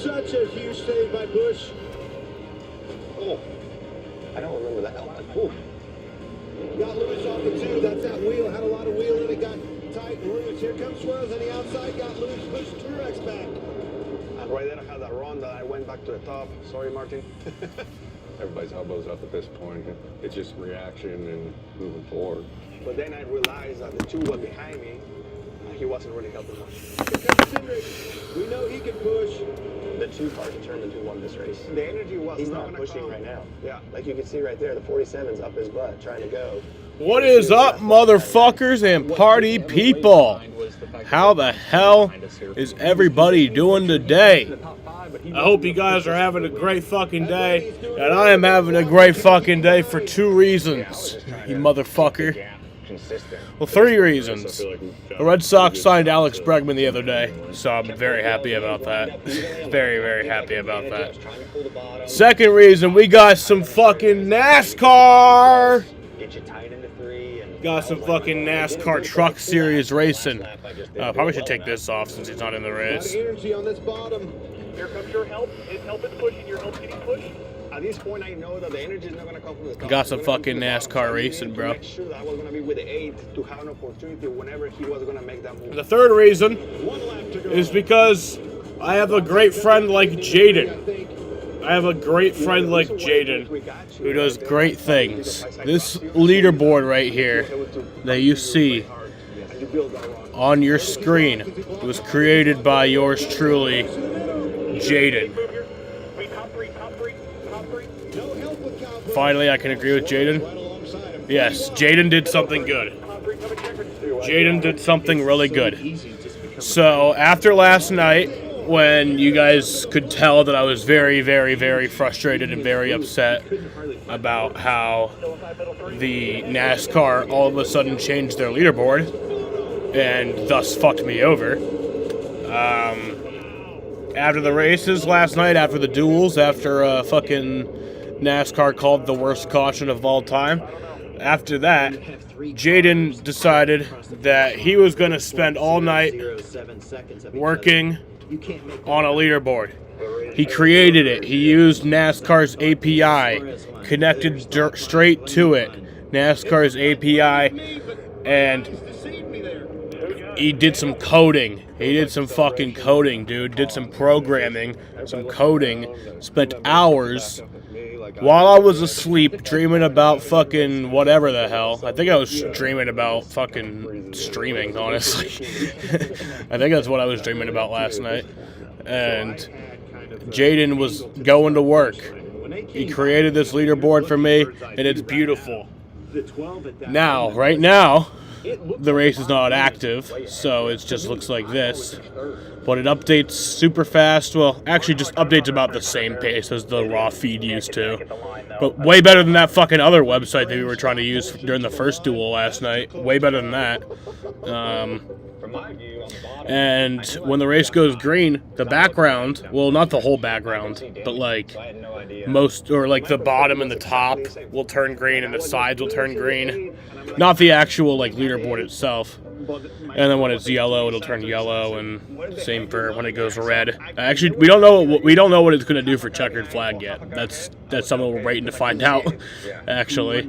Such a huge save by Busch. Oh, I don't remember that. Oh. Got Lewis off the two. That's that wheel. Had a lot of wheel in it. Got tight and loose. Here comes Swirls on the outside. Got loose. Busch Truex back. And right there I had that run that I went back to the top. Sorry, Martin. Everybody's elbows up at this point. It's just reaction and moving forward. But then I realized that the two were behind me, and he wasn't really helping much. Here comes Cindric. We know he can push. The two car determined who won this race. The energy was He's not not pushing right now. Yeah, like you can see right there, the 47's up his butt trying to go. What is up, motherfuckers and party people? How the hell is everybody doing today? I hope you guys are having a great fucking day, and I am having a great fucking day for 2 reasons, you motherfucker. Well, 3 reasons. The Red Sox signed Alex Bregman the other day, so I'm very happy about that. Very, very happy about that. Second reason, we got some fucking NASCAR. Got some fucking NASCAR Truck Series racing. Probably should take this off since he's not in the race. Energy on this bottom. Here comes your help. His help is pushing. Your help's getting pushed. At this point, I know that the energy is not going to come from the top. Got some fucking NASCAR racing, bro. Make sure that I was going to be with the 8 to have an opportunity whenever he was going to make that move. The third reason is because I have a great friend like Jaden. I have a great friend like Jaden who does great things. This leaderboard right here that you see on your screen was created by yours truly, Jaden. Finally, I can agree with Jaden. Yes, Jaden did something good. Jaden did something really good. So, after last night, when you guys could tell that I was very, very, very frustrated and very upset about how the NASCAR all of a sudden changed their leaderboard and thus fucked me over. After the races last night, after the duels, after fucking NASCAR called the worst caution of all time, after that, Jaden decided that he was going to spend all night working on a leaderboard. He created it. He used NASCAR's API, connected straight to it, NASCAR's API, and he did some coding. He did some fucking coding, dude. Did some programming, some coding, spent hours while I was asleep dreaming about fucking whatever the hell. I think I was dreaming about fucking streaming, honestly. I think that's what I was dreaming about last night. And Jaden was going to work. He created this leaderboard for me, and it's beautiful. Now, right now, the race is not active, so it just looks like this. But it updates super fast. Well, actually just updates about the same pace as the raw feed used to. But way better than that fucking other website that we were trying to use during the first duel last night. Way better than that. And when the race goes green, the background, well, not the whole background, but like most, or like the bottom and the top will turn green and the sides will turn green. Not the actual like leaderboard itself. And then when it's yellow, it'll turn yellow, and same for when it goes red. Actually, we don't know what it's going to do for checkered flag yet. That's something we're waiting to find out. Actually,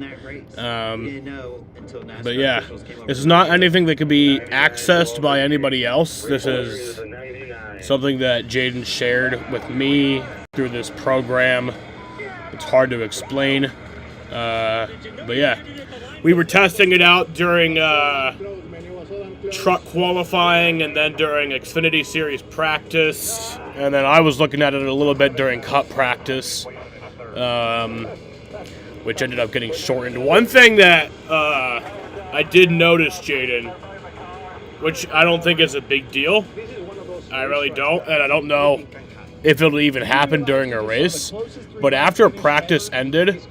but yeah, this is not anything that can be accessed by anybody else. This is something that Jaden shared with me through this program. It's hard to explain, but yeah, we were testing it out during truck qualifying and then during Xfinity Series practice, and then I was looking at it a little bit during Cup practice, which ended up getting shortened. One thing that I did notice, Jaden, which I don't think is a big deal, I really don't, and I don't know if it'll even happen during a race, but after practice ended,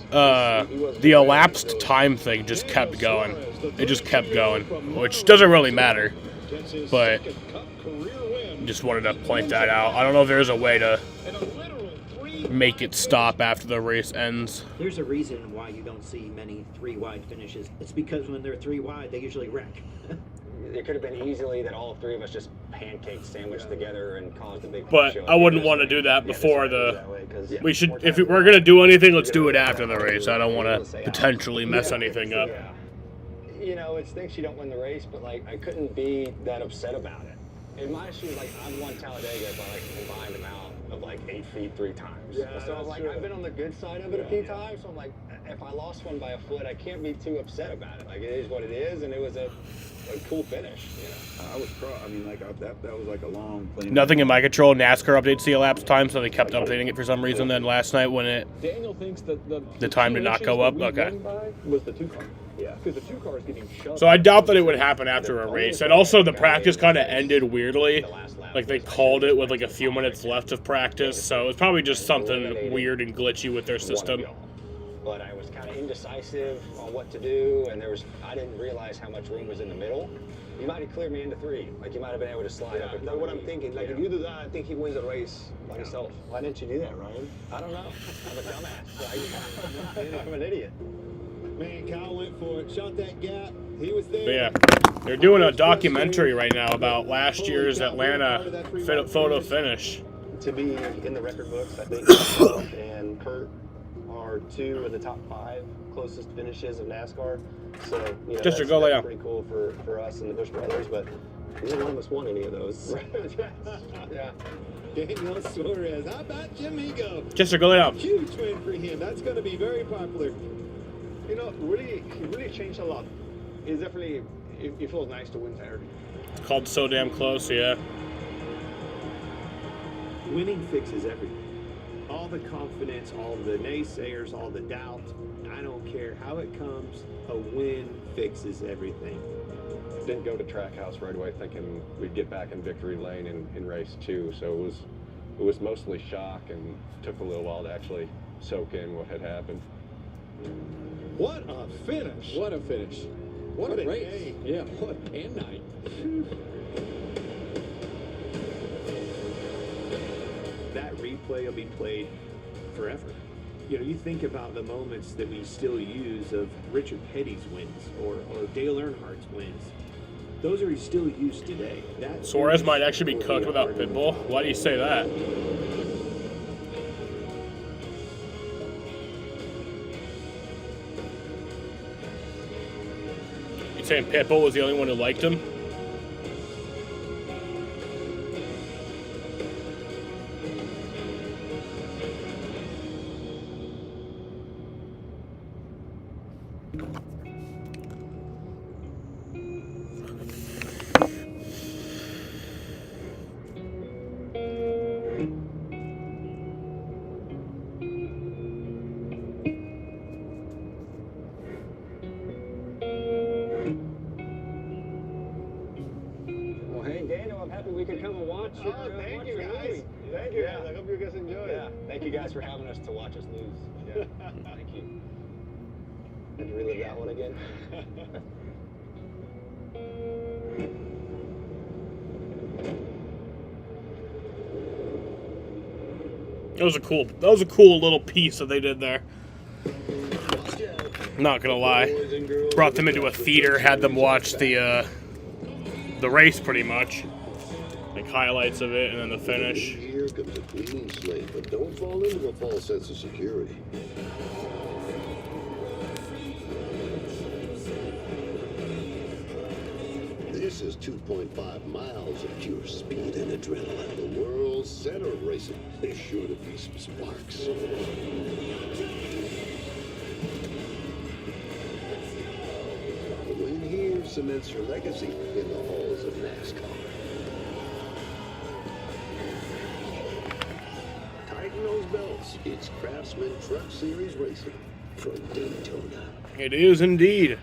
the elapsed time thing just kept going. It just kept going, which doesn't really matter, but just wanted to point that out. I don't know if there's a way to make it stop after the race ends. There's a reason why you don't see many 3 wide finishes. It's because when they're 3 wide, they usually wreck. it could have been easily that all three of us just pancaked sandwiched together and caused a big But show. I wouldn't want to do that before we should, if we're gonna do anything, let's do it after the race. I don't want to potentially mess anything up. Yeah. You know, it stinks you don't win the race, but like I couldn't be that upset about it. In my shoes, like I've won Talladega by like a combined amount of like 8 feet 3 times. Yeah, so like I've been on the good side of it a few times. So I'm like, if I lost one by a foot, I can't be too upset about it. Like it is what it is, and it was a cool finish. You know, I was I mean, like that was like a long clean. Nothing in my control. NASCAR updates the elapsed time, so they kept updating it for some reason. Then last night when Daniel thinks that the time did not go up. Okay. Was the 2 car. Yeah, because the 2 cars getting shoved. So I doubt that it would happen after a race. And also the practice kind of ended weirdly. Like they called it with like a few minutes left of practice. So it's probably just something weird and glitchy with their system. But I was kind of indecisive on what to do, and I didn't realize how much room was in the middle. You might have cleared me into 3. Like you might have been able to slide up. That's what I'm thinking. Like if you do that, I think he wins the race by himself. Why didn't you do that, Ryan? I don't know. I'm a dumbass. I'm an idiot. Man, Kyle went for it, shot that gap. He was there. But yeah, they're doing a documentary right now about last year's Atlanta photo finish. To be in the record books, I think and Kurt are 2 of the top 5 closest finishes of NASCAR. So, you know, that's pretty cool for us and the Bush brothers, but neither one of us won any of those. Yeah. Daniel Suarez. How about Jamigo? Chester, go lay down. Huge win for him. That's going to be very popular. You know, he really changed a lot. It's definitely, it feels nice to win Saturday. It's called So Damn Close, yeah. Winning fixes everything. All the confidence, all the naysayers, all the doubt. I don't care how it comes. A win fixes everything. Didn't go to Trackhouse right away thinking we'd get back in victory lane in race 2. So it was mostly shock and took a little while to actually soak in what had happened. What a finish. What a finish. What a race. Day. Yeah, what and night. That replay will be played forever. You know, you think about the moments that we still use of Richard Petty's wins or Dale Earnhardt's wins. Those are still used today. That Suarez might actually be cooked without Pitbull. Why do you say that? Saying Pitbull was the only one who liked him? For having us to watch us lose. Yeah. Thank you. Did you relive that one again? That was a cool little piece that they did there. Not gonna lie. Brought them into a theater, had them watch the race pretty much. Like highlights of it and then the finish. Here comes a clean slate, but don't fall into a false sense of security. This is 2.5 miles of pure speed and adrenaline. The world's center of racing. There's sure to be some sparks. The win here cements your legacy in the halls of NASCAR. Those belts. It's Craftsman Truck Series Racing from Daytona. It is indeed.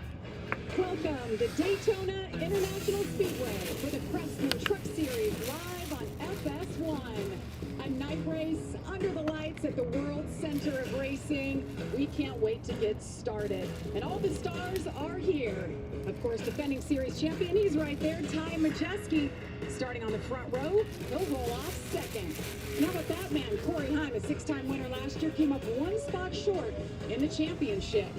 Welcome to Daytona International Speedway for the Craftsman Truck Series live on FS1. A night race under the lights at the World Center of Racing. We can't wait to get started. And all the stars are here. Of course, defending series champion, he's right there, Ty Majeski. Starting on the front row, he'll roll off second. Now with that man, Corey Heim, a 6-time winner last year, came up 1 spot short in the championship.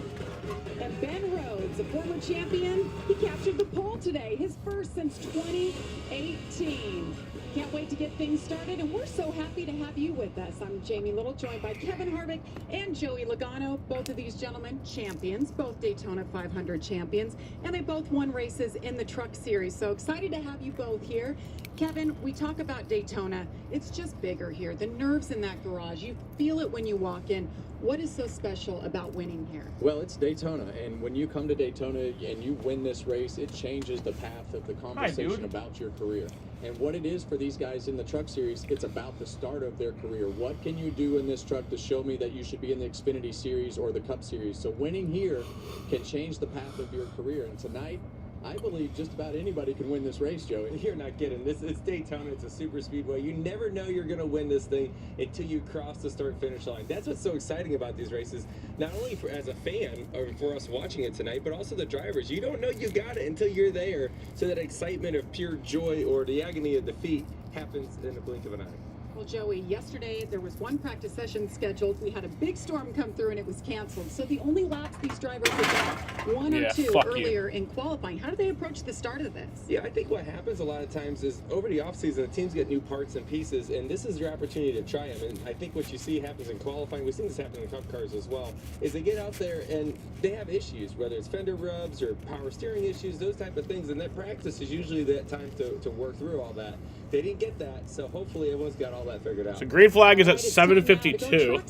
And Ben Rhodes, a former champion, he captured the pole today, his first since 2018. Can't wait to get things started, and we're so happy to have you with us. I'm Jamie Little, joined by Kevin Harvick and Joey Logano. Both of these gentlemen, champions, both Daytona 500 champions, and they both won races in the Truck Series. So excited to have you both here. Kevin, we talk about Daytona. It's just bigger here. The nerves in that garage, you feel it when you walk in. What is so special about winning here? Well, it's Daytona, and when you come to Daytona and you win this race, it changes the path of the conversation about your career. And what it is for these guys in the Truck Series, it's about the start of their career. What can you do in this truck to show me that you should be in the Xfinity Series or the Cup Series? So winning here can change the path of your career. And tonight, I believe just about anybody can win this race, Joey. You're not kidding. It's Daytona. It's a super speedway. You never know you're going to win this thing until you cross the start-finish line. That's what's so exciting about these races, not only for as a fan or for us watching it tonight, but also the drivers. You don't know you got it until you're there. So that excitement of pure joy or the agony of defeat happens in the blink of an eye. Well, Joey, yesterday there was one practice session scheduled. We had a big storm come through and it was canceled. So the only laps these drivers had done, one or two earlier in qualifying. How do they approach the start of this? Yeah, I think what happens a lot of times is over the offseason, the teams get new parts and pieces, and this is your opportunity to try them. And I think what you see happens in qualifying, we've seen this happen in Cup cars as well, is they get out there and they have issues, whether it's fender rubs or power steering issues, those type of things. And that practice is usually that time to work through all that. They didn't get that, so hopefully everyone's got all that figured out. So green flag is at 7:52.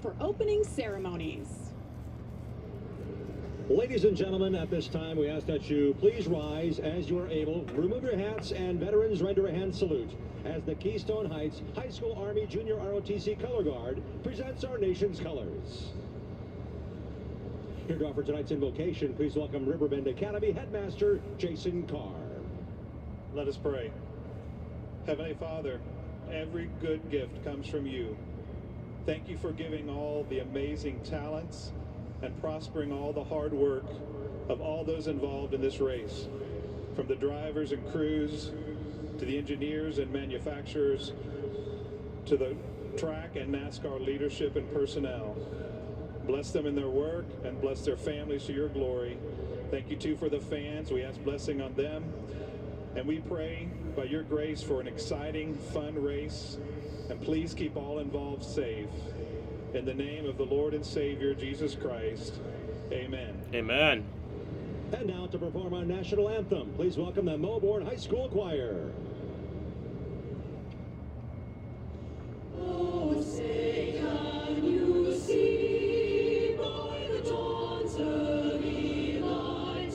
For opening ceremonies. Ladies and gentlemen, at this time, we ask that you please rise as you are able. Remove your hats, and veterans render a hand salute as the Keystone Heights High School Army Junior ROTC Color Guard presents our nation's colors. Here to offer tonight's invocation, please welcome Riverbend Academy Headmaster Jason Carr. Let us pray. Heavenly Father, every good gift comes from you. Thank you for giving all the amazing talents and prospering all the hard work of all those involved in this race, from the drivers and crews to the engineers and manufacturers to the track and NASCAR leadership and personnel. Bless them in their work and bless their families to your glory. Thank you too for the fans. We ask blessing on them. And we pray by your grace for an exciting, fun race. And please keep all involved safe. In the name of the Lord and Savior, Jesus Christ, amen. Amen. And now to perform our national anthem, please welcome the Melbourne High School Choir. Oh, say can you see by the dawn's early light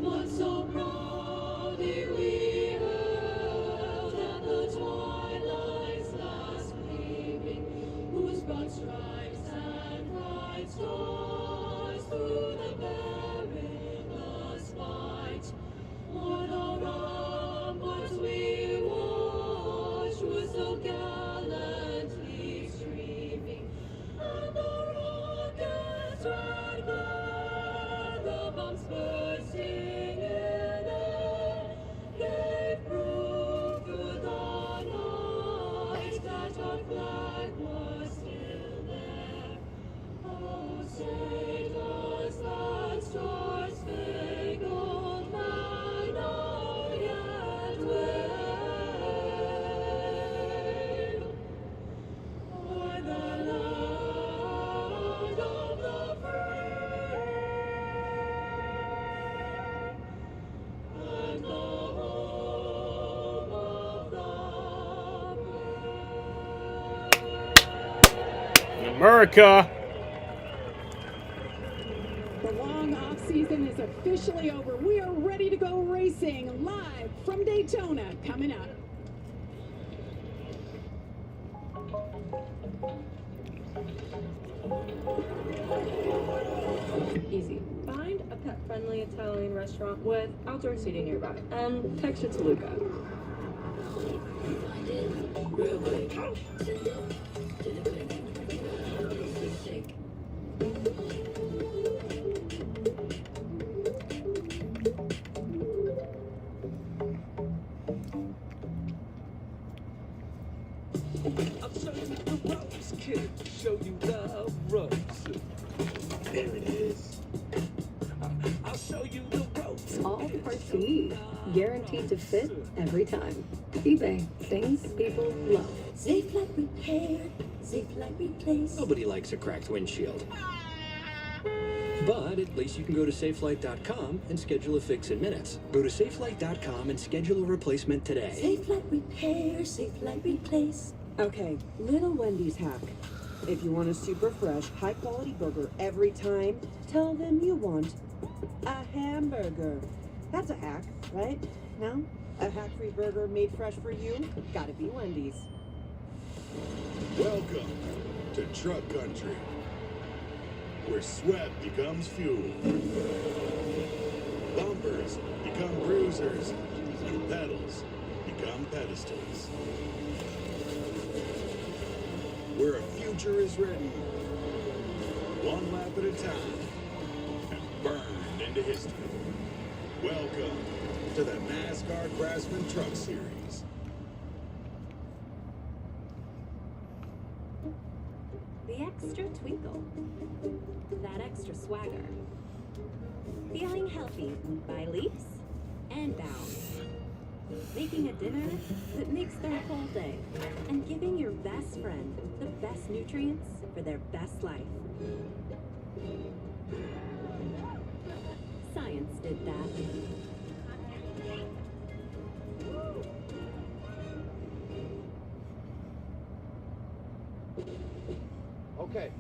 what so proudly we held at the twilight's last gleaming, whose broad stripes and bright stars through the perilous fight, what a ramparts we watched were so gallantly streaming, and the rocket's red glare, the bombs bursting in air, gave proof through the night that our flag was still there. Oh, say does that star-spangled banner yet wave o'er the land of the free and the home of the America. The long off-season is officially over. We are ready to go racing live from Daytona coming up. Easy. Find a pet-friendly Italian restaurant with outdoor seating nearby and text it to Luca. I'll show you the ropes, kid. Show you the ropes. There it is. I'll show you the ropes. All the parts you need, guaranteed to fit every time. eBay, things people love. Safe like repair, safe like replace. Nobody likes a cracked windshield. But at least you can go to safelight.com and schedule a fix in minutes. Go to safelight.com and schedule a replacement today. Safe like repair, safe like replace. Okay, little Wendy's hack. If you want a super fresh, high quality burger every time, tell them you want a hamburger. That's a hack, right? No? A hack-free burger made fresh for you? Gotta be Wendy's. Welcome to Truck Country, where sweat becomes fuel. Bumpers become bruisers, and pedals become pedestals. Where a future is written, one lap at a time, and burned into history. Welcome to the NASCAR Craftsman Truck Series. The extra twinkle, that extra swagger. Feeling healthy by leaps and bounds. Making a dinner that makes their whole day. And giving your best friend the best nutrients for their best life. Science did that. Okay,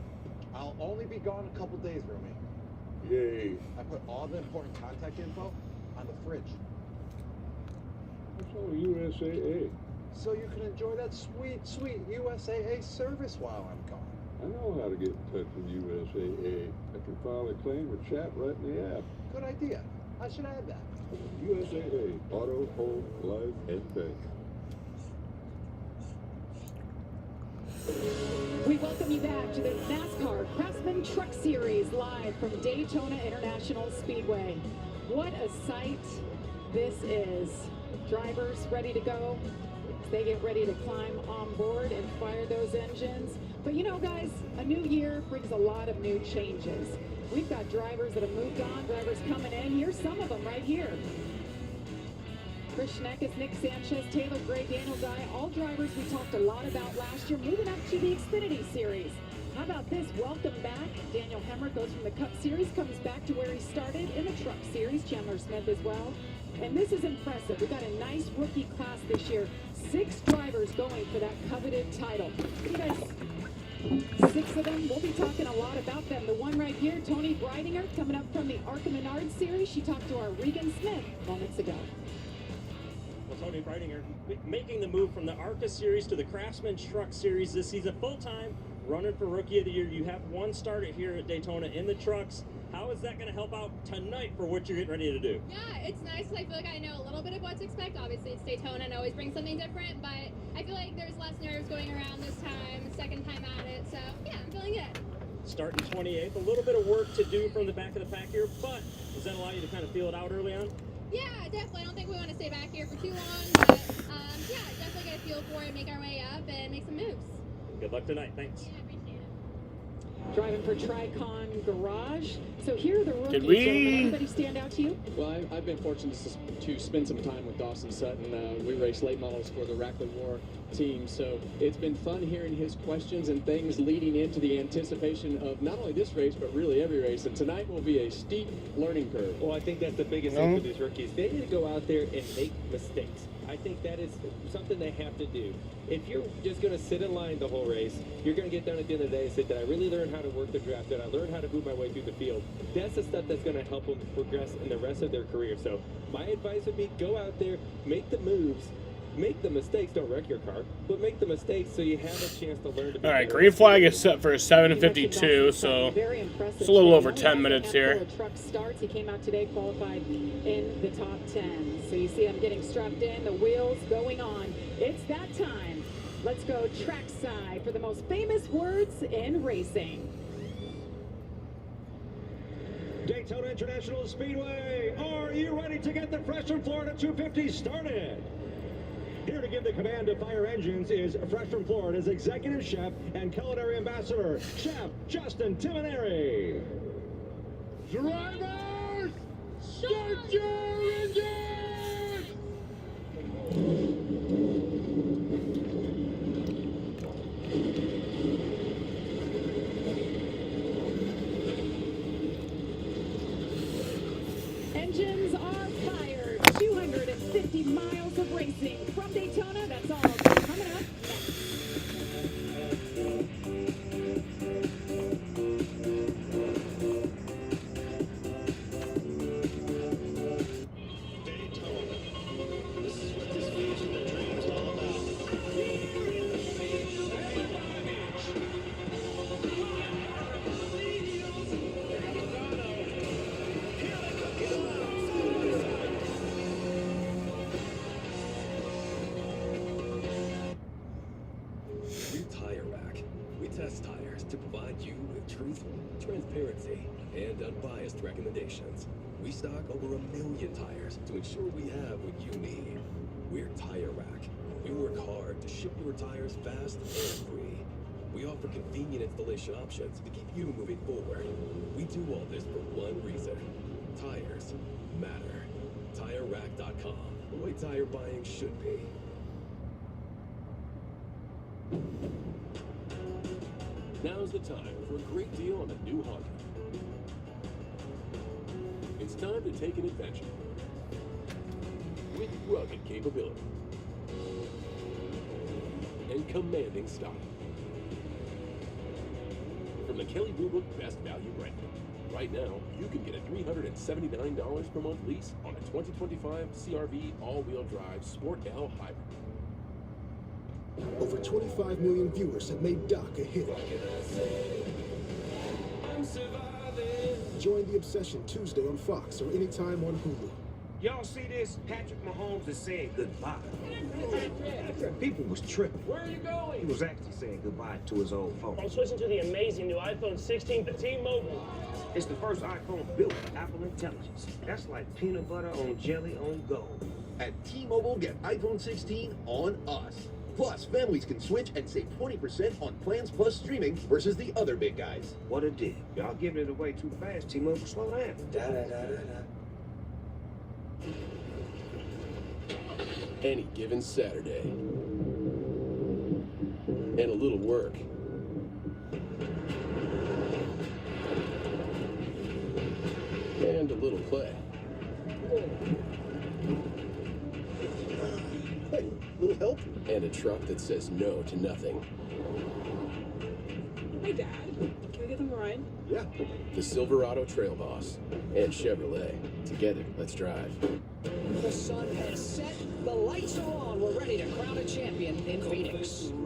I'll only be gone a couple days, roommate. Yay. I put all the important contact info on the fridge. What's all USAA? So you can enjoy that sweet, sweet USAA service while I'm gone. I know how to get in touch with USAA. I can file a claim or chat right in the app. Good idea. I should add that. USAA, Auto, Home, Life, and Bank. We welcome you back to the NASCAR Craftsman Truck Series live from Daytona International Speedway. What a sight this is. Drivers ready to go. They get ready to climb on board and fire those engines. But you know, guys, a new year brings a lot of new changes. We've got drivers that have moved on, drivers coming in. Here's some of them right here. Chris Schneckis, Nick Sanchez, Taylor Gray, Daniel Dye, all drivers we talked a lot about last year, moving up to the Xfinity Series. How about this? Welcome back. Daniel Hemrick goes from the Cup Series, comes back to where he started in the Truck Series. Chandler Smith as well. And this is impressive. We've got a nice rookie class this year. 6 drivers going for that coveted title. You guys, 6 of them. We'll be talking a lot about them. The one right here, Tony Breidinger, coming up from the ARCA Menard Series. She talked to our Regan Smith moments ago. Well, Tony Breidinger making the move from the ARCA Series to the Craftsman Truck Series this season full-time, running for Rookie of the Year. You have one start here at Daytona in the trucks. How is that going to help out tonight for what you're getting ready to do? Yeah, it's nice. I feel like I know a little bit of what to expect. Obviously, it's Daytona and always brings something different, but I feel like there's less nerves going around this time, second time at it. So, yeah, I'm feeling good. Starting 28th, a little bit of work to do from the back of the pack here, but does that allow you to kind of feel it out early on? Yeah, definitely. I don't think we want to stay back here for too long, but yeah, definitely get a feel for it, make our way up, and make some moves. Good luck tonight. Thanks. Yeah, appreciate it. Driving for Tricon Garage. So here are the rookies. Did we- Gentlemen, anybody stand out to you? Well, I've been fortunate to spend some time with Dawson Sutton. We race late models for the Rackley War team, so it's been fun hearing his questions and things leading into the anticipation of not only this race, but really every race. And tonight will be a steep learning curve. Well, I think that's the biggest thing for these rookies. They need to go out there and make mistakes. I think that is something they have to do. If you're just going to sit in line the whole race, you're going to get done at the end of the day and say, did I really learn how to work the draft? Did I learn how to move my way through the field? That's the stuff that's going to help them progress in the rest of their career. So my advice would be go out there, make the moves, make the mistakes. Don't wreck your car, but make the mistakes so you have a chance to learn to be All right, better. green flag is set for 7:52, so it's a little over 10 minutes here. Truck starts. He came out today, qualified in the top 10. So you see him getting strapped in, the wheels going on. It's that time. Let's go trackside for the most famous words in racing. Daytona International Speedway, are you ready to get the Fresh from Florida 250 started? Here to give the command to fire engines is Fresh from Florida's executive chef and culinary ambassador, Chef Justin Timoneri. Drivers, Start your engine! Engines are fired. 250 miles of racing from Daytona. That's all coming up next. We're Tire Rack. We test tires to provide you with truthful, transparency, and unbiased recommendations. We stock over 1 million tires to ensure we have what you need. We're Tire Rack. We work hard to ship your tires fast and free. We offer convenient installation options to keep you moving forward. We do all this for one reason. Tires matter. TireRack.com. The way tire buying should be. Now's the time for a great deal on a new Honda. It's time to take an adventure with rugged capability and commanding style. From the Kelley Blue Book Best Value brand, right now you can get a $379 per month lease on a 2025 CRV all-wheel drive Sport L Hybrid. Over 25 million viewers have made Doc a hit. Join the Obsession Tuesday on Fox or anytime on Hulu. Y'all see this? Patrick Mahomes is saying goodbye. People was tripping. Where are you going? He was actually saying goodbye to his old phone. I'm switching to the amazing new iPhone 16 to T-Mobile. It's the first iPhone built with Apple Intelligence. That's like peanut butter on jelly on gold. At T-Mobile, get iPhone 16 on us. Plus, families can switch and save 20% on plans plus streaming versus the other big guys. What a deal. Y'all giving it away too fast. T-Mobile, slow down. Any given Saturday. And a little work. And a little play. Hey, little help? And a truck that says no to nothing. Hey, Dad. Can we get them a ride? Yeah. The Silverado Trail Boss and Chevrolet. Together, let's drive. The sun has set, the lights are on. We're ready to crown a champion in Phoenix. And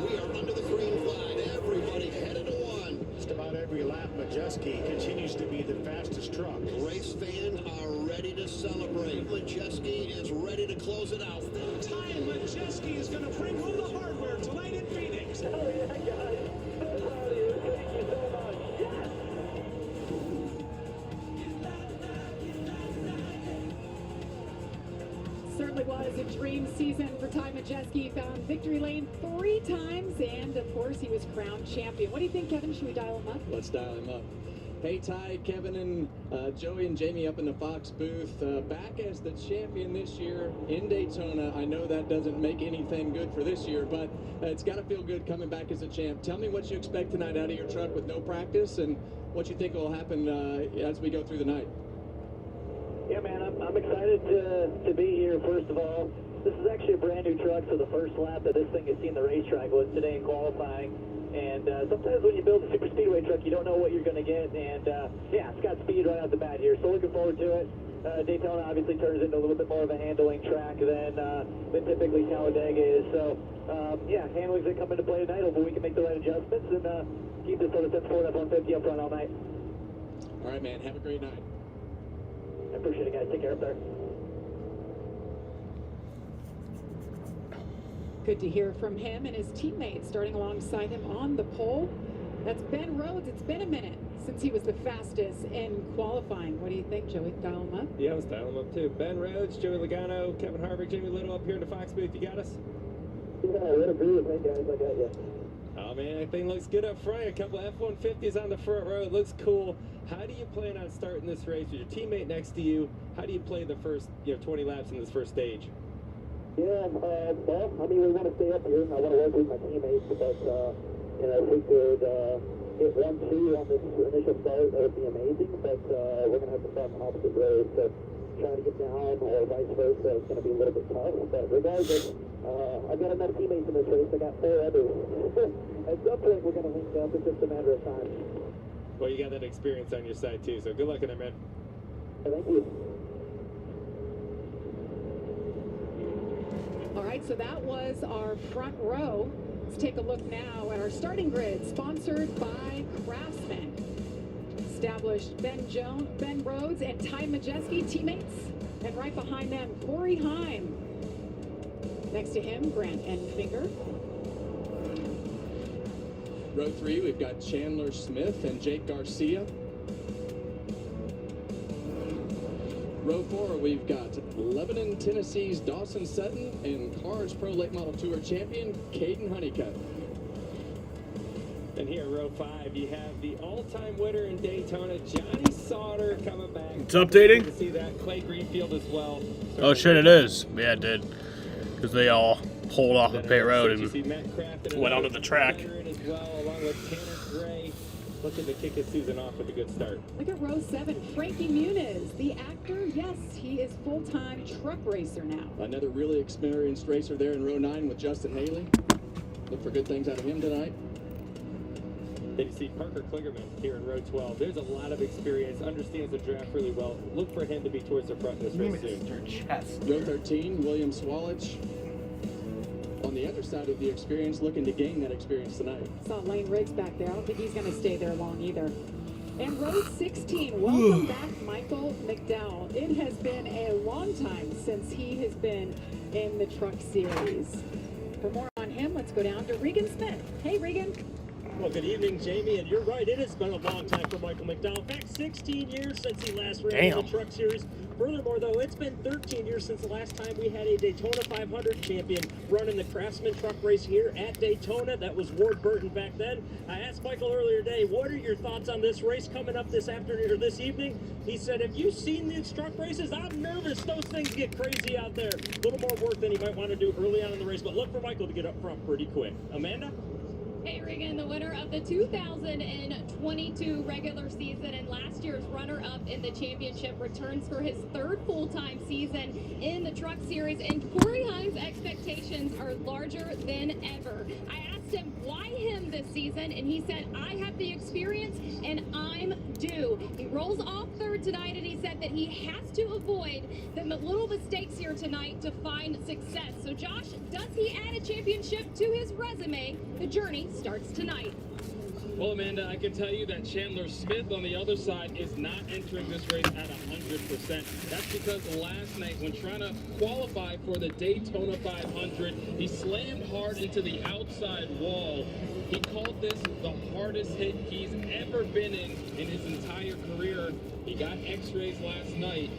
we are under the green flag. Everybody headed to one. Just about every lap, Majeski continues to be the fastest truck. Race fans are ready to celebrate. Majeski is ready to close it out. Time Majeski is going to bring home the hardware tonight in Phoenix. Oh, yeah, guys. So proud of you. Thank you so much. Yes! Certainly was a dream season for Ty Majeski. Found victory lane 3 times, and of course he was crowned champion. What do you think, Kevin? Should we dial him up? Let's dial him up. Hey, Ty, Kevin, and Joey and Jamie up in the Fox booth. Back as the champion this year in Daytona. I know that doesn't make anything good for this year, but it's got to feel good coming back as a champ. Tell me what you expect tonight out of your truck with no practice and what you think will happen as we go through the night. Yeah, man, I'm excited to be here, first of all. This is actually a brand new truck, so the first lap that this thing has seen the racetrack was today in qualifying. And sometimes when you build a super speedway truck, you don't know what you're going to get. And yeah, it's got speed right out the bat here, so looking forward to it. Daytona obviously turns into a little bit more of a handling track than typically Talladega is. So yeah, handling's going to come into play tonight. Hopefully we can make the right adjustments and keep this sort of Ford F-150 up front all night. All right, man. Have a great night. I appreciate it, guys. Take care up there. Good to hear from him and his teammates starting alongside him on the pole. That's Ben Rhodes. It's been a minute since he was the fastest in qualifying. What do you think, Joey? Dial him up? Yeah, let's dial him up too. Ben Rhodes, Joey Logano, Kevin Harvick, Jamie Little up here in the Fox booth. You got us? Yeah, what a breeze, man, guys. I got you. Oh man, everything looks good up front. A couple F-150s on the front row. It looks cool. How do you plan on starting this race with your teammate next to you? How do you play the first 20 laps in this first stage? Yeah, well, I mean, we want to stay up here, and I want to work with my teammates, but, if we could get 1-2 on this initial start, that would be amazing, but we're going to have to start on opposite roads, so trying to get down or vice versa is going to be a little bit tough, but regardless, I've got enough teammates in this race. I got 4 others. At some point, we're going to link up. It's just a matter of time. Well, you got that experience on your side, too, so good luck in there, man. Thank you. All right, so that was our front row. Let's take a look now at our starting grid, sponsored by Craftsman. Established Ben Rhodes, and Ty Majeski, teammates. And right behind them, Corey Heim. Next to him, Grant Enfinger. Row 3, we've got Chandler Smith and Jake Garcia. Row 4, we've got Lebanon, Tennessee's Dawson Sutton and Cars Pro Late Model Tour champion Caden Honeycutt. And here, row 5, you have the all-time winner in Daytona, Johnny Sauter, coming back. It's updating? To see that Clay Greenfield as well. Oh shit, it is. Yeah, it did. Because they all pulled off the pit road and went onto the track. As well, along with Tanner Gray, looking to kick his season off with a good start. Look at row 7, Frankie Muniz, the actor. Yes, he is full-time truck racer now. Another really experienced racer there in row 9 with Justin Haley. Look for good things out of him tonight. Then you see Parker Kligerman here in row 12. There's a lot of experience, understands the draft really well. Look for him to be towards the front in this race soon. Row 13, William Swallich. On the other side of the experience, looking to gain that experience tonight. Saw Lane Riggs back there. I don't think he's going to stay there long either. And row 16, welcome back, Michael McDowell. It has been a long time since he has been in the truck series. For more on him, let's go down to Regan Smith. Hey, Regan. Well, good evening, Jamie, and you're right, it has been a long time for Michael McDowell. In fact, 16 years since he last ran in the Truck Series. Furthermore, though, it's been 13 years since the last time we had a Daytona 500 champion running the Craftsman truck race here at Daytona. That was Ward Burton back then. I asked Michael earlier today, what are your thoughts on this race coming up this afternoon or this evening? He said, have you seen these truck races? I'm nervous. Those things get crazy out there. A little more work than he might want to do early on in the race, but look for Michael to get up front pretty quick. Amanda? Hey, Regan, the winner of the 2022 regular season and last year's runner-up in the championship, returns for his 3rd full-time season in the Truck Series, and Corey Heim's expectations are larger than ever. I asked him why him this season, and he said, I have the experience and I'm due. He rolls off 3rd tonight, and he said that he has to avoid the little mistakes here tonight to find success. So, Josh, does he add a championship to his resume? The journey starts tonight. Well, Amanda, I can tell you that Chandler Smith on the other side is not entering this race at 100%. That's because last night, when trying to qualify for the Daytona 500, he slammed hard into the outside wall. He called this the hardest hit he's ever been in his entire career. He got x-rays last night.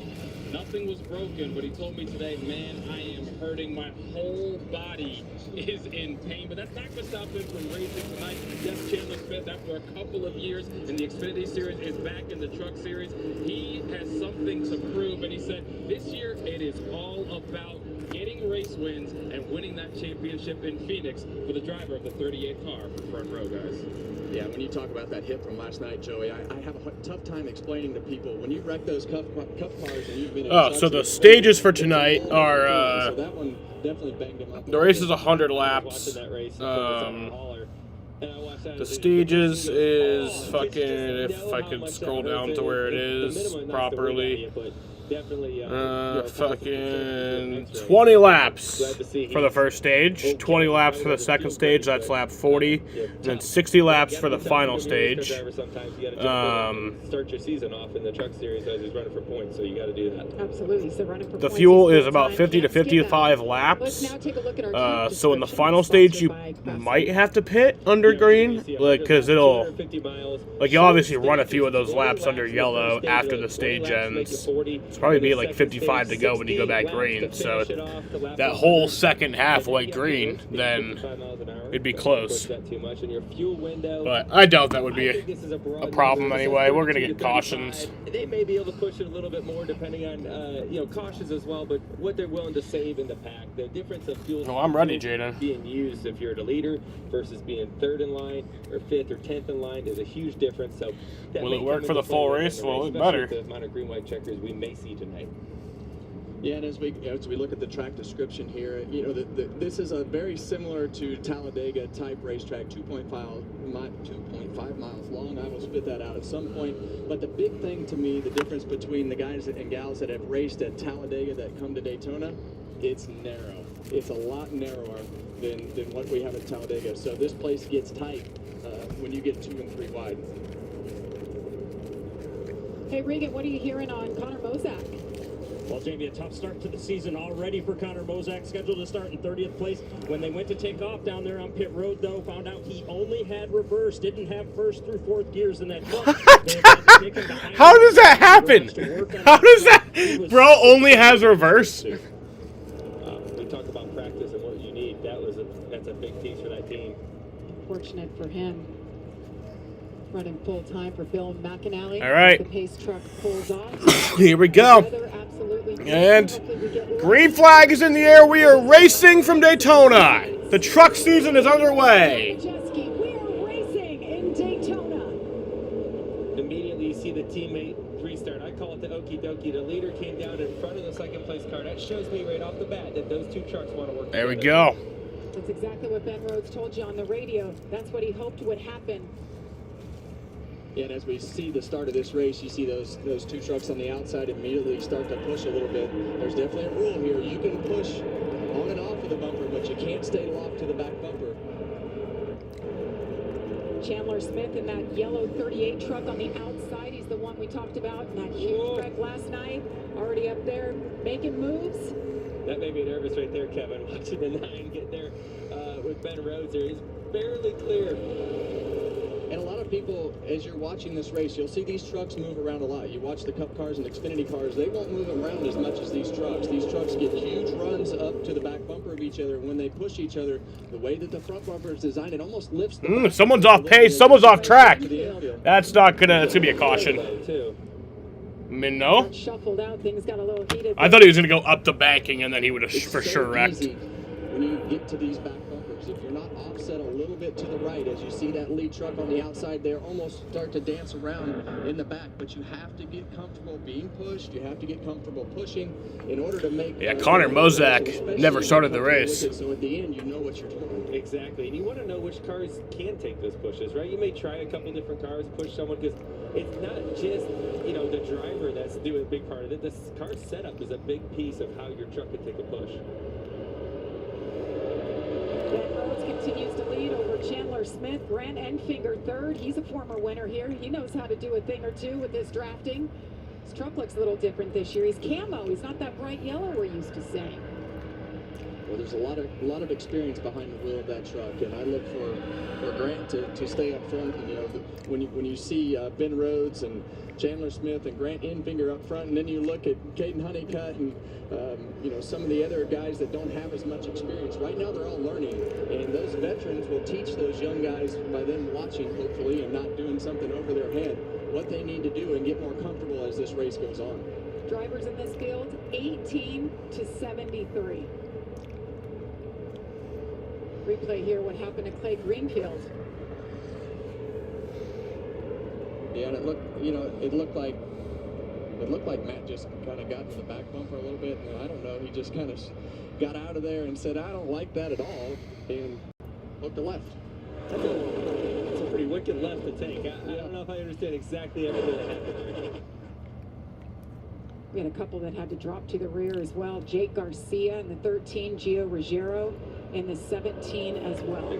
Nothing was broken, but he told me today, man, I am hurting. My whole body is in pain. But that's not going to stop him from racing tonight. Yes, Chandler Smith, after a couple of years in the Xfinity Series, is back in the Truck Series. He has something to prove, and he said this year it is all about getting race wins and winning that championship in Phoenix for the driver of the 38 car for Front Row, guys. Yeah, when you talk about that hit from last night, Joey, I have a tough time explaining to people when you wreck those cup cars and you've been in so the stages for tonight are so that one definitely banged him up. The race is 100 laps. The stages is fucking, if I can scroll down to where it is properly, fucking 20 laps for the first stage, 20 laps for the second stage, that's lap 40, and then 60 laps for the final stage. Start your season off in the Truck Series as he's running for points, so you got to do that. Absolutely. So running for the fuel is about 50 to 55 laps. So in the final stage, you might have to pit under green, because it'll, like, you obviously run a few of those laps under yellow after the stage ends. So probably be like 55 to go when you go back green. So that whole second half went green, then it'd be close. But I doubt that would be a problem anyway. We're gonna get cautions. They may be able to push it a little bit more depending on cautions as well, but what they're willing to save in the pack. The difference of fuel I'm ready, Jaden. being used if you're the leader versus being third in line or 5th or 10th in line is a huge difference. So that will may it work come for the into full play race? in Will it especially better? with the amount of green white checkers we may see tonight. Yeah, and as we look at the track description here, you know, this is a very similar to Talladega type racetrack, 2.5 miles long. I will spit that out at some point. But the big thing to me, the difference between the guys and gals that have raced at Talladega that come to Daytona, it's narrow. It's a lot narrower than what we have at Talladega. So this place gets tight when you get 2 and 3 wide. Hey, Regan, what are you hearing on Connor Mozak? Well, Jamie, a tough start to the season already for Connor Mozak, scheduled to start in 30th place. When they went to take off down there on pit road, though, found out he only had reverse, didn't have 1st through 4th gears in that truck. How does that happen? How does that? Bro only has reverse? We talked about practice and what you need. That's a big piece for that team. Fortunate for him. Running full time for Bill McAnally. All right. The pace truck pulls off. Here we go. And green flag is in the air. We are racing from Daytona. The truck season is underway. We are racing in Daytona. Immediately you see the teammate restart. I call it the okie dokie. The leader came down in front of the 2nd place car. That shows me right off the bat that those 2 trucks want to work There we together. go. That's exactly what Ben Rhodes told you on the radio. That's what he hoped would happen. And as we see the start of this race, you see those 2 trucks on the outside immediately start to push a little bit. There's definitely a rule here. You can push on and off of the bumper, but you can't stay locked to the back bumper. Chandler Smith in that yellow 38 truck on the outside. He's the one we talked about in that huge wreck last night. Already up there making moves. That made me nervous right there, Kevin. Watching the 9 get there with Ben Rhodes there. He's barely clear. And a lot of people, as you're watching this race, you'll see these trucks move around a lot. You watch the Cup cars and Xfinity cars, they won't move around as much as these trucks. These trucks get huge runs up to the back bumper of each other. And when they push each other, the way that the front bumper is designed, it almost lifts the Someone's off pace. Someone's off track. That's not gonna. It's gonna be a caution. No. Shuffled out. Things got a little heated. I thought he was gonna go up the banking and then he would have for sure wrecked. When you get to these back bumpers, if you're not offset a little bit to the right, as you see that lead truck on the outside there almost start to dance around in the back, but you have to get comfortable being pushed. You have to get comfortable pushing in order to make. Yeah, Connor Mozak never started the race. So at the end, you know what you're doing. Exactly, and you want to know which cars can take those pushes, right? You may try a couple different cars, push someone, because it's not just the driver that's doing a big part of it. This car setup is a big piece of how your truck can take a push. Ben Rhodes continues to lead over Chandler Smith. Grant Enfinger 3rd. He's a former winner here. He knows how to do a thing or two with his drafting. His truck looks a little different this year. He's camo. He's not that bright yellow we're used to seeing. Well, there's a lot of experience behind the wheel of that truck, and I look for Grant to stay up front. And when you see Ben Rhodes and Chandler Smith and Grant Enfinger up front, and then you look at Caden Honeycutt and some of the other guys that don't have as much experience. Right now, they're all learning, and those veterans will teach those young guys by them watching, hopefully, and not doing something over their head, what they need to do and get more comfortable as this race goes on. Drivers in this field, 18 to 73. Replay here what happened to Clay Greenfield. Yeah, and it looked like Matt just kind of got to the back bumper a little bit, and I don't know, he just kind of got out of there and said, I don't like that at all, and looked to left. That's a pretty wicked left to take. I don't know if I understand exactly everything that happened. We had a couple that had to drop to the rear as well. Jake Garcia in the 13, Gio Ruggiero in the 17 as well.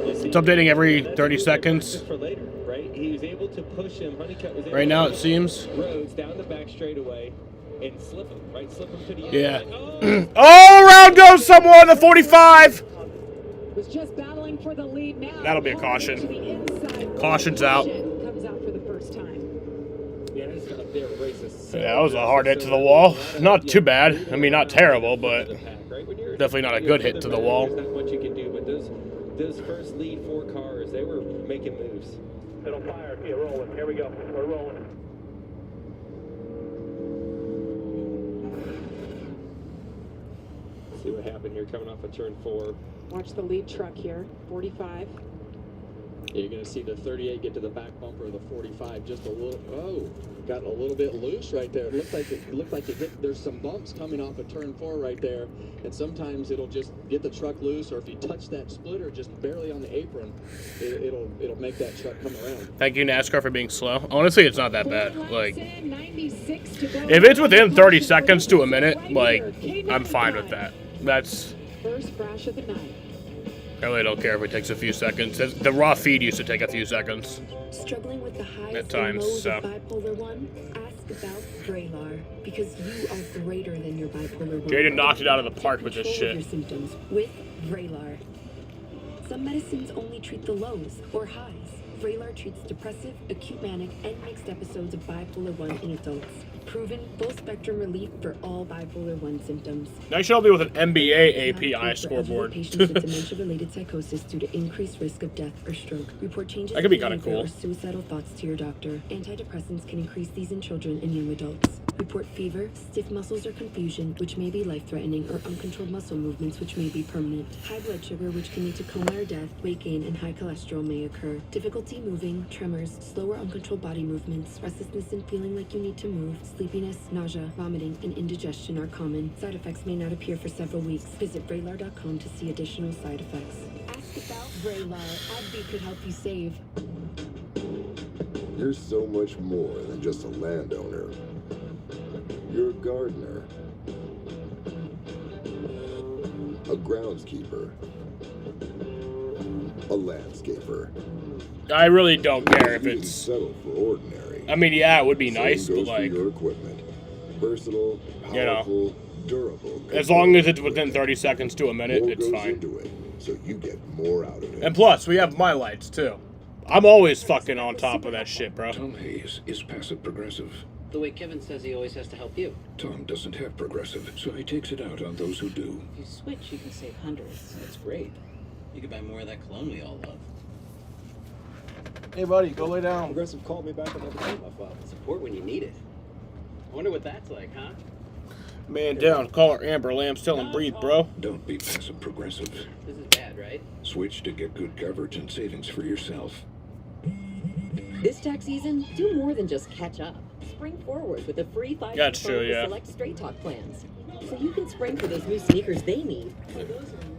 It's updating every 30 seconds. Just for later, right? He was able to push him. Honeycutt was able right now, to it seems. Rhodes down the back straightaway and slip him, right? Slip him to the yeah. inside. Oh, around goes someone, the 45. Was just battling for the lead now. That'll be a caution. Caution's out. Comes out for the first time. Yeah, this is their race is that was a hard hit to the wall. Not too bad. I mean, not terrible, but definitely not a good hit to the wall. There's not much you can do, but those first lead 4 cars, they were making moves. Middle fire, yeah, rolling. Here we go. We're rolling. See what happened here coming off of turn 4. Watch the lead truck here, 45. You're going to see the 38 get to the back bumper of the 45 just a little. Oh, got a little bit loose right there. It looked like it hit. There's some bumps coming off of turn 4 right there, and sometimes it'll just get the truck loose, or if you touch that splitter just barely on the apron, it'll make that truck come around. Thank you, NASCAR, for being slow. Honestly, it's not that bad. Like, if it's within 30 seconds to a minute, like, I'm fine with that. That's. First crash of the night. I really don't care if it takes a few seconds. The raw feed used to take a few seconds. Struggling with the highs at times, and lows so. of bipolar 1? Ask about Vraylar, because you are greater than your bipolar 1. Jaden knocked it out of the park with this Control of shit. your symptoms with Vraylar. Some medicines only treat the lows or highs. Vraylar treats depressive, acute manic, and mixed episodes of bipolar 1 in adults. Proven full-spectrum relief for all bipolar 1 symptoms. Nice should be with an NBA API scoreboard. Patients with dementia-related psychosis due to increased risk of death or stroke. Report changes That could be in kinda behavior cool. or suicidal thoughts to your doctor. Antidepressants can increase these in children and young adults. Report fever, stiff muscles or confusion, which may be life-threatening, or uncontrolled muscle movements, which may be permanent. High blood sugar, which can lead to coma or death. Weight gain and high cholesterol may occur. Difficulty moving, tremors, slow or uncontrolled body movements, restlessness and feeling like you need to move, sleepiness, nausea, vomiting, and indigestion are common. Side effects may not appear for several weeks. Visit Vraylar.com to see additional side effects. Ask about Vraylar. AbbVie could help you save. You're so much more than just a landowner. You're a gardener, a groundskeeper, a landscaper. I really don't care if it's. Settle for ordinary. I mean, yeah, it would be Same nice, but goes for like, your equipment. Versatile, you know, powerful, durable. as long as it's within 30 seconds to a minute, More it's goes fine. into it, so you get more out of it. And plus, we have my lights too. I'm always fucking on top of that shit, bro. Tom Hayes is passive progressive. The way Kevin says he always has to help you. Tom doesn't have progressive, so he takes it out on those who do. If you switch, you can save hundreds. That's great. You could buy more of that cologne we all love. Hey, buddy, go lay down. Progressive called me back and never came my file. Support when you need it. I wonder what that's like, huh? Man down, call her Amber Lamb, still and breathe, bro. Don't be passive progressive. This is bad, right? Switch to get good coverage and savings for yourself. This tax season, do more than just catch up. Spring forward with a free 5 That's true, yeah. select Straight Talk plans. So you can spring for those new sneakers they need.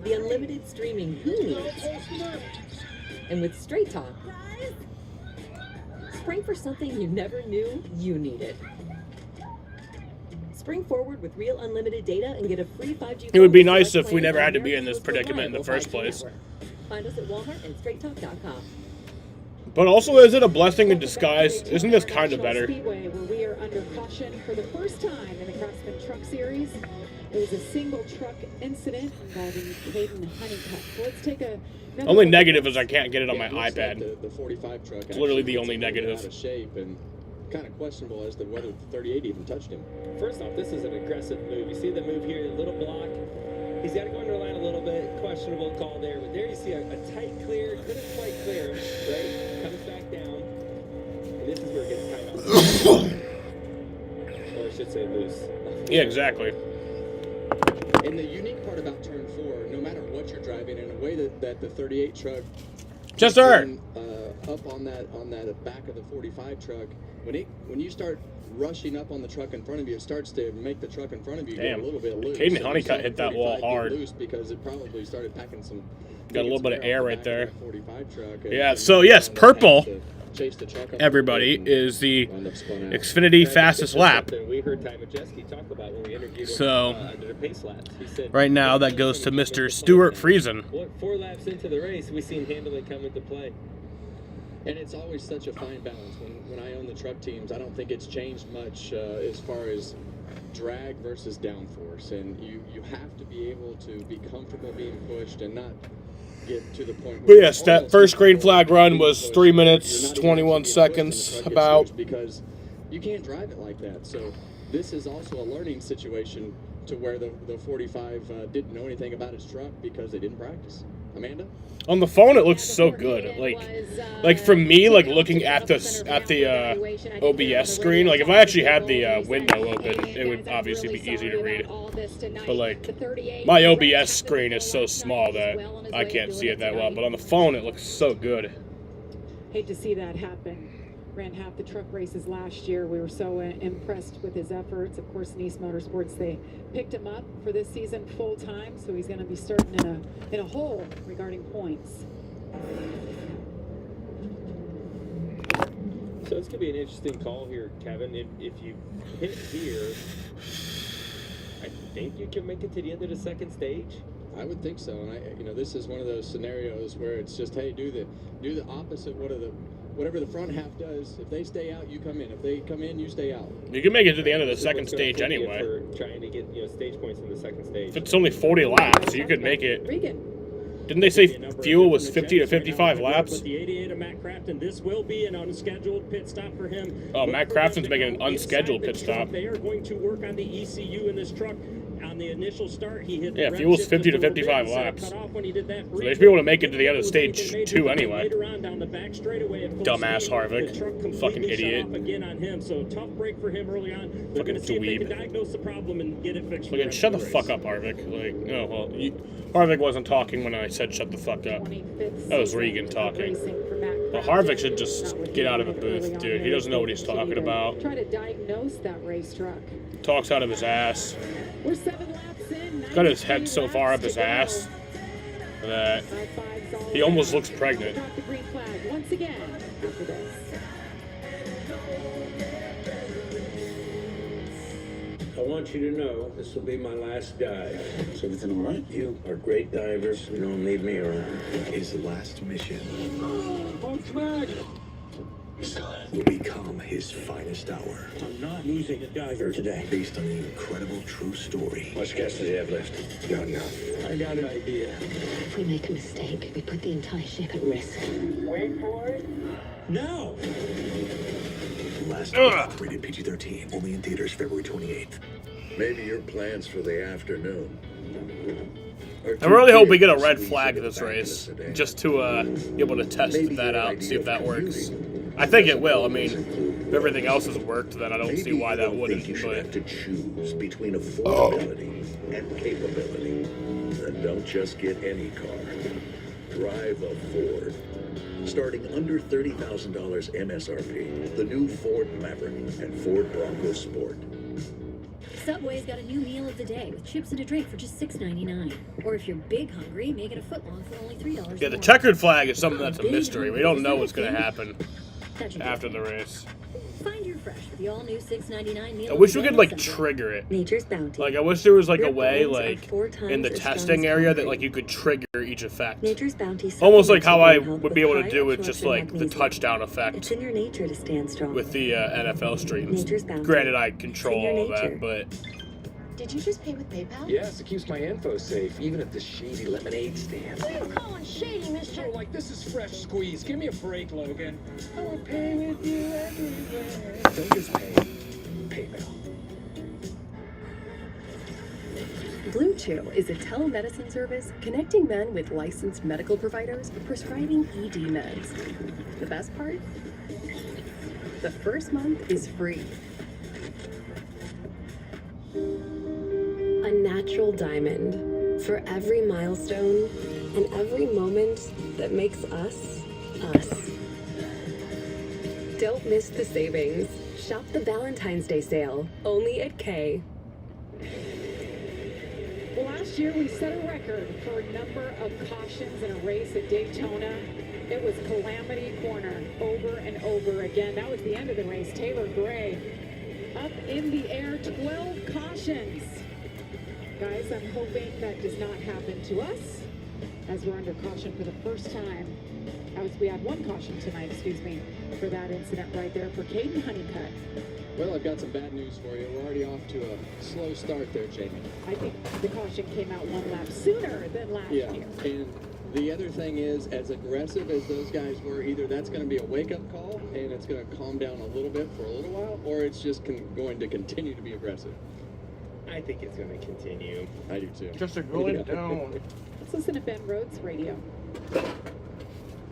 The unlimited streaming he needs. And with Straight Talk, spring for something you never knew you needed. Spring forward with real unlimited data and get a free 5G. It would be nice if we never had to be in this predicament in the first place. Find us at Walmart and StraightTalk.com. But also, is it a blessing in disguise? Isn't this kind of better? Speedway, where we are under caution for the first time in the Craftsman Truck Series. It was a single truck incident involving Hayden Honeycutt. So let's take a. Only negative is I can't get it on my Yeah, it looks like iPad. The 45 truck. It's literally the actually only gets a little negative. Out of shape and kind of questionable as to whether the 38 even touched him. First off, this is an aggressive move. You see the move here, a little block. He's got to go under line a little bit. Questionable call there. But there you see a tight clear. Couldn't quite clear him, right? Comes back down. And this is where it gets tied up. Or I should say loose. Yeah, exactly. And the unique part about turn 4, no matter what you're driving, in a way that the 38 truck Just her. Up on that back of the 45 truck, when you start rushing up on the truck in front of you, it starts to make the truck in front of you get Damn. a little bit loose. Caden So Honeycutt you hit saw that wall 45 get hard. loose because it probably started packing some. Got a little bit of air right there. 45 truck and- Yeah, and so moved yes, on the purple, path to chase the truck up everybody, and is the wound up spun out. Xfinity fastest lap. We heard Ty Majeski talk about when we interviewed him So, under the pace laps. He said, right now, that goes to Mr. Stuart Friesen. 4 laps into the race, we seen handling come into play. And it's always such a fine balance. When I own the truck teams, I don't think it's changed much as far as drag versus downforce. And you have to be able to be comfortable being pushed and not get to the point But where yes, that first green flag run was 3 minutes, 21 seconds, about. because You can't drive it like that. So this is also a learning situation to where the 45 didn't know anything about his truck because they didn't practice. Amanda? On the phone, it looks so good. Like for me, like looking at the OBS screen, like if I actually had the window open, it would obviously be easy to read. But like my OBS screen is so small that I can't see it that well. But on the phone, it looks so good. Hate to see that happen. Ran half the truck races last year. We were so impressed with his efforts. Of course, Nice Motorsports, they picked him up for this season full time, so he's going to be starting in a hole regarding points. So it's going to be an interesting call here, Kevin. If you hit here, I think you can make it to the end of the second stage. I would think so, and this is one of those scenarios where it's just, hey, do the opposite. Whatever the front half does, if they stay out, you come in. If they come in, you stay out. You can make it to the end of the second stage anyway. For trying to get stage points in the second stage. If it's only 40 laps, you could make it. Didn't they say fuel was 50 to 55 laps? But the 88 of Matt Crafton, this will be an unscheduled pit stop for him. Oh, Matt Crafton's making an unscheduled pit stop. They are going to work on the ECU in this truck. On the initial start, he hit the fuel's 50 to 55 laps. So they should be able to make it to the end of stage 2 anyway. Dumbass Harvick. Fucking idiot. Again on him, so tough break for him early on. They're going to see if they can diagnose the problem and get it fixed. Fucking shut the fuck up, Harvick. Harvick wasn't talking when I said shut the fuck up. That was Regan talking. But Harvick should just get out of the booth, dude. He doesn't know what he's talking about. Try to diagnose that race truck. Talks out of his ass. We're 7 laps in. Got his head so far up his ass that he almost looks pregnant. Drop the green flag once again after this. I want you to know this will be my last dive. Is everything all right? You are great divers. You don't need me around. His last mission Oh, smack! will become his finest hour. I'm not losing a diver today. Based on the incredible true story. What gas does he have left? Not enough. I got an idea. If we make a mistake, we put the entire ship at risk. Wait for it. No! Last night, rated PG-13. Only in theaters February 28th. Maybe your plans for the afternoon. I really hope we get a red flag this race, just to be able to test that out, see if that works. I think it will. I mean, if everything else has worked, then I don't see why that wouldn't. You should have to choose between affordability and capability. Then don't just get any car. Drive a Ford. Starting under $30,000 MSRP, the new Ford Maverick and Ford Bronco Sport. Subway's got a new meal of the day with chips and a drink for just $6.99. Or if you're big hungry, make it a footlong for only $3. Yeah, the checkered flag is something that's a mystery. We don't know what's going to happen after the race. Find your fresh with the all-new $6.99 meal. I wish we could, like, trigger it. Nature's Bounty. Like, I wish there was, like, a way, like, in the testing area that, like, you could trigger each effect. Nature's Bounty. Almost like how I would be able to do with just, like, the touchdown effect. It's in your nature to stand strong. With the NFL streams. Nature's Bounty. Granted, I control all of that, but... Did you just pay with PayPal? Yes, it keeps my info safe, even at the shady lemonade stand. What are you calling shady, mister? So, like, this is fresh squeeze. Give me a break, Logan. I will pay with you everywhere. Don't just pay. PayPal. Blue Chew is a telemedicine service connecting men with licensed medical providers prescribing ED meds. The best part? The first month is free. A natural diamond for every milestone and every moment that makes us, us. Don't miss the savings. Shop the Valentine's Day sale, only at Kay. Well, last year we set a record for a number of cautions in a race at Daytona. It was Calamity Corner over and over again. That was the end of the race. Taylor Gray up in the air, 12 cautions. Guys, I'm hoping that does not happen to us as we're under caution for the first time. We had one caution tonight, for that incident right there for Caden Honeycutt. Well, I've got some bad news for you. We're already off to a slow start there, Jamie. I think the caution came out one lap sooner than last year. And The other thing is, as aggressive as those guys were, either that's going to be a wake-up call and it's going to calm down a little bit for a little while, or it's just going to continue to be aggressive. I think it's going to continue. I do too. Just a going down. Let's listen to Ben Rhodes' radio.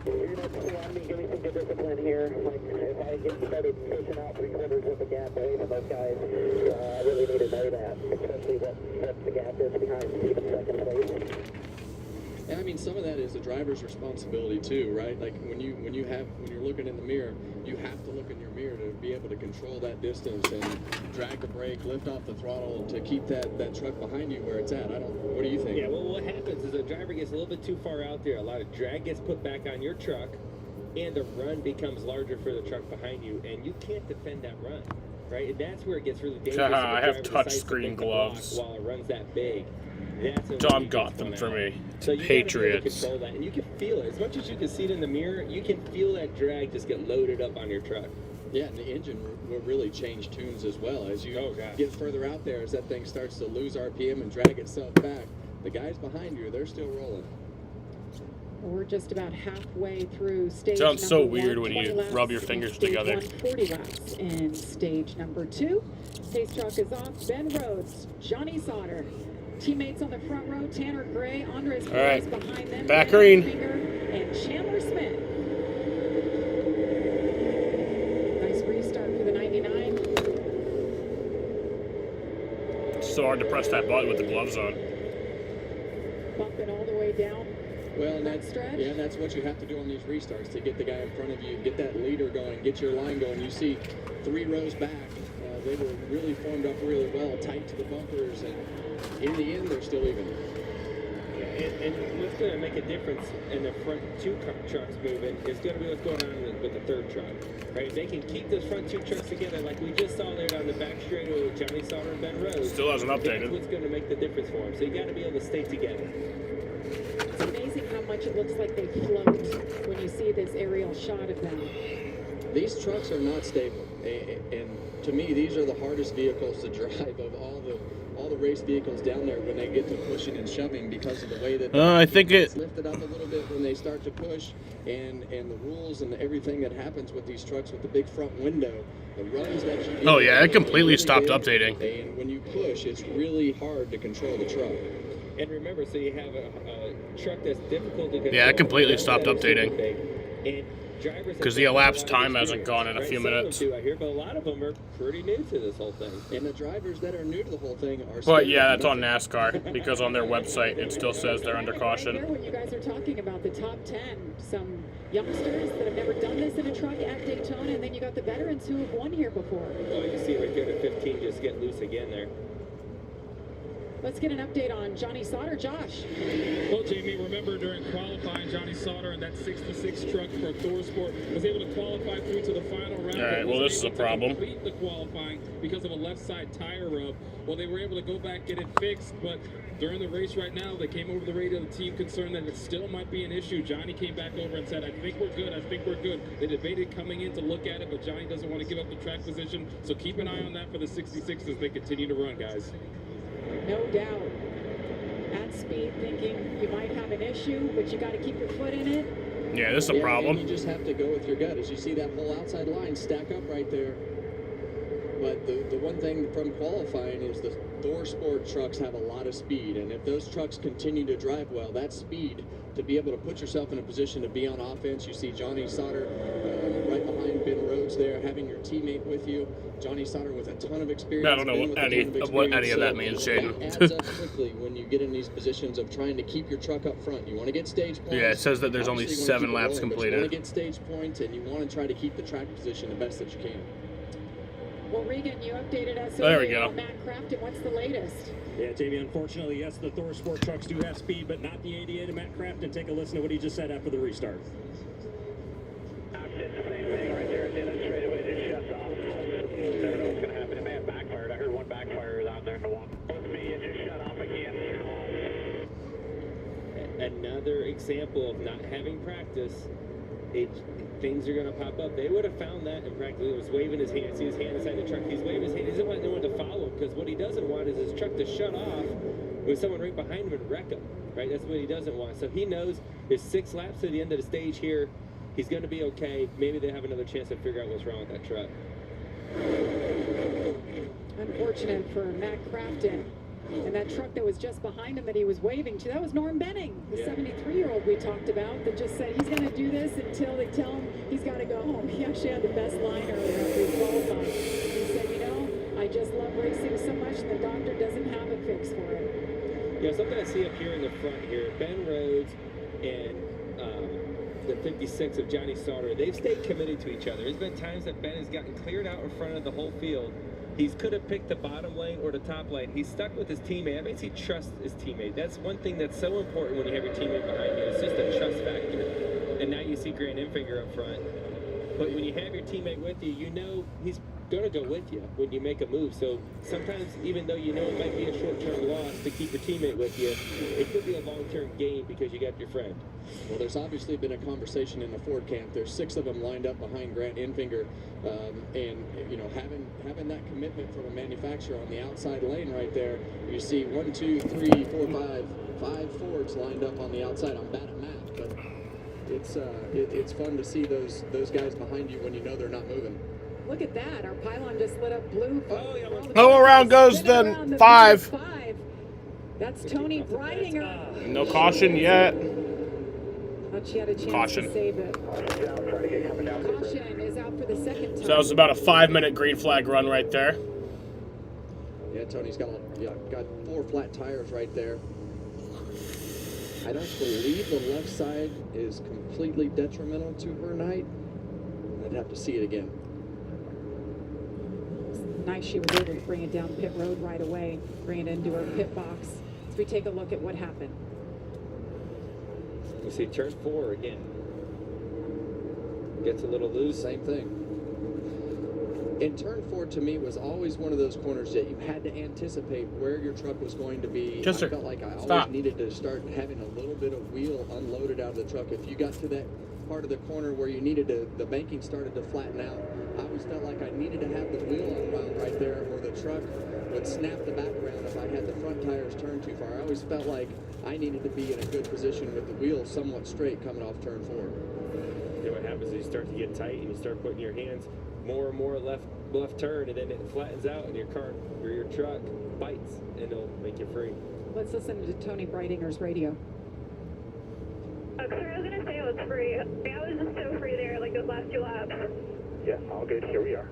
You're going to want me to give me some good discipline here. Like, if I get started pushing out 3 quarters of the gap away from those guys, I really need to know that, especially what the gap is behind even second place. And I mean, some of that is the driver's responsibility too, right? Like when you're looking in the mirror, you have to look in your mirror to be able to control that distance and drag the brake, lift off the throttle to keep that truck behind you where it's at. What do you think? Yeah, well, what happens is a driver gets a little bit too far out there. A lot of drag gets put back on your truck, and the run becomes larger for the truck behind you, and you can't defend that run, right? And that's where it gets really dangerous. I have touchscreen gloves. While it runs that big. Tom got them for me. So you Patriots. Really control that, and you can feel it. As much as you can see it in the mirror, you can feel that drag just get loaded up on your truck. Yeah, and the engine will really change tunes as well. As you get further out there, as that thing starts to lose RPM and drag itself back, the guys behind you, they're still rolling. We're just about halfway through stage Sounds so number weird 1, when you rub your fingers stage together. 40 laps in stage number 2. Pace truck is off. Ben Rhodes, Johnny Sauter. Teammates on the front row, Tanner Gray, Andres Perez behind them. Back green. And Chandler Smith. Nice restart for the 99. It's so hard to press that button with the gloves on. Bumping all the way down. Well, and that's what you have to do on these restarts to get the guy in front of you, get that leader going, get your line going. You see 3 rows back, they were really formed up really well, tight to the bumpers, and in the end, they're still even. And what's going to make a difference in the front 2 trucks moving is going to be what's going on with the 3rd truck. Right? If they can keep those front 2 trucks together like we just saw there on the back straightaway with Johnny Sauter and Ben Rhodes. Still hasn't updated. That's what's going to make the difference for them. So you got to be able to stay together. It's amazing how much it looks like they float when you see this aerial shot of them. These trucks are not stable, and to me, these are the hardest vehicles to drive of all the race vehicles down there when they get to pushing and shoving because of the way that I think it's lifted up a little bit when they start to push, and the rules and everything that happens with these trucks with the big front window, the runs that you get. Oh yeah, it completely really stopped big, updating. And when you push, it's really hard to control the truck. And remember, so you have a truck that's difficult to control. Yeah, it completely stopped updating. And because the elapsed time hasn't gone in a few minutes. I hear, but a lot of them are pretty new to this whole thing. And the drivers that are new to the whole thing are. But yeah, that's on NASCAR because on their website it still says they're under caution. Right there, when you guys are talking about the top 10, some youngsters that have never done this in a truck at Daytona, and then you got the veterans who have won here before. Oh, you see right there, the 15 just get loose again there. Let's get an update on Johnny Sauter. Josh. Well, Jamie, remember during qualifying, Johnny Sauter in that 66 truck for Thor Sport was able to qualify through to the final round. All right, well, this is a problem. Complete the qualifying because of a left side tire rub. Well, they were able to go back, get it fixed, but during the race right now, they came over the radio, the team concerned that it still might be an issue. Johnny came back over and said, I think we're good, I think we're good. They debated coming in to look at it, but Johnny doesn't want to give up the track position, so keep an eye on that for the 66 as they continue to run, guys. No doubt. At speed, thinking you might have an issue, but you got to keep your foot in it. Yeah, this is a problem. You just have to go with your gut. As you see that whole outside line stack up right there. But the one thing from qualifying is the Thor Sport trucks have a lot of speed, and if those trucks continue to drive well, that speed to be able to put yourself in a position to be on offense. You see Johnny Sauter right behind Ben Rhodes there, having your teammate with you. Johnny Sauter with a ton of experience. I don't know what any of that means, Shaden. That adds up quickly when you get in these positions of trying to keep your truck up front. You want to get stage points. Yeah, it says that there's only 7 laps completed. You want to get stage points, and you want to try to keep the track position the best that you can. Well, Regan, you updated us on Matt Crafton. What's the latest? Yeah, Jamie, unfortunately, yes, the Thor Sport trucks do have speed, but not the 88 of Matt Crafton. Take a listen to what he just said after the restart. Same thing right there at the end of the straightaway, just shuts off. Never know what's going to happen. It may have backfired. I heard one backfire out there. Both me, it just shut off again. Another example of not having practice. Things are going to pop up. They would have found that in practice. He was waving his hand. See his hand inside the truck. He's waving his hand. He doesn't want no one to follow him because what he doesn't want is his truck to shut off with someone right behind him and wreck him, right? That's what he doesn't want. So he knows there's 6 laps to the end of the stage here. He's going to be okay. Maybe they have another chance to figure out what's wrong with that truck. Unfortunate for Matt Crafton. And that truck that was just behind him that he was waving to, that was Norm Benning, the 73-year-old we talked about, that just said he's going to do this until they tell him he's got to go home. He actually had the best line earlier after he qualified. He said, you know, I just love racing so much, and the doctor doesn't have a fix for it. Yeah, something I see up here in the front here, Ben Rhodes and the 56 of Johnny Sauter, they've stayed committed to each other. There's been times that Ben has gotten cleared out in front of the whole field. He could have picked the bottom lane or the top lane. He's stuck with his teammate. That means he trusts his teammate. That's one thing that's so important when you have your teammate behind you. It's just a trust factor. And now you see Grant Enfinger up front. But when you have your teammate with you, you know he's going to go with you when you make a move. So sometimes, even though you know it might be a short-term loss to keep your teammate with you, it could be a long-term gain because you got your friend. Well, there's obviously been a conversation in the Ford camp. There's 6 of them lined up behind Grant Enfinger, and you know, having that commitment from a manufacturer on the outside lane right there. You see 1, 2, 3, 4, 5 Fords lined up on the outside. I'm bad at math, but it's fun to see those guys behind you when you know they're not moving. Look at that. Our pylon just lit up blue. Oh, around goes the 5. That's Tony Breidinger. No caution yet. But she had a chance to save it. Caution is out for the second time. So that was about a 5-minute green flag run right there. Yeah, Tony's got 4 flat tires right there. I don't believe the left side is completely detrimental to her night. I'd have to see it again. Nice she was able to bring it down pit road right away, bring it into her pit box. As we take a look at what happened. You see turn 4 again. Gets a little loose. Same thing. And turn 4 to me was always one of those corners that you had to anticipate where your truck was going to be. I felt like I always needed to start having a little bit of wheel unloaded out of the truck. If you got to that part of the corner where you needed to, the banking started to flatten out, I always felt like I needed to have the wheel unwound right there, or the truck would snap the back around if I had the front tires turned too far. I always felt like I needed to be in a good position with the wheel somewhat straight coming off turn 4. You know what happens is you start to get tight and you start putting your hands more and more left turn, and then it flattens out and your car or your truck bites and it'll make you free. Let's listen to Tony Breidinger's radio. Sorry, I was going to say it was free. I was just so free there, like those last 2 laps. Yeah, all good. Here we are.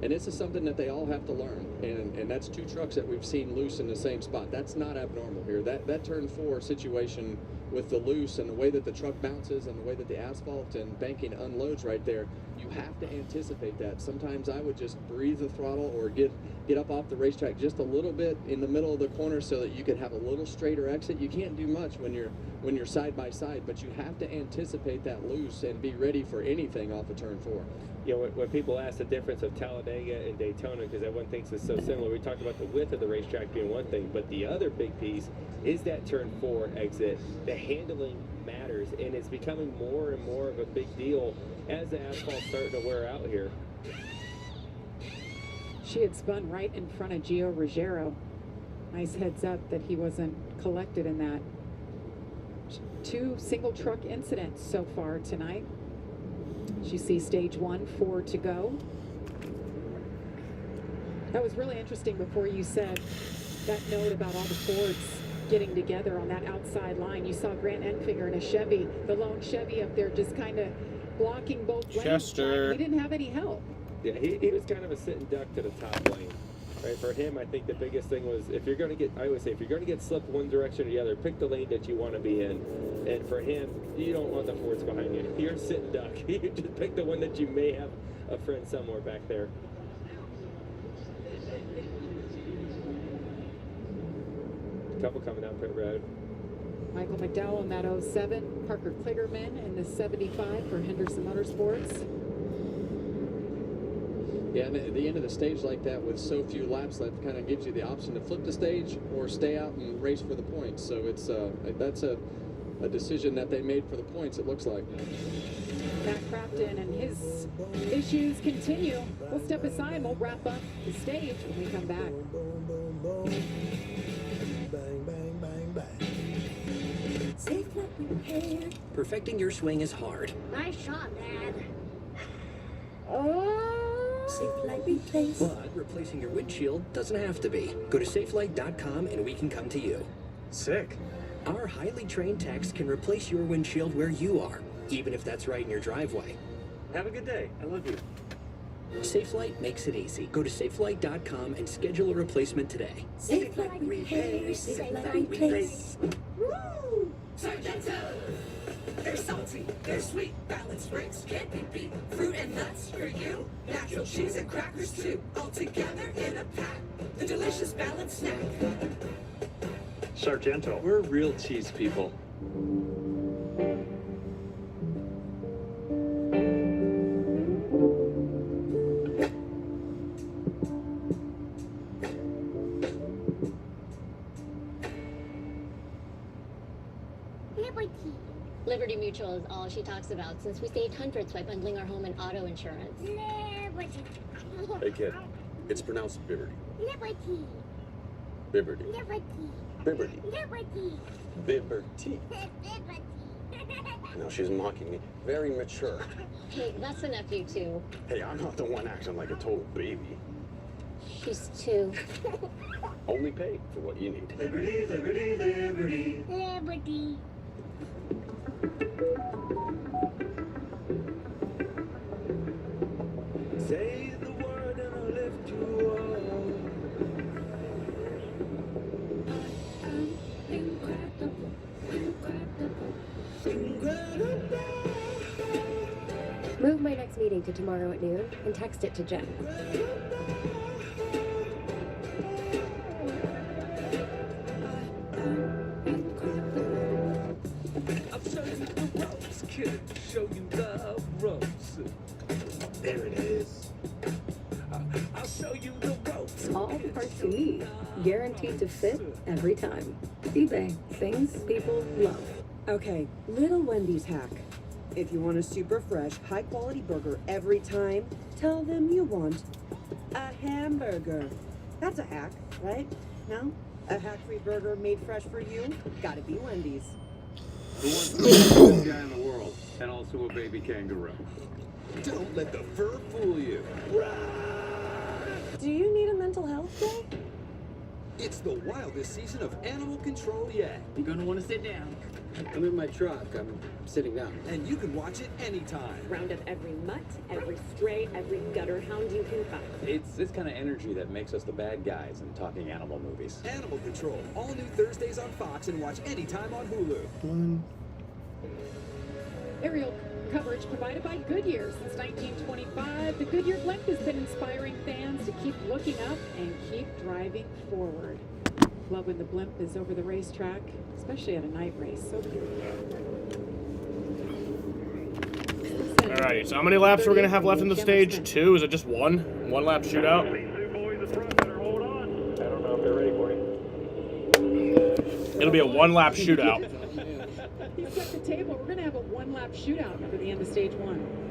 And this is something that they all have to learn, and that's 2 trucks that we've seen loose in the same spot. That's not abnormal here. That turn 4 situation with the loose and the way that the truck bounces and the way that the asphalt and banking unloads right there, you have to anticipate that. Sometimes I would just breathe the throttle or get up off the racetrack just a little bit in the middle of the corner so that you could have a little straighter exit. You can't do much when you're side by side, but you have to anticipate that loose and be ready for anything off of turn 4. You know, when people ask the difference of Talladega and Daytona, because everyone thinks it's so similar, we talked about the width of the racetrack being one thing, but the other big piece is that turn 4 exit. The handling matters, and it's becoming more and more of a big deal as the asphalt's starting to wear out here. She had spun right in front of Gio Ruggiero. Nice heads up that he wasn't collected in that. 2 single truck incidents so far tonight. As you see, stage 1, 4 to go. That was really interesting before you said that note about all the Fords getting together on that outside line. You saw Grant Enfinger in a Chevy, the lone Chevy up there, just kind of blocking both lanes. Chester. He didn't have any help. Yeah, he was kind of a sitting duck to the top lane. Right, for him, I think the biggest thing was if you're going to get, I always say, if you're going to get slipped one direction or the other, pick the lane that you want to be in. And for him, you don't want the Fords behind you. You're a sitting duck. You just pick the one that you may have a friend somewhere back there. A couple coming down pit road. Michael McDowell in that 07, Parker Kligerman in the 75 for Henderson Motorsports. Yeah, and at the end of the stage like that with so few laps left kind of gives you the option to flip the stage or stay out and race for the points. So it's that's a decision that they made for the points, it looks like. Matt Crafton and his issues continue. We'll step aside and we'll wrap up the stage when we come back. Perfecting your swing is hard. Nice shot, Dad. Safelite replace. But replacing your windshield doesn't have to be. Go to safelite.com and we can come to you. Sick. Our highly trained techs can replace your windshield where you are, even if that's right in your driveway. Have a good day. I love you. Safelite makes it easy. Go to safelite.com and schedule a replacement today. Safelite repair, Safelite replace. Woo! Sargento! They're salty, they're sweet, balanced springs can't be beat. Fruit and nuts for you, natural cheese and crackers too. All together in a pack, the delicious balanced snack. Sargento. We're real cheese people. Liberty Mutual is all she talks about since we saved hundreds by bundling our home and auto insurance. Liberty. Hey kid, it's pronounced Bibberty. Liberty. Bibberty. Liberty. Bibberty. Liberty. Bibberty. No, she's mocking me. Very mature. Hey, that's enough, you two. Hey, I'm not the one acting like a total baby. She's two. Only pay for what you need. Liberty, liberty, liberty. Liberty. Say the word and I'll lift you Move my next meeting to tomorrow at noon and text it to Jen. I'll show you the ropes, kid. Show you the ropes. There it is. I'll show you the ropes. All the parts you need, guaranteed to fit every time. eBay, things people love. Okay, Little Wendy's hack. If you want a super fresh, high quality burger every time, tell them you want a hamburger. That's a hack, right? No? A hack-free burger made fresh for you? Gotta be Wendy's. Who wants to be the best guy in the world and also a baby kangaroo? Don't let the fur fool you. Do you need a mental health day? It's the wildest season of animal control yet. You're gonna want to sit down. I'm in my truck. I'm sitting down. And you can watch it anytime. Round up every mutt, every stray, every gutter hound you can find. It's this kind of energy that makes us the bad guys in talking animal movies. Animal Control, all new Thursdays on Fox and watch anytime on Hulu. Aerial coverage provided by Goodyear. Since 1925, the Goodyear blimp has been inspiring fans to keep looking up and keep driving forward. Love when the blimp is over the racetrack, especially at a night race. So Alrighty, so how many laps we're going to have left in the stage? 2? Is it just one? One lap shootout? I don't know if they're ready for you. It'll be a one-lap shootout. he set the table. We're going to have a one-lap shootout for the end of stage 1.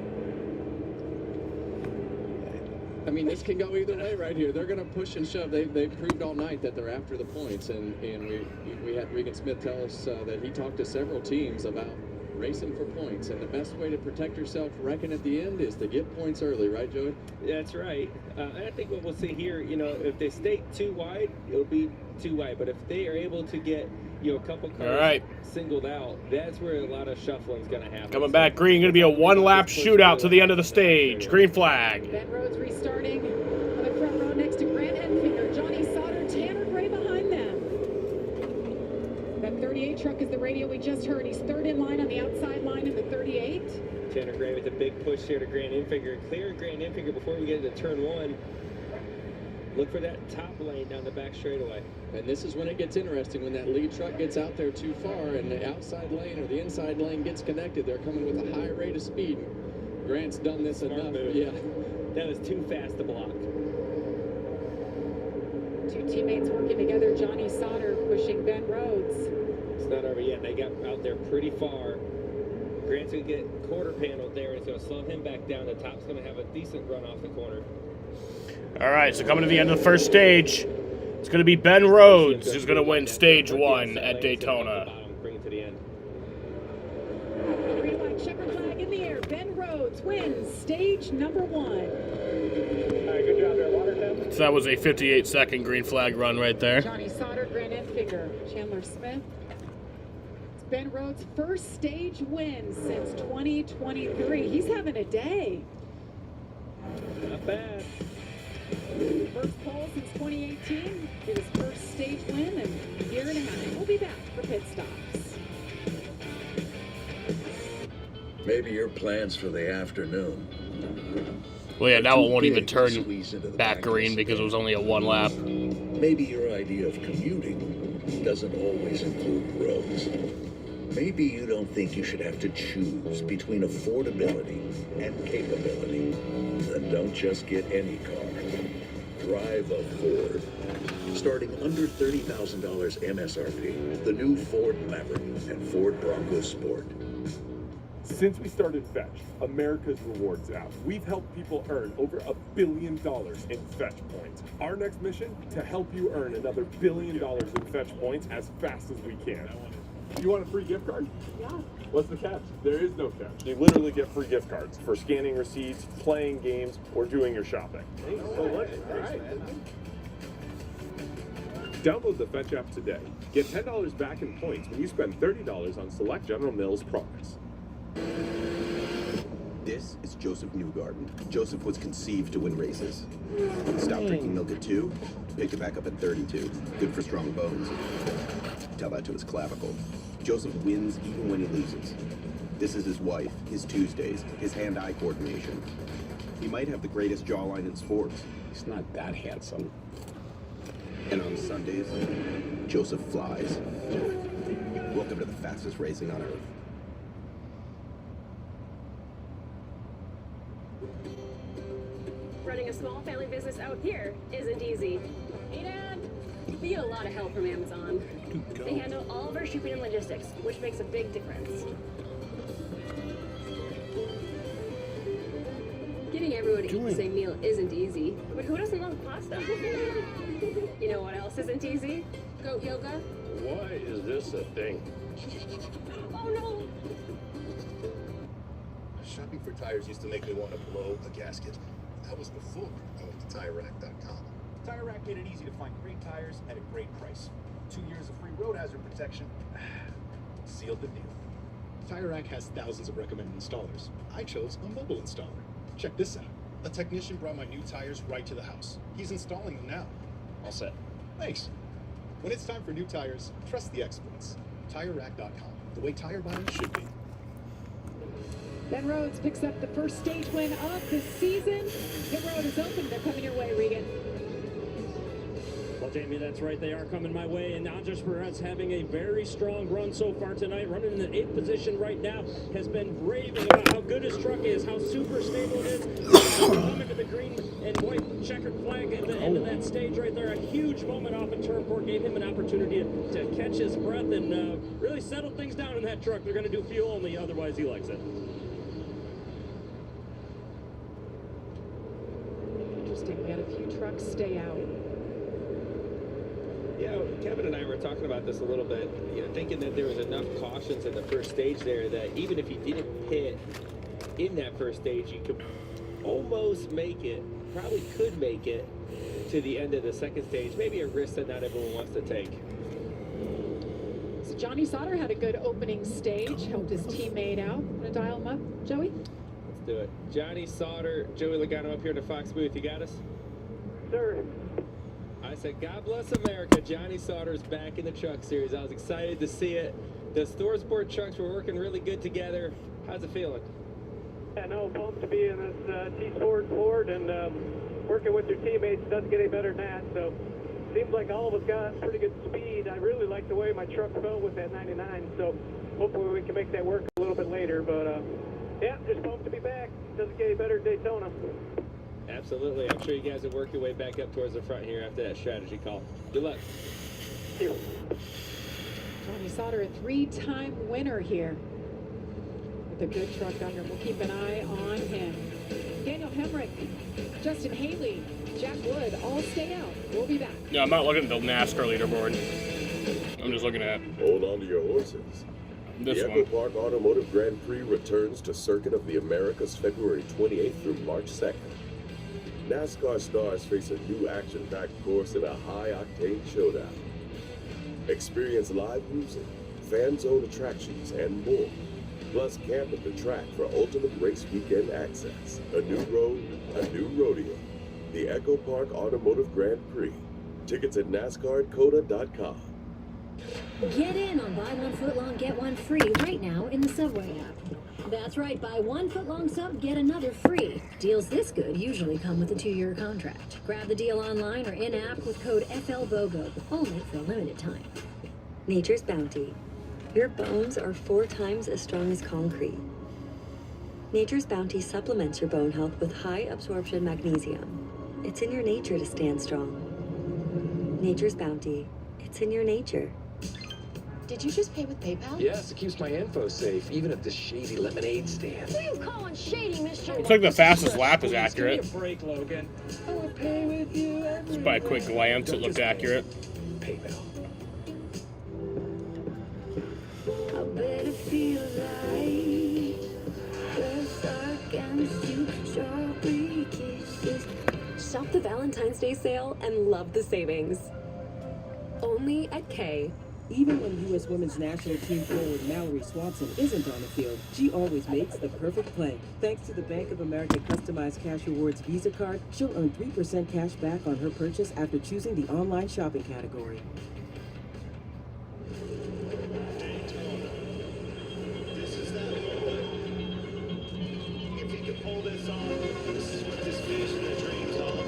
I mean, this can go either way right here. They're going to push and shove. They've proved all night that they're after the points. And we had Regan Smith tell us that he talked to several teams about racing for points. And the best way to protect yourself, reckon at the end, is to get points early. Right, Joey? That's right. I think what we'll see here, you know, if they stay too wide, it'll be too wide. But if they are able to get, you know, a couple cars singled out, that's where a lot of shuffling is going to happen. Coming back green, going to be a one-lap shootout to the end of the stage. Green flag. Ben Rhodes restarting on the front row next to Grant Enfinger, Johnny Sauter, Tanner Gray behind them. That 38 truck is the radio we just heard. He's third in line on the outside line in the 38. Tanner Gray with a big push here to Grant Enfinger. Clear Grant Enfinger before we get into turn 1. Look for that top lane down the back straightaway. And this is when it gets interesting, when that lead truck gets out there too far and the outside lane or the inside lane gets connected. They're coming with a high rate of speed. Grant's done this enough. Move. Yeah. That was too fast to block. Two teammates working together. Johnny Sauter pushing Ben Rhodes. It's not over yet. They got out there pretty far. Grant's going to get quarter paneled there. It's going to slow him back down. The top's going to have a decent run off the corner. All right, so coming to the end of the first stage, it's going to be Ben Rhodes who's going to win stage 1 at Daytona. Bring it to the end. Green flag, checker flag in the air. Ben Rhodes wins stage number 1. All right, good job there, Watertown. So that was a 58-second green flag run right there. Johnny Sauter, Grant Enfinger, Chandler Smith. It's Ben Rhodes' first stage win since 2023. He's having a day. Not bad. First pole since 2018. Did his first stage win in a year and a half. We'll be back for pit stops. Maybe your plans for the afternoon. Well, yeah, now it won't even turn back green because it was only a 1 lap. Maybe your idea of commuting doesn't always include roads. Maybe you don't think you should have to choose between affordability and capability. Then don't just get any car. Drive a Ford. Starting under $30,000 MSRP, the new Ford Maverick and Ford Bronco Sport. Since we started Fetch, America's Rewards app, we've helped people earn over $1 billion in Fetch points. Our next mission, to help you earn another $1 billion in Fetch points as fast as we can. You want a free gift card? Yeah. What's the catch? There is no catch. You literally get free gift cards for scanning receipts, playing games, or doing your shopping. Download the Fetch app today. Get $10 back in points when you spend $30 on select General Mills products. This is Joseph Newgarden. Joseph was conceived to win races. Stopped drinking milk at 2, picked it back up at 32. Good for strong bones. Tell that to his clavicle. Joseph wins even when he loses. This is his wife, his Tuesdays, his hand-eye coordination. He might have the greatest jawline in sports. He's not that handsome. And on Sundays, Joseph flies. Welcome to the fastest racing on earth. Running a small family business out here isn't easy. Hey, Dad! We get a lot of help from Amazon. They handle all of our shipping and logistics, which makes a big difference. Getting everyone to eat the same meal isn't easy, but who doesn't love pasta? You know what else isn't easy? Goat yoga. Why is this a thing? Oh no! Shopping for tires used to make me want to blow a gasket. That was before I went to TireRack.com. TireRack made it easy to find great tires at a great price. 2 years of free road hazard protection. Sealed the deal. TireRack has thousands of recommended installers. I chose a mobile installer. Check this out. A technician brought my new tires right to the house. He's installing them now. All set. Thanks. When it's time for new tires, trust the experts. TireRack.com, the way tire buying should be. Ben Rhodes picks up the first stage win of the season. Pit road is open. They're coming your way, Regan. Well, Jamie, that's right. They are coming my way. And Andres Perez having a very strong run so far tonight. Running in the 8th position right now. Has been raving about how good his truck is, how super stable it is. Coming to the green and white checkered flag at the end of that stage right there. A huge moment off in turn 4 gave him an opportunity to catch his breath and really settle things down in that truck. They're going to do fuel only, otherwise he likes it. Interesting. We had a few trucks stay out. Yeah, Kevin and I were talking about this a little bit, thinking that there was enough cautions in the first stage there that even if you didn't pit in that first stage, you could almost make it, probably could make it to the end of the second stage. Maybe a risk that not everyone wants to take. So Johnny Sauter had a good opening stage, helped his teammate out. Gonna dial him up, Joey? Let's do it. Johnny Sauter, Joey Logano up here in the Fox booth. You got us? Sir. I said, God bless America. Johnny Sauter's back in the truck series. I was excited to see it. The Store Sport trucks were working really good together. How's it feeling? Yeah, no, pumped to be in this T-Sport Ford and working with your teammates doesn't get any better than that. So seems like all of us got pretty good speed. I really like the way my truck felt with that 99. So hopefully we can make that work a little bit later. But yeah, just pumped to be back. Doesn't get any better than Daytona. Absolutely. I'm sure you guys will work your way back up towards the front here after that strategy call. Good luck. Thank you. Johnny Sauter, a 3-time winner here with a good truck under. We'll keep an eye on him. Daniel Hemrick, Justin Haley, Jack Wood, all stay out. We'll be back. Yeah, I'm not looking at the NASCAR leaderboard. I'm just looking at. Hold on to your horses. This the one. Echo Park Automotive Grand Prix returns to Circuit of the Americas February 28th through March 2nd. NASCAR stars face a new action-packed course in a high-octane showdown. Experience live music, fan-zone attractions, and more. Plus, camp at the track for ultimate race weekend access. A new road, a new rodeo. The Echo Park Automotive Grand Prix. Tickets at NASCARDakota.com. Get in on buy 1 foot-long, get one free right now in the Subway app. That's right, buy 1 foot-long sub, get another free. Deals this good usually come with a 2-year contract. Grab the deal online or in-app with code FLBOGO, only for a limited time. Nature's Bounty. Your bones are 4 times as strong as concrete. Nature's Bounty supplements your bone health with high absorption magnesium. It's in your nature to stand strong. Nature's Bounty. It's in your nature. Did you just pay with PayPal? Yes, it keeps my info safe, even at the shady lemonade stand. Who are you calling shady, Mr. Looks like the fastest lap is accurate. Give me a break, Logan. I would pay with you every Just by a quick glance, it looked accurate. PayPal. I bet it feels like the against you, strawberry kisses. Shop the Valentine's Day sale and love the savings. Only at Kay. Even when U.S. Women's National Team forward Mallory Swanson isn't on the field, she always makes the perfect play. Thanks to the Bank of America Customized Cash Rewards Visa card, she'll earn 3% cash back on her purchase after choosing the online shopping category. This is that moment. If he can pull this off, this is what this vision and dream's all about.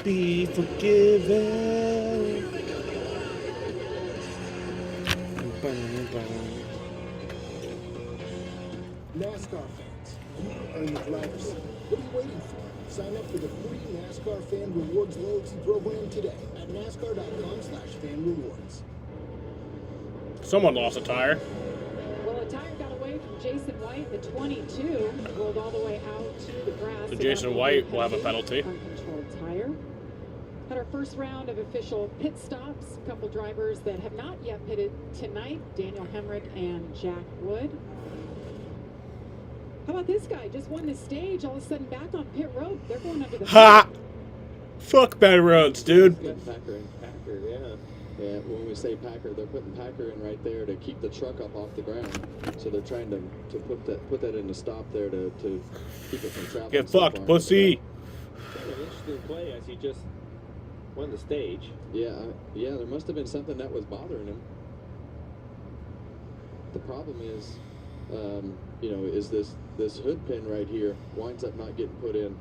Be forgiven. NASCAR fans, you earn the driver's seat. What are you waiting for? Sign up for the free NASCAR Fan Rewards loyalty program today at NASCAR.com/fanrewards. Someone lost a tire. Well, a tire got away from Jason White, the 22, rolled all the way out to the grass. So Jason White will have a penalty. Uncontrolled tire. Had our first round of official pit stops. A couple drivers that have not yet pitted tonight, Daniel Hemrick and Jack Wood. How about this guy? Just won the stage, all of a sudden back on pit road. They're going under the Ha! Fuck bad roads, dude. Packer, yeah. Yeah, when we say Packer, they're putting Packer in right there to keep the truck up off the ground. So they're trying to put that in the stop there to keep it from traveling. Get fucked, pussy. Kind of interesting play as he just won the stage. Yeah, there must have been something that was bothering him. The problem is, is this hood pin right here winds up not getting put in.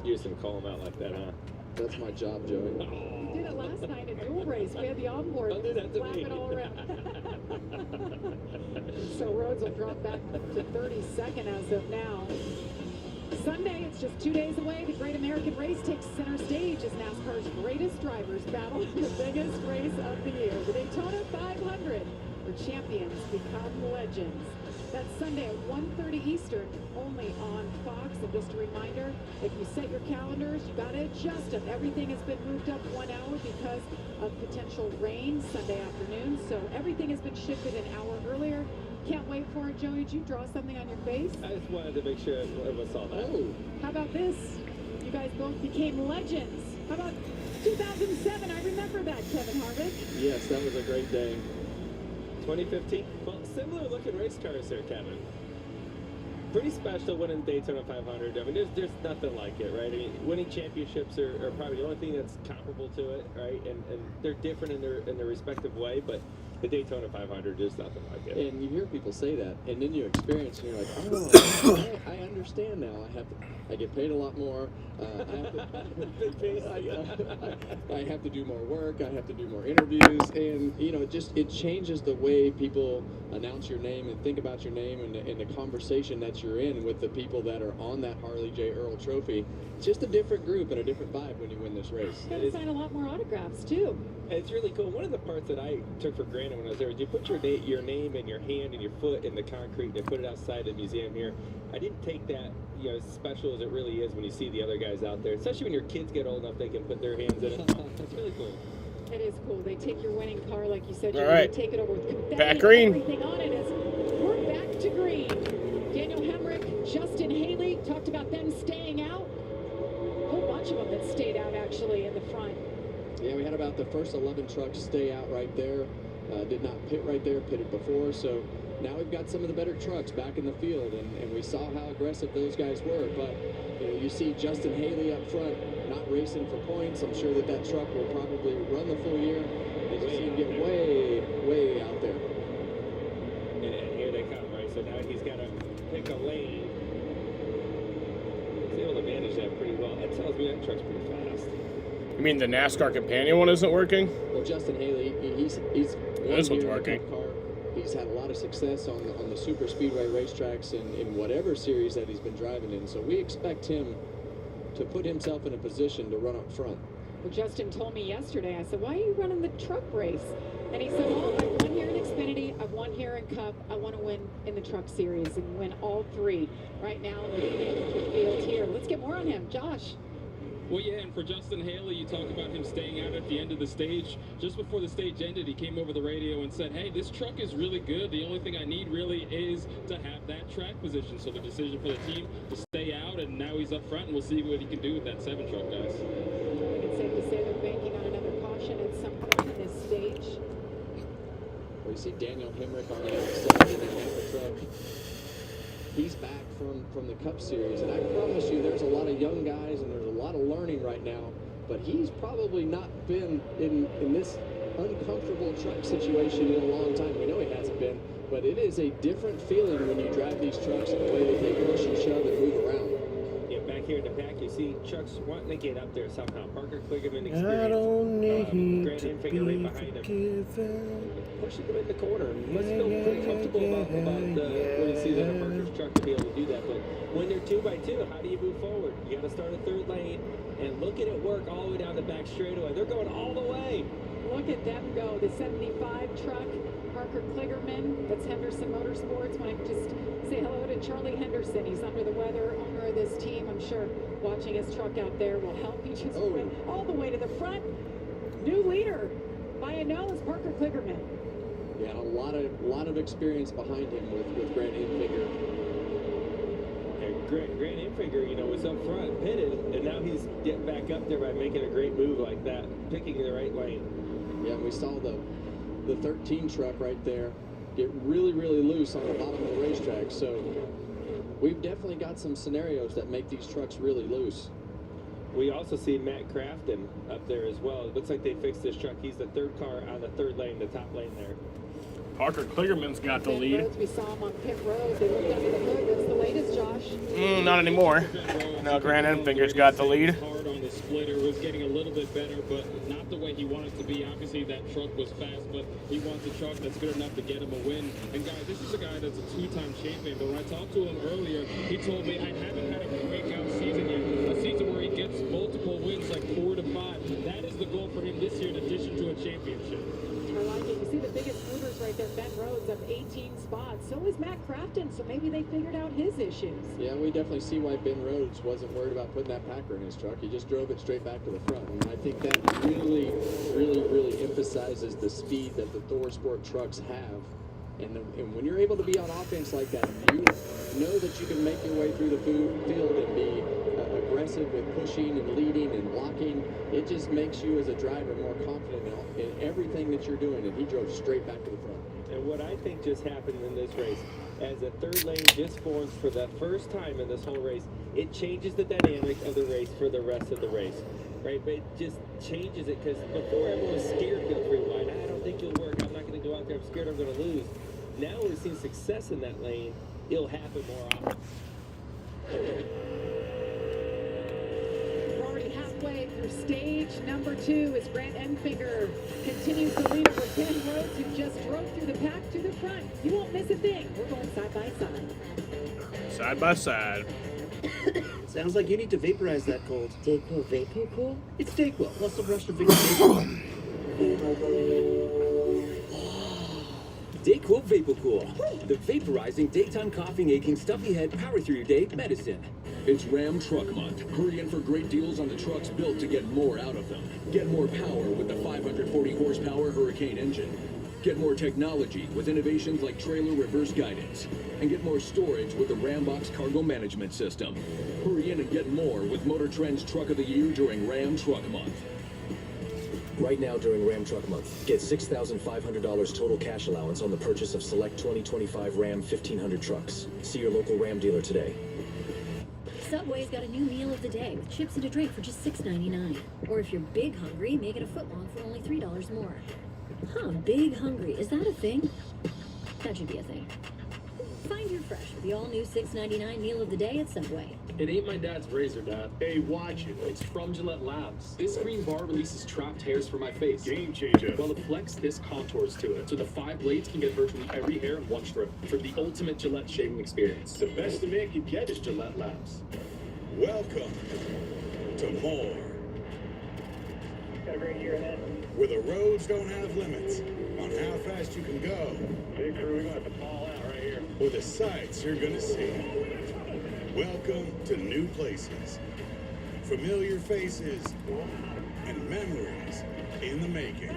You just didn't call him out like that, huh? That's my job, Joey. We did it last night at Dual Race. We had the onboard. Don't do that to slap me. it all around. So Rhodes will drop back to 32nd as of now. Sunday, it's just 2 days away. The Great American Race takes center stage as NASCAR's greatest drivers battle in the biggest race of the year, the Daytona 500, where champions become legends. That's Sunday at 1:30 Eastern, only on Fox. And just a reminder, if you set your calendars, you got to adjust them. Everything has been moved up 1 hour because of potential rain Sunday afternoon. So everything has been shifted an hour earlier. Can't wait for it, Joey. Did you draw something on your face? I just wanted to make sure everyone saw that. Oh. How about this? You guys both became legends. How about 2007? I remember that, Kevin Harvick. Yes, that was a great day. 2015, well, similar looking race cars there, Kevin. Pretty special winning Daytona 500. I mean, there's nothing like it, right? I mean, winning championships are probably the only thing that's comparable to it, right? And they're different in their respective way, but the Daytona 500 is nothing like it. And you hear people say that, and then you experience, and you're like, oh, I understand now. I get paid a lot more. I have to do more work. I have to do more interviews, and it changes the way people announce your name and think about your name and the conversation that you're in with the people that are on that Harley J. Earl Trophy. It's just a different group and a different vibe when you win this race. You're going to sign a lot more autographs too. It's really cool. One of the parts that I took for granted when I was there was you put your name and your hand and your foot in the concrete and put it outside the museum here. I didn't take that, you know, as special as it really is when you see the other guys out there, especially when your kids get old enough they can put their hands in it. It's really cool. It is cool. They take your winning car, like you said. All right. They take it over with confetti Back and green. everything on it. As we're back to green. Daniel Hemrick, Justin Haley talked about them staying out. A whole bunch of them that stayed out actually in the front. Yeah, we had about the first 11 trucks stay out right there. Did not pit right there, pitted before. So now we've got some of the better trucks back in the field, and we saw how aggressive those guys were. But you know, you see Justin Haley up front, not racing for points. I'm sure that truck will probably run the full year. They just seem to get way out there. And here they come, right? So now he's got to pick a lane. He's able to manage that pretty well. That tells me that truck's pretty fast. You mean the NASCAR companion one isn't working? Well, Justin Haley, he's This one's working. He's had a lot of success on the super speedway racetracks in whatever series that he's been driving in. So we expect him to put himself in a position to run up front. Well, Justin told me yesterday, I said, why are you running the truck race? And he said, well, I've won here in Xfinity, I've won here in Cup, I want to win in the truck series and win all three. Right now, leading the field here. Let's get more on him. Josh. Well, yeah, and for Justin Haley, you talk about him staying out at the end of the stage. Just before the stage ended, he came over the radio and said, hey, this truck is really good. The only thing I need really is to have that track position. So the decision for the team to stay out, and now he's up front, and we'll see what he can do with that 7 truck, guys. I think it's safe to say they're banking on another caution at some point in this stage. We see Daniel Hemrick on the outside in the truck. He's back from the Cup Series, and I promise you there's a lot of young guys and there's a lot of learning right now, but he's probably not been in this uncomfortable truck situation in a long time. We know he hasn't been, but it is a different feeling when you drive these trucks and the way that they push and shove and move around. Yeah, back here in the back, you see trucks wanting to get up there somehow. Parker Kligerman I don't need Grant to Enfinger right be behind him. forgiven. Pushing them in the corner. Must feel pretty comfortable about when he sees other Parker's truck to be able to do that. But when they're 2x2, how do you move forward? You got to start a third lane and look at it work all the way down the back straightaway. They're going all the way. Look at them go. The 75 truck, Parker Kligerman, that's Henderson Motorsports. Want to just say hello to Charlie Henderson. He's under the weather, owner of this team. I'm sure watching his truck out there will help. He just went all the way to the front. New leader by a nose, Parker Kligerman. Yeah, a lot of experience behind him with Grant Enfinger. And Grant Enfinger, you know, was up front, pitted, and now he's getting back up there by making a great move like that, picking the right lane. Yeah, we saw the 13 truck right there get really loose on the bottom of the racetrack. So we've definitely got some scenarios that make these trucks really loose. We also see Matt Crafton up there as well. It looks like they fixed this truck. He's the third car on the third lane, the top lane there. Parker Kligerman's got the lead. Roads, we saw him on pit road. They looked under the hood. What's the latest, Josh? Not anymore. Now Grant Enfinger's got the lead. Hard on the splitter, was getting a little bit better, but not the way he wanted to be. Obviously, that truck was fast, but he wants a truck that's good enough to get him a win. And guys, this is a guy that's a 2-time champion, but when I talked to him earlier, he told me I haven't had a breakout season yet. A season where he gets multiple wins, like 4 to 5. That is the goal for him this year in addition to a championship. I like it. You see the biggest movers right there. Ben Rhodes up 18 spots. So is Matt Crafton. So maybe they figured out his issues. Yeah, we definitely see why Ben Rhodes wasn't worried about putting that Packer in his truck. He just drove it straight back to the front. And I think that really emphasizes the speed that the Thor Sport trucks have. And when you're able to be on offense like that, you know that you can make your way through the field and be aggressive with pushing and leading and blocking. It just makes you as a driver more confident in everything that you're doing, and he drove straight back to the front. And what I think just happened in this race, as the third lane just forms for the first time in this whole race, it changes the dynamic of the race for the rest of the race, right? But it just changes it, because before everyone was scared to go 3 wide. I don't think it'll work. I'm not going to go out there. I'm scared I'm going to lose. Now we've seen success in that lane. It'll happen more often. We're already halfway through stage number 2 as Grant Enfinger continues to lead over Ben Rhodes, who just drove through the pack to the front. You won't miss a thing. We're going side by side. Side by side. Sounds like you need to vaporize that cold. Dayquil Vapor Cool? It's Dayquil, plus some Russian Victor. Dayquil VapoCool, the vaporizing daytime coughing, aching, stuffy head, power through your day medicine. It's Ram Truck Month. Hurry in for great deals on the trucks built to get more out of them. Get more power with the 540 horsepower Hurricane engine. Get more technology with innovations like trailer reverse guidance. And get more storage with the Rambox cargo management system. Hurry in and get more with Motor Trend's Truck of the Year during Ram Truck Month. Right now during Ram Truck Month, get $6,500 total cash allowance on the purchase of select 2025 Ram 1500 trucks. See your local Ram dealer today. Subway's got a new meal of the day with chips and a drink for just $6.99. Or if you're big hungry, make it a footlong for only $3 more. Huh, big hungry. Is that a thing? That should be a thing. Find your fresh with the all-new $6.99 meal of the day at Subway. It ain't my dad's razor, Dad. Hey, watch it. It's from Gillette Labs. This green bar releases trapped hairs from my face. Game changer. While the Flex, this contours to it. So the 5 blades can get virtually every hair in one strip for the ultimate Gillette shaving experience. The best a man can get is Gillette Labs. Welcome to more. Got a great year ahead. Where the roads don't have limits on how fast you can go. Big crew, we're going to have to ball out right here. Or the sights you're going to see. Welcome to new places, familiar faces, and memories in the making.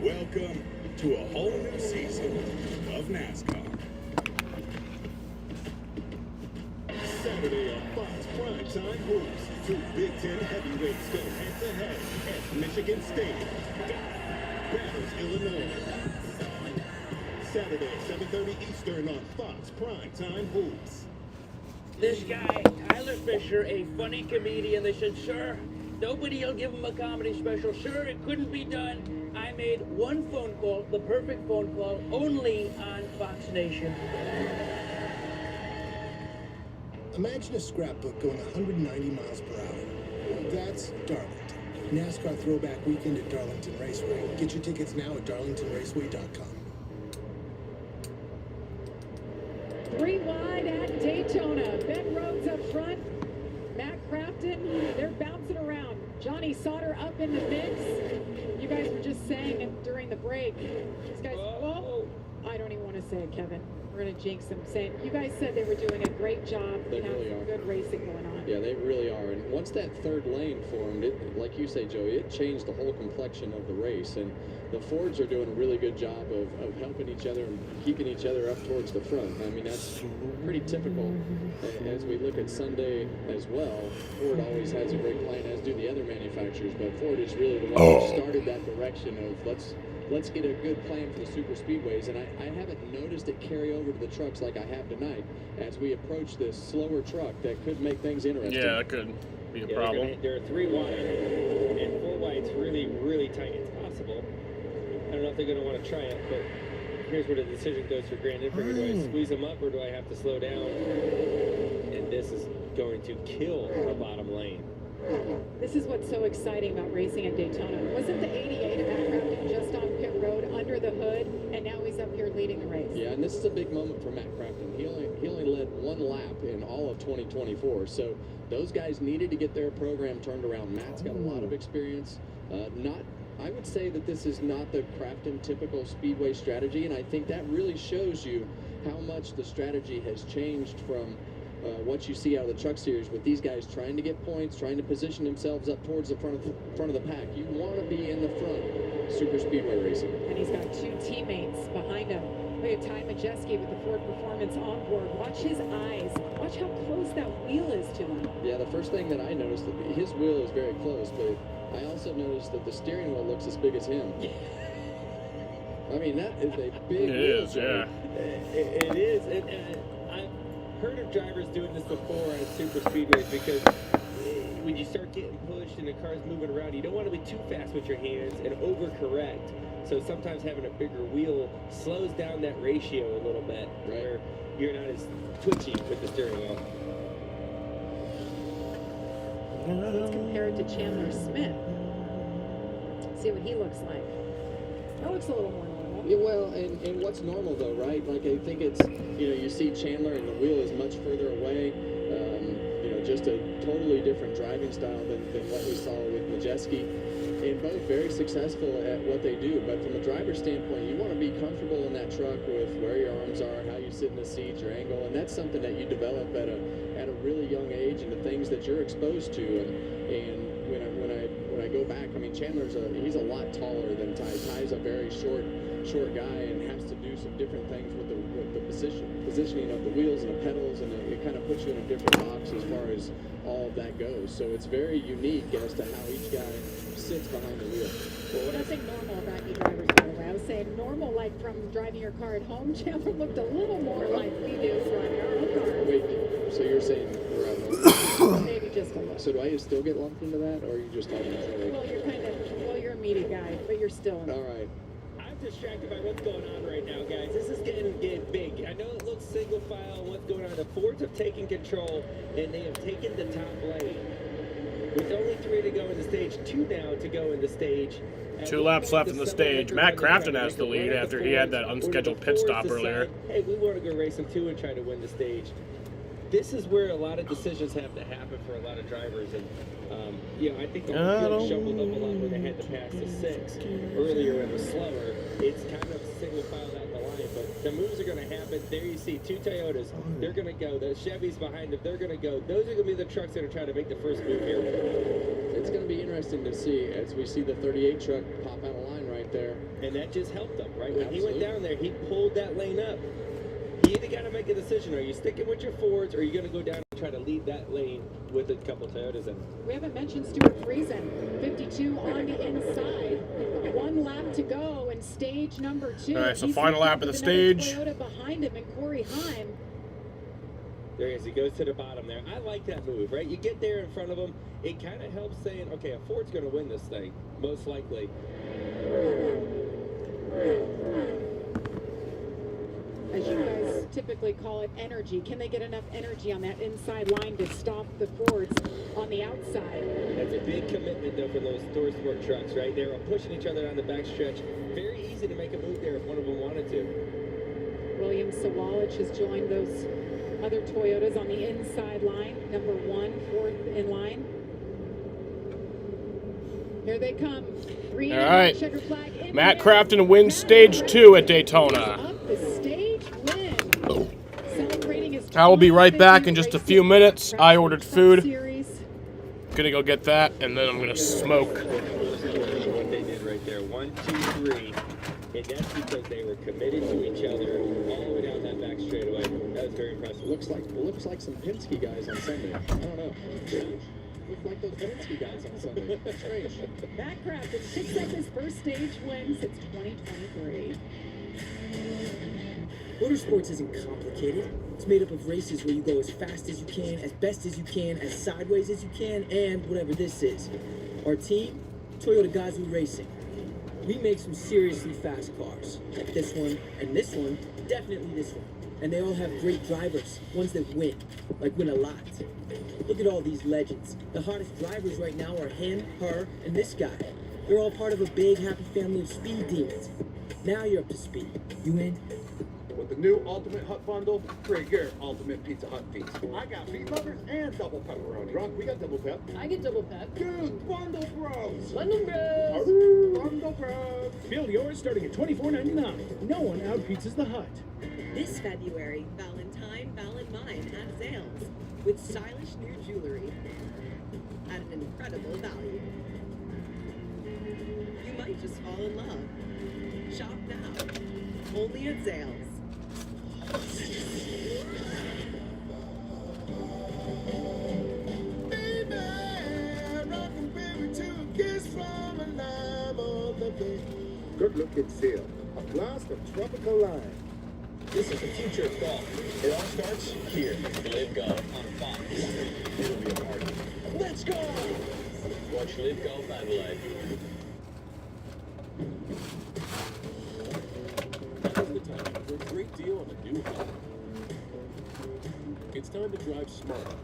Welcome to a whole new season of NASCAR. Saturday on Fox Primetime Hoops. 2 Big Ten heavyweights go head-to-head at Michigan State. Battles Illinois. Saturday, 7:30 Eastern on Fox Primetime Hoops. This guy, Tyler Fisher, a funny comedian. They said, sure, nobody will give him a comedy special. Sure, it couldn't be done. I made one phone call, the perfect phone call, only on Fox Nation. Imagine a scrapbook going 190 miles per hour. That's Darlington. NASCAR Throwback Weekend at Darlington Raceway. Get your tickets now at darlingtonraceway.com. 3 wide at Daytona. Ben Rhodes up front. Matt Crafton, they're bouncing around. Johnny Sauter up in the mix. You guys were just saying it during the break. These guys, oh, I don't even want to say it, Kevin. We're going to jinx them. Saying you guys said they were doing a great job. They really are. Good racing going on. Yeah, they really are. And once that third lane formed, it, like you say, Joey, it changed the whole complexion of the race. And the Fords are doing a really good job of helping each other and keeping each other up towards the front. I mean, that's pretty typical. As we look at Sunday as well, Ford always has a great plan, as do the other manufacturers. But Ford is really the one who started that direction of let's get a good plan for the super speedways, and I haven't noticed it carry over to the trucks like I have tonight as we approach this slower truck that could make things interesting. Yeah, that could be a problem. There are 3 wide, and 4 wide's really, really tight. It's possible. I don't know if they're going to want to try it, but here's where the decision goes for Grant Infinger. Do I squeeze them up, or do I have to slow down? And this is going to kill the bottom lane. This is what's so exciting about racing at Daytona. Wasn't the 88 of Matt Crafton just on pit road under the hood, and now he's up here leading the race? Yeah, and this is a big moment for Matt Crafton. He only led 1 lap in all of 2024, so those guys needed to get their program turned around. Matt's got a lot of experience. I would say that this is not the Crafton typical speedway strategy, and I think that really shows you how much the strategy has changed from what you see out of the Truck Series with these guys trying to get points, trying to position themselves up towards the front of the pack. You want to be in the front, super speedway racing. And he's got 2 teammates behind him. Look at Ty Majeski with the Ford Performance on board. Watch his eyes. Watch how close that wheel is to him. Yeah, the first thing that I noticed, that his wheel is very close, but I also noticed that the steering wheel looks as big as him. I mean, that is a big wheel. It is, yeah. It is. I've heard of drivers doing this before on super speedways, because when you start getting pushed and the car's moving around, you don't want to be too fast with your hands and overcorrect. So sometimes having a bigger wheel slows down that ratio a little bit, where you're not as twitchy with the steering wheel. Let's compare it to Chandler Smith. See what he looks like. That looks a little more normal. Yeah, well, and what's normal though, right? Like I think it's, you see Chandler and the wheel is much further away. just a totally different driving style than what we saw with Majeski, and both very successful at what they do. But from a driver's standpoint, you want to be comfortable in that truck with where your arms are, how you sit in the seat, your angle, and that's something that you develop at a really young age, and the things that you're exposed to. And when I go back, I mean, he's a lot taller than Ty. Ty's a very short guy and has to do some different things with the positioning of the wheels and the pedals, and it kind of puts you in a different box as far as all of that goes. So it's very unique as to how each guy sits behind the wheel. Well, what I think normal about you drivers, by the way, I was saying normal, like from driving your car at home. Chandler looked a little more like we do driving our own car. Wait, so you're saying we're abnormal? Maybe just a little. So do I still get lumped into that, or are you just talking about Troy? Well, you're a meaty guy, but you're still in. All right. I'm distracted by what's going on right now, guys. This is getting big. I know it looks single file and what's going on. The Fords have taken control, and they have taken the top lane. With only 3 to go in the stage, 2 now to go in the stage. 2 laps left in the stage. Matt Crafton has the lead after he had that unscheduled pit stop earlier. Hey, we want to go race them too and try to win the stage. This is where a lot of decisions have to happen for a lot of drivers, and I think the field shuffled up a lot where they had to pass the 6 earlier and was slower. It's kind of single filed out the line, but the moves are going to happen. There you see 2 Toyotas. They're going to go. The Chevys behind them, they're going to go. Those are going to be the trucks that are trying to make the first move here. It's going to be interesting to see as we see the 38 truck pop out of line right there. And that just helped them, right? When he went down there, he pulled that lane up. You either got to make a decision. Are you sticking with your Fords, or are you going to go down and try to lead that lane with a couple Toyotas in? We haven't mentioned Stuart Friesen, 52 on the inside. 1 lap to go in stage number 2. All right, so final lap of the stage. Toyota behind him and Corey Heim. There he is. He goes to the bottom there. I like that move, right? You get there in front of him. It kind of helps saying, okay, a Ford's going to win this thing, most likely. As you guys typically call it, energy. Can they get enough energy on that inside line to stop the Fords on the outside? That's a big commitment, though, for those Thor Sport trucks, right? They were pushing each other down the backstretch. Very easy to make a move there if one of them wanted to. William Sawalich has joined those other Toyotas on the inside line. Number 1, 4th in line. Here they come. All right. Matt Crafton wins stage 2 at Daytona. I will be right back in just a few minutes. I ordered food. Gonna go get that, and then I'm gonna smoke. What they did right there, 1, 2, 3, and that's because they were committed to each other all the way down that back straightaway. That was very impressive. Looks like some Penske guys on Sunday. I don't know. Look like those Penske guys on Sunday. Strange. Matt Crafton picks up his first stage win since 2023. Motorsports isn't complicated. It's made up of races where you go as fast as you can, as best as you can, as sideways as you can, and whatever this is. Our team, Toyota Gazoo Racing. We make some seriously fast cars, like this one, and this one, definitely this one. And they all have great drivers, ones that win, like win a lot. Look at all these legends. The hottest drivers right now are him, her, and this guy. They're all part of a big, happy family of speed demons. Now you're up to speed. You in? With the new Ultimate Hut Bundle, create your Ultimate Pizza Hut pizza. I got meat lovers and double pepperoni. Drunk, we got double pep. I get double pep. Dude, Bundle Bros. Bundle Bros. Bundle Bros. Build yours starting at $24.99. No one out-pizzas the Hut. This February, Valentine at Zales with stylish new jewelry at an incredible value. You might just fall in love. Shop now, only at Zales. Good looking seal. A blast of tropical lime. This is the future of golf. It all starts here. Live Golf on Fox. It'll be a party. Let's go! Watch Live Golf Adelaide. Now's the time for a great deal on a new home. It's time to drive smarter.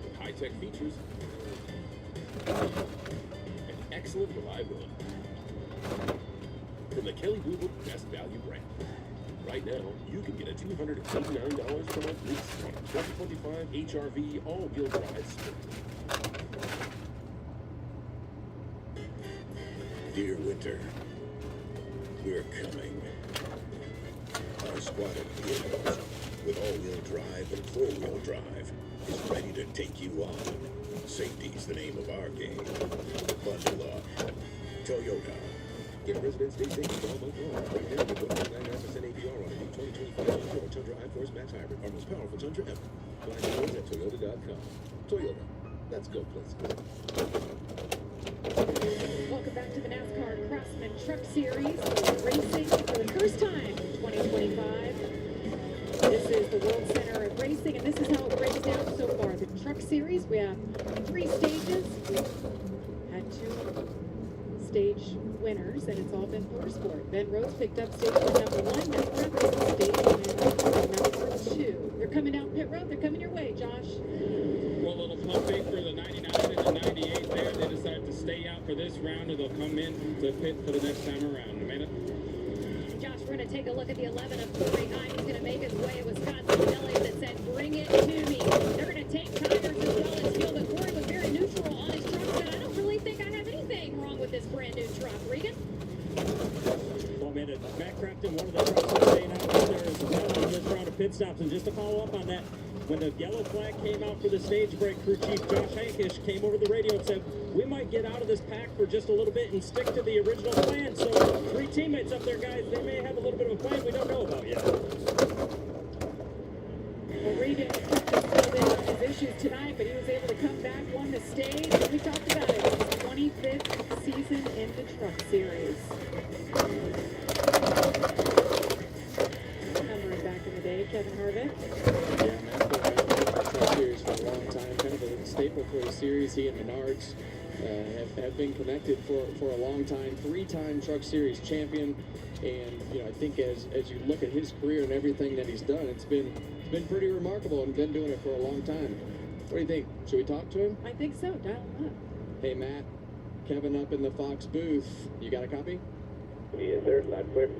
With high-tech features and excellent reliability. From the Kelly Blue Book Best Value brand. Right now, you can get a $289 per month lease. 2025 HRV all-wheel drive Sprint. Dear Winter, we're coming. Our squad of vehicles with all-wheel drive and four-wheel drive is ready to take you on. Safety's the name of our game. Bundle up. Toyota. Get Residence Day savings all month long. Right now, get 1.99% APR on a new 2025 Tundra Tundra iForce Max Hybrid, our most powerful Tundra ever. Find yours at Toyota.com. Toyota. Let's go places. Welcome back to the NASCAR Craftsman Truck Series. Racing for the first time in 2025. This is the World Center of Racing, and this is how it breaks down so far. The Truck Series, we have 3 stages. Had 2 stage winners, and it's all been motorsport. Ben Rhodes picked up stage number 1. Matt Crafton stage number 2. They're coming down pit road. They're coming your way, Josh. Well, a little pump fake for the 99 and the 98 there. They decided to stay out for this round, and they'll come in to pit for the next time around. Amanda? Josh, we're going to take a look at the 11 of Corey Heim. He's going to make his way. Wisconsin Deli that said, bring it to me. They're going to take tires as well as feel that Corey was very neutral on his truck. Said, I don't really think I have anything wrong with this brand new truck. Regan? Well, man, Matt Crafton, one of the trucks that's staying out there as well in this round of pit stops. And just to follow up on that, when the yellow flag came out for the stage break, crew chief Josh Hankish came over the radio and said, we might get out of this pack for just a little bit and stick to the original plan. So 3 teammates up there, guys, they may have a little bit of a plan we don't know about yet. Well, Regan was still in on his issues tonight, but he was able to come back, won the stage, and we talked about it. His 25th season in the Truck Series. Remember back in the day, Kevin Harvick. Yeah, Matt's been in the Truck Series for a long time, kind of a staple for the series. He and Menards have been connected for a long time. 3-time Truck Series champion, and I think as you look at his career and everything that he's done, it's been pretty remarkable and been doing it for a long time. What do you think? Should we talk to him? I think so. Dial him up. Hey, Matt. Kevin up in the Fox booth. You got a copy? Yes, sir. That's clear.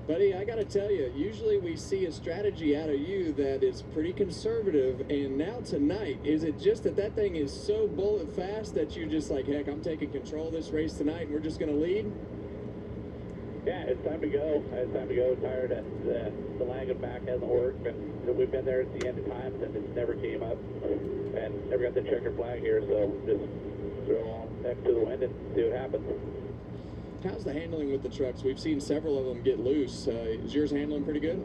Buddy, I gotta tell you, usually we see a strategy out of you that is pretty conservative, and now tonight, is it just that thing is so bullet fast that you're just like, heck, I'm taking control of this race tonight and we're just gonna lead? Yeah, it's time to go. It's time to go. Tired of the lag and back hasn't worked, and we've been there at the end of times and it never came up, and never got the checker flag here, so just throw on next to the wind and see what happens. How's the handling with the trucks? We've seen several of them get loose. Is yours handling pretty good?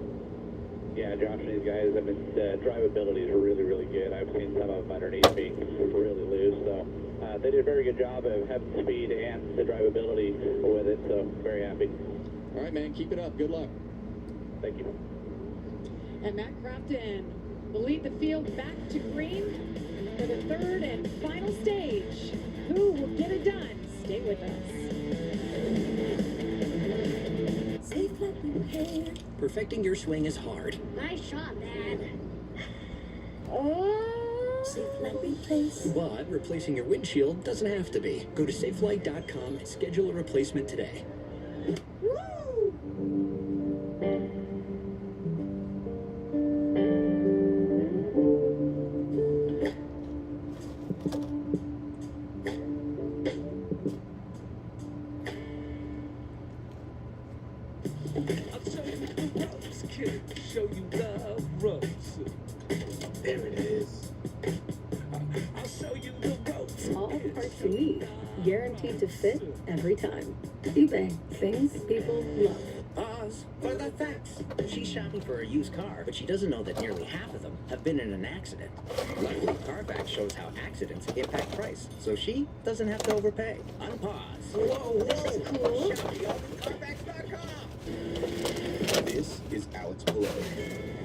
Yeah, Josh and these guys, I mean, drivability is really, really good. I've seen some of them underneath me really loose, so they did a very good job of having the speed and the drivability with it, so very happy. All right, man, keep it up. Good luck. Thank you. And Matt Crafton will lead the field back to green for the 3rd and final stage. Who will get it done? Stay with us. Safe let repair. Perfecting your swing is hard. Nice shot, Dad. Oh. Safe Light replace. But replacing your windshield doesn't have to be. Go to safelight.com and schedule a replacement today. Show you the ropes. There it is. I'll show you the ropes. All parts you need, guaranteed to fit every time. eBay, things people love. Pause for the facts. She's shopping for a used car, but she doesn't know that nearly half of them have been in an accident. Luckily, Carfax shows how accidents impact price, so she doesn't have to overpay. Unpause. Whoa, this is cool. This is Alex Pillow,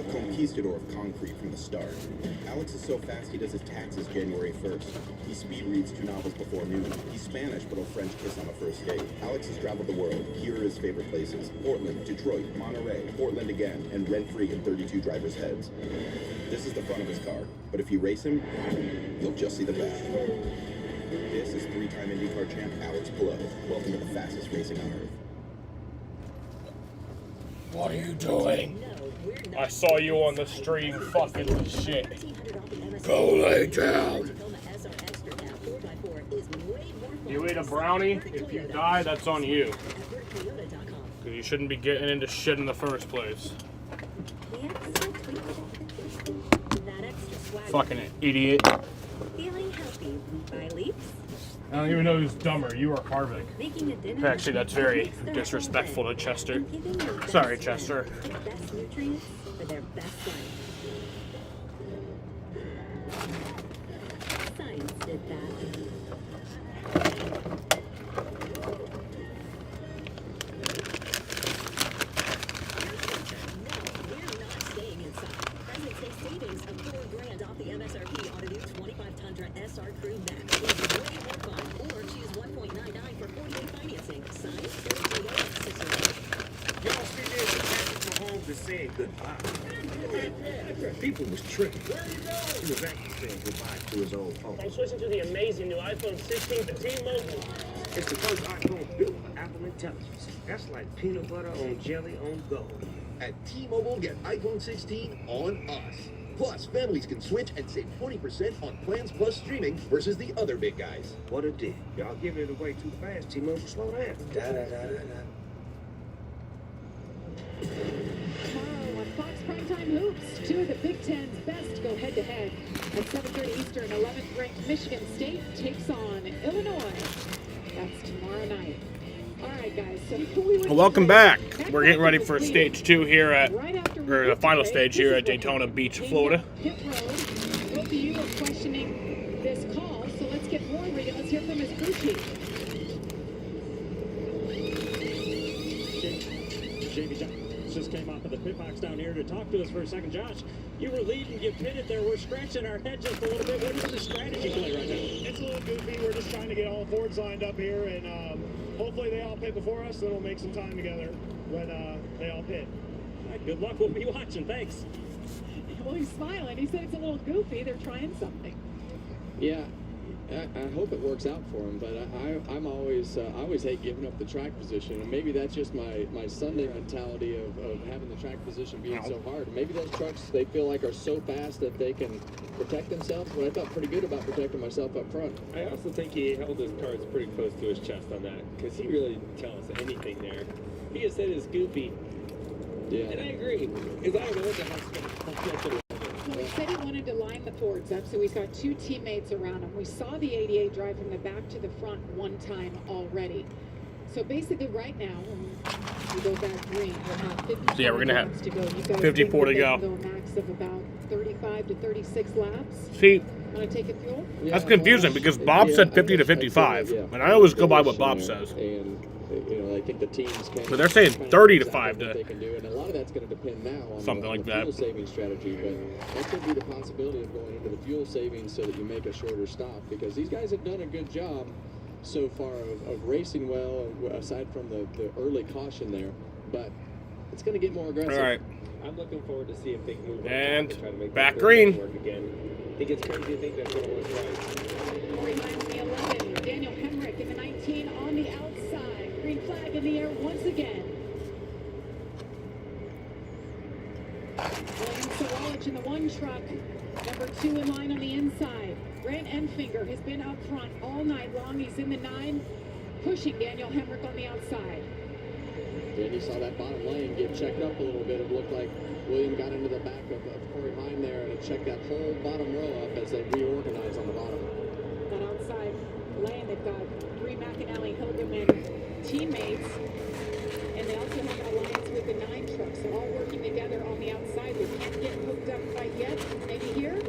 a conquistador of concrete from the start. Alex is so fast he does his taxes January 1st. He speed reads 2 novels before noon. He's Spanish, but he'll French kiss on a first date. Alex has traveled the world. Here are his favorite places: Portland, Detroit, Monterey, Portland again, and rent-free in 32 drivers' heads. This is the front of his car, but if you race him, you'll just see the back. This is 3-time IndyCar champ Alex Pillow. Welcome to the fastest racing on earth. What are you doing? I saw you on the stream fucking with shit. Go lay down. You ate a brownie? If you die, that's on you. Because you shouldn't be getting into shit in the first place. Fucking idiot. Feeling healthy by Leaps? I don't even know who's dumber, you or Harvick. Making a dinner Actually, that's very disrespectful to Chester. Sorry, Chester. the best nutrients for their best life. Science did that. Staying inside. Present day savings of $4,000 off the MSRP on a new 25 Tundra SR Crew Max. It's way more fun. Or choose 1.99 for 48 financing. Signed, Y'all see this? Patrick Mahomes is saying goodbye. People was tripping. He was actually saying goodbye to his old phone. I'm switching to the amazing new iPhone 16 for T-Mobile. It's the first iPhone built for Apple Intelligence. That's like peanut butter on jelly on gold. At T-Mobile, get iPhone 16 on us. Plus, families can switch and save 20% on plans plus streaming versus the other big guys. What a dig. Y'all giving it away too fast. T-Mobile, slow down. Da-da-da-da-da. Tomorrow on Fox Primetime Hoops, two of the Big Ten's best go head-to-head. At 7:30 Eastern, 11th-ranked Michigan State takes on Illinois. That's tomorrow night. All right, guys, so before we went Welcome back. We're getting ready for stage 2 here at, or the final stage here at Daytona Beach, Florida. Pit road, both of you are questioning this call, so let's get more read. Let's hear from his crew chief. Jamie Jones just came off of the pit box down here to talk to us for a second. Josh, you were leading, you pitted there. We're scratching our head just a little bit. What is the strategy play right now? It's a little goofy. We're just trying to get all Fords lined up here, and hopefully they all pit before us, then we'll make some time together when they all pit. All right, good luck. We'll be watching. Thanks. Well, he's smiling. He said it's a little goofy. They're trying something. Yeah, I hope it works out for him, but I always hate giving up the track position, and maybe that's just my Sunday mentality of having the track position being so hard. Maybe those trucks, they feel like are so fast that they can protect themselves, but I felt pretty good about protecting myself up front. I also think he held his cards pretty close to his chest on that, because he really didn't tell us anything there. He just said it's goofy. Yeah. And I agree, because I don't know what the hell's going to Well, he said he wanted to line the Fords up, so he's got two teammates around him. We saw the 88 drive from the back to the front one time already. So basically right now, when we go back green, we'll have 54 So yeah, we're gonna have laps to go. You guys 54 think to that go. they can go a max of about 35 to 36 laps? See, Want to take a fuel? that's confusing because Bob said 50 to 55, and I always go by what Bob says. And you know, I think the teams can. But they're saying 30 to 5 what to they can do, and a lot of that's going to depend now on something the, like on the that. fuel saving strategy. But that could be the possibility of going into the fuel savings so that you make a shorter stop, because these guys have done a good job so far of racing well, aside from the early caution there. But it's going to get more aggressive. All right. I'm looking forward to see if they can move And try to make back that green. work again. I think it's crazy to think that's going to work right. Corey Hines in the 11, Daniel Hemrick in the 19 on the outside. Green flag in the air once again. William Sawalich in the 1 truck. Number 2 in line on the inside. Grant Enfinger has been up front all night long. He's in the 9, pushing Daniel Hemrick on the outside. And you saw that bottom lane get checked up a little bit. It looked like William got into the back of Corey Hine there, and it checked that whole bottom row up as they reorganize on the bottom. That outside lane, they've got 3 McAnally Hildeman teammates, and they also have an alliance with the 9 truck, so all working together on the outside. They can't get hooked up quite yet. Maybe here.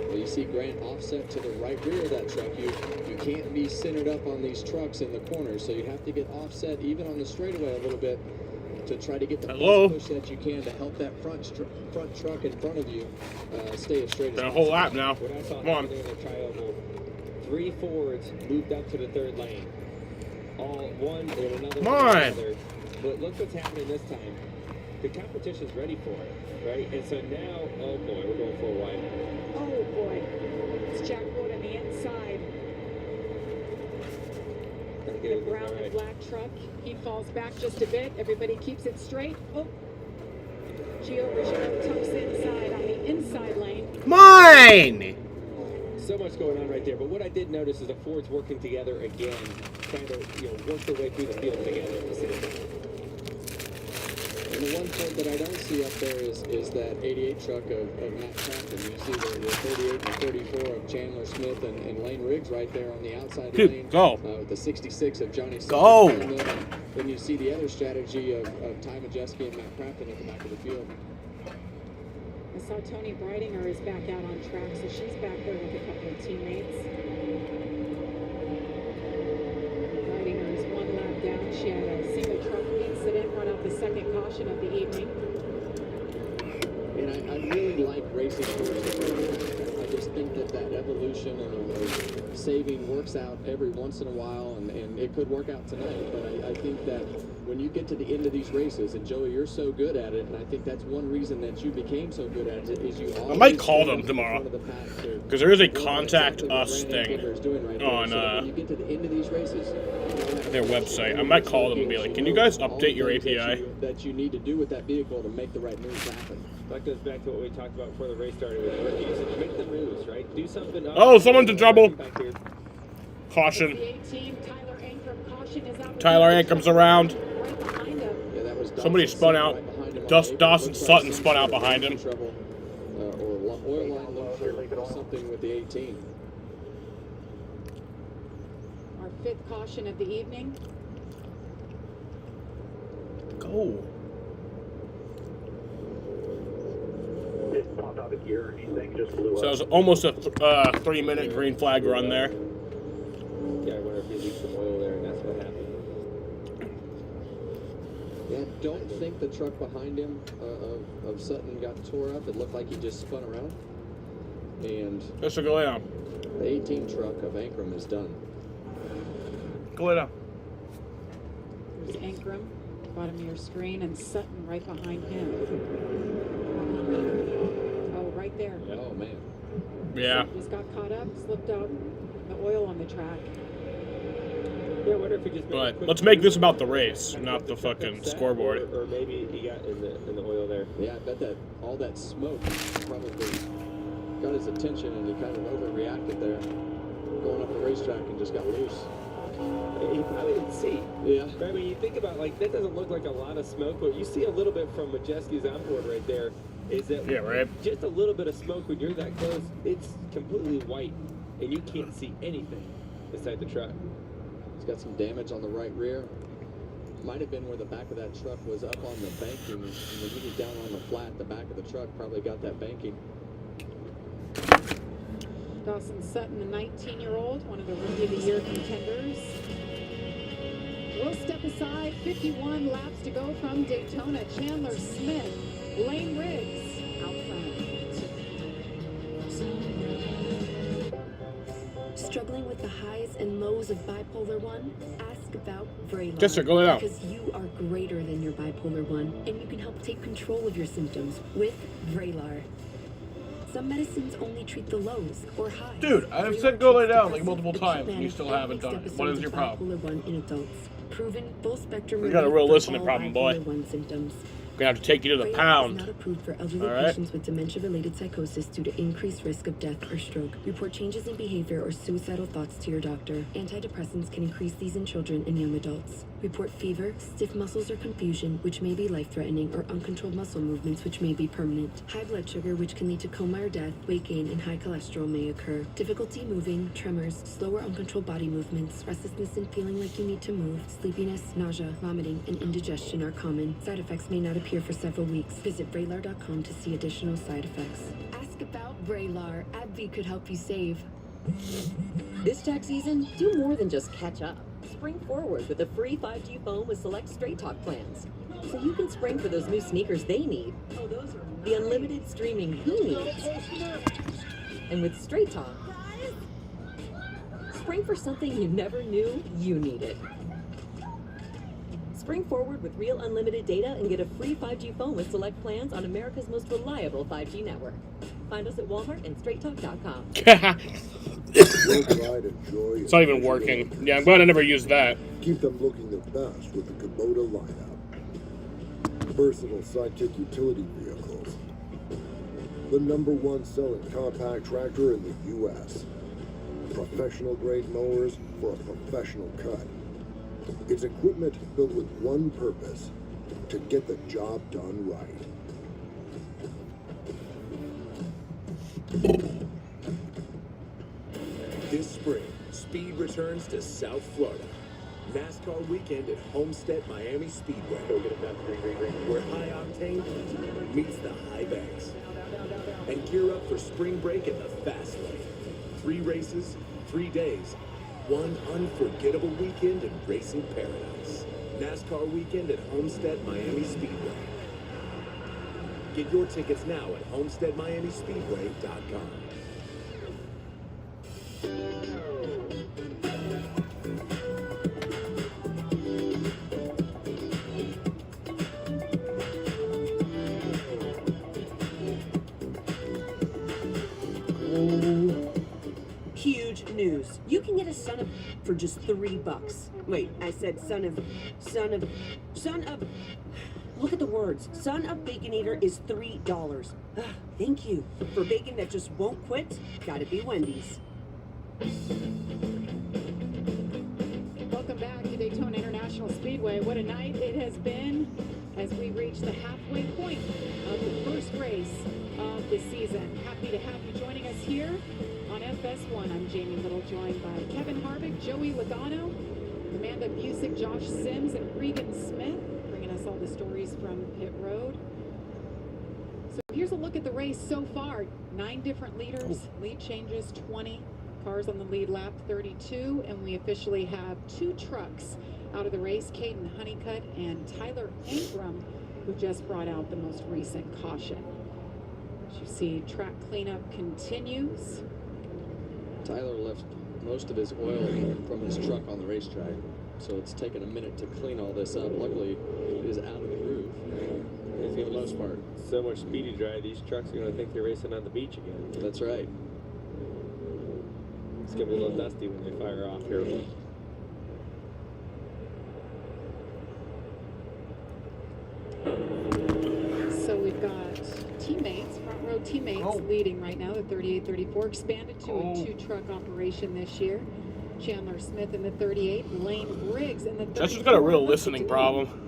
Well, you see Grant offset to the right rear of that truck. You can't be centered up on these trucks in the corners, so you have to get offset even on the straightaway a little bit to try to get the push that you can to help that front truck in front of you stay as straight as possible. A whole lap now. What I saw Come on. happening in the tri-oval, 3 Fords moved up to the 3rd lane. All one and another. Come on. But look what's happening this time. The competition's ready for it, right? And so now, oh boy, we're going for a wide. Oh boy, it's Jack Wood on the inside. The brown and black truck. He falls back just a bit. Everybody keeps it straight. Oh. Gio Richard tucks inside on the inside lane. Mine! So much going on right there, but what I did notice is the Fords working together again, trying to work their way through the field together at the same time. And the one Ford that I don't see up there is that 88 truck of Matt Crafton. You see the 38 and 34 of Chandler Smith and Lane Riggs right there on the outside lane. Go. The 66 of Johnny Go. Then you see the other strategy of Ty Majeski and Matt Crafton at the back of the field. I saw Tony Breidinger is back out on track, so she's back there with a couple of teammates. Breidinger is one lap down. She had a single truck incident, run out the second caution of the evening. And I really like racing cars. I just think that evolution of saving works out every once in a while, and it could work out tonight. But I think that when you get to the end of these races, and Joey, you're so good at it, and I think that's one reason that you became so good at it, is you always... I might call them tomorrow, because there is a contact us thing on when you get to the end of these races, their website. I might call them and be like, can you guys update your API? that you need to do with that vehicle to make the right moves happen. That goes back to what we talked about before the race started with rookies. Make the moves, right? Do something. Oh, someone's in trouble. Caution. Tyler Ankram's around. Somebody spun out. Dawson Sutton spun out behind him. Or oil line load or something with the 18. Our fifth caution of the evening. Go. Popped out of gear or anything, just blew So it was almost a 3-minute green flag run there. Yeah, I wonder if he leaked some oil there, and that's what happened. Yeah, I don't think the truck behind him of Sutton got tore up. It looked like he just spun around. And Let's go lay down. The 18 truck of Ankram is done. Go lay down. There's Ankram, bottom of your screen, and Sutton right behind him. Oh, right there. Oh, man. Yeah. Sutton just got caught up, slipped out the oil on the track. Yeah, I wonder if he just But let's make this about the race, not the fucking scoreboard. Or maybe he got in the oil there. Yeah, I bet that all that smoke probably got his attention, and he kind of overreacted there, going up the racetrack and just got loose. He probably didn't see. Yeah. But I mean, you think about, like, that doesn't look like a lot of smoke, but you see a little bit from Majeski's onboard right there. Is that just a little bit of smoke when you're that close, it's completely white, and you can't see anything inside the truck. He's got some damage on the right rear. Might have been where the back of that truck was up on the banking, and when he was down on the flat, the back of the truck probably got that banking. Dawson Sutton, the 19-year-old, one of the Rookie of the Year contenders. We'll step aside. 51 laps to go from Daytona. Chandler Smith, Lane Riggs, out front. Struggling with the highs and lows of bipolar 1? Ask about Vraylar. Yes, sir, go lay down. Because you are greater than your bipolar 1, and you can help take control of your symptoms with Vraylar. Some medicines only treat the lows or highs. Dude, I've said go lay down like multiple times, and you still haven't done it. What is your problem? Bipolar 1 in adults. Proven full spectrum. We got a real relief listening for all problem, boy. bipolar 1 symptoms. Gonna have to take you to the Vraylar pound. is not approved for elderly All right. patients with dementia-related psychosis due to increased risk of death or stroke. Report changes in behavior or suicidal thoughts to your doctor. Antidepressants can increase these in children and young adults. Report fever, stiff muscles or confusion, which may be life-threatening, or uncontrolled muscle movements, which may be permanent. High blood sugar, which can lead to coma or death, weight gain, and high cholesterol may occur. Difficulty moving, tremors, slow or uncontrolled body movements, restlessness and feeling like you need to move, sleepiness, nausea, vomiting, and indigestion are common. Side effects may not appear for several weeks. Visit Vraylar.com to see additional side effects. Ask about Vraylar. AbbVie could help you save. This tax season, do more than just catch up. Spring forward with a free 5G phone with select Straight Talk plans. So you can spring for those new sneakers they need. Oh, those are the unlimited streaming he needs. And with Straight Talk, spring for something you never knew you needed. Spring forward with real unlimited data and get a free 5G phone with select plans on America's most reliable 5G network. Find us at Walmart and StraightTalk.com. It's not even working. Yeah, I'm glad I never used that. Keep them looking their best with the Kubota lineup. Versatile sidekick utility vehicles. The #1 selling compact tractor in the U.S. Professional grade mowers for a professional cut. It's equipment built with one purpose: to get the job done right. This spring, speed returns to South Florida. NASCAR weekend at Homestead Miami Speedway. Where high octane meets the high banks. And gear up for spring break in the fast lane. 3 races, 3 days, one unforgettable weekend in racing paradise. NASCAR weekend at Homestead Miami Speedway. Get your tickets now at homesteadmiamispeedway.com. Huge news. You can get a son of for just $3. Wait, I said son of. Look at the words. Son of Baconator is $3. Thank you. For bacon that just won't quit, gotta be Wendy's. Welcome back to Daytona International Speedway. What a night it has been as we reach the halfway point of the first race of the season. Happy to have you joining us here on FS1. I'm Jamie Little, joined by Kevin Harvick, Joey Logano, Amanda Busick, Josh Sims, and Regan Smith, bringing us all the stories from pit road. So here's a look at the race so far. 9 different leaders, lead changes 20, cars on the lead lap 32, and we officially have 2 trucks out of the race, Caden Honeycutt and Tyler Ankrum, who just brought out the most recent caution. As you see, track cleanup continues. Tyler left most of his oil from his truck on the racetrack, so it's taken a minute to clean all this up. Luckily, it is out of the groove for the most part. So much speedy dry, these trucks are going to think they're racing on the beach again. That's right. It's going to be a little dusty when they fire off here. So we've got teammates, front row teammates leading right now. The 38-34 expanded to a 2-truck operation this year. Chandler Smith in the 38, Lane Briggs in the 34. That's just got a real listening problem.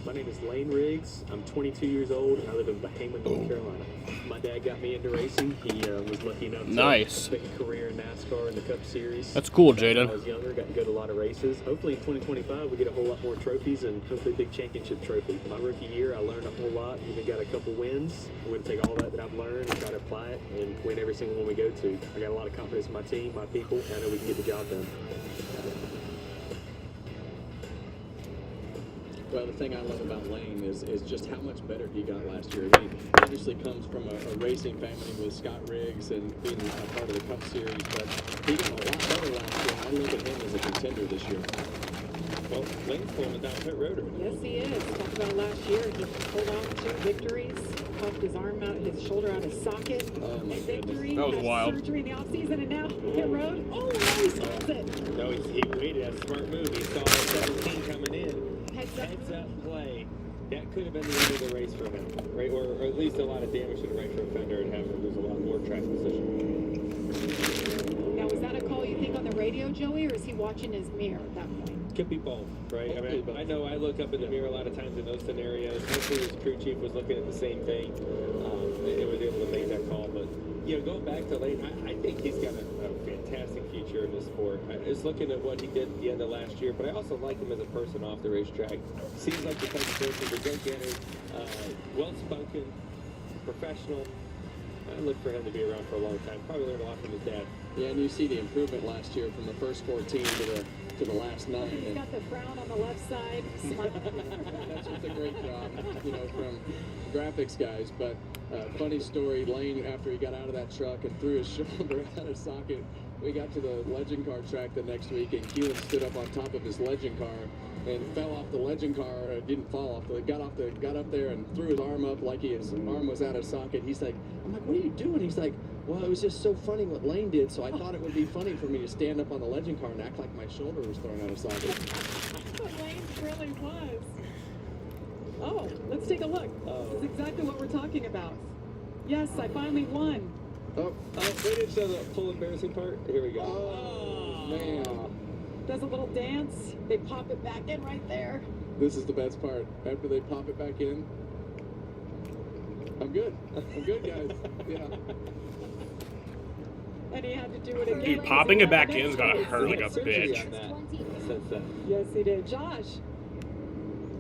My name is Lane Riggs. I'm 22 years old and I live in Bahama, North Carolina. My dad got me into racing. He was lucky enough to make a career in NASCAR and the Cup Series. That's cool, Jaden. When I was younger, got to go to a lot of races. Hopefully in 2025 we get a whole lot more trophies and hopefully a big championship trophy. My rookie year I learned a whole lot. Even got a couple wins. I'm going to take all that I've learned and try to apply it and win every single one we go to. I got a lot of confidence in my team, my people, and I know we can get the job done. Well, the thing I love about Lane is just how much better he got last year. He obviously comes from a racing family with Scott Riggs and being a part of the Cup Series, but he got a lot better last year. I look at him as a contender this year. Well, Lane's pulling it down pit road. Yes, he is. Talked about last year. He pulled off 2 victories, puffed his arm out, his shoulder out of socket. Victory. That was had wild. Surgery in the offseason, and now pit road. Oh, now he solves it. No, he waited. That's a smart move. He saw 17 coming in. Heads up play. That could have been the end of the race for him, right? Or at least a lot of damage to the right front fender and have him lose a lot more track position. Now, was that a call you think on the radio, Joey, or is he watching his mirror at that point? Could be both, right? I mean, I know I look up in the mirror a lot of times in those scenarios. Hopefully his crew chief was looking at the same thing and was able to make that call. But, you know, going back to Lane, I think he's got a fantastic future in this sport. I was looking at what he did at the end of last year, but I also like him as a person off the racetrack. Seems like the type of person, a go-getter, well-spoken, professional. I look for him to be around for a long time. Probably learned a lot from his dad. Yeah, and you see the improvement last year from the first 14 to the last 9. He's got the frown on the left side. That's just a great job, you know, from graphics guys. But funny story, Lane, after he got out of that truck and threw his shoulder out of socket, we got to the legend car track the next week, and Keelan stood up on top of his legend car and fell off the legend car. Didn't fall off. Got up there and threw his arm up like his arm was out of socket. He's like, I'm like, what are you doing? He's like, well, it was just so funny what Lane did, so I thought it would be funny for me to stand up on the legend car and act like my shoulder was thrown out of socket. But Lane really was. Oh, let's take a look. This is exactly what we're talking about. Yes, I finally won. Oh, they didn't show the full embarrassing part. Here we go. Oh, Man, does a little dance. They pop it back in right there. this is the best part. After they pop it back in, I'm good. I'm good, guys. Yeah. And he had to do it again. Dude, popping it back in is gonna hurt like a bitch. Yes, he did. Josh.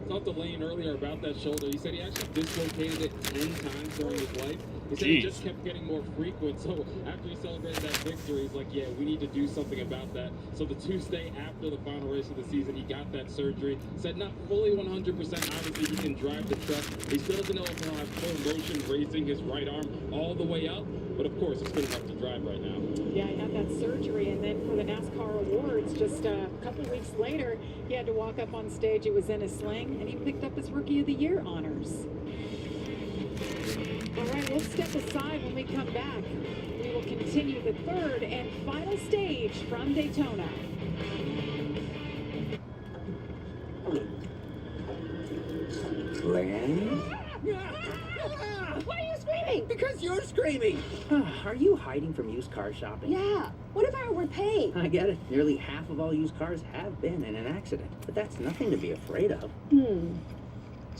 Talked to Lane earlier about that shoulder. He said he actually dislocated it 10 times during his life. He said it just kept getting more frequent. So after he celebrated that victory, he's like, yeah, we need to do something about that. So the Tuesday after the final race of the season, he got that surgery. Said not fully 100%. Obviously, he can drive the truck. He still doesn't know if he'll have full motion racing his right arm all the way up. But of course, it's good enough to drive right now. Yeah, he had that surgery, and then for the NASCAR Awards, just a couple weeks later, he had to walk up on stage. It was in a sling, and he picked up his Rookie of the Year honors. All right, we'll step aside when we come back. We will continue the third and final stage from Daytona. Lane? Why are you screaming? Because you're screaming! Are you hiding from used car shopping? Yeah. What if I overpay? I get it. Nearly half of all used cars have been in an accident. But that's nothing to be afraid of.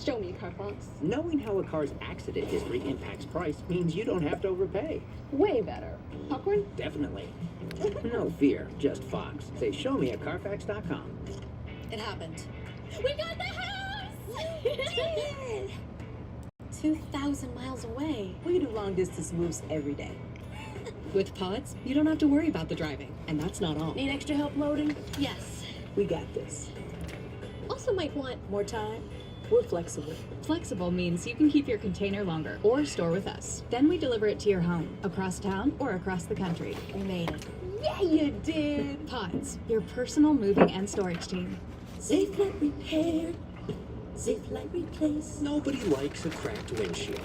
Show me, Carfax. Knowing how a car's accident history impacts price means you don't have to overpay. Way better. Popcorn? Definitely. No fear, just Fox. Say show me at Carfax.com. It happened. We got the house! We did! 2,000 miles away. We do long distance moves every day. With Pods, you don't have to worry about the driving. And that's not all. Need extra help loading? Yes. We got this. Also might want More time? We're flexible. Flexible means you can keep your container longer or store with us. Then we deliver it to your home, across town or across the country. We made it. Yeah, you did! Pods, your personal moving and storage team. Safe like repair. Safe like replace. Nobody likes a cracked windshield.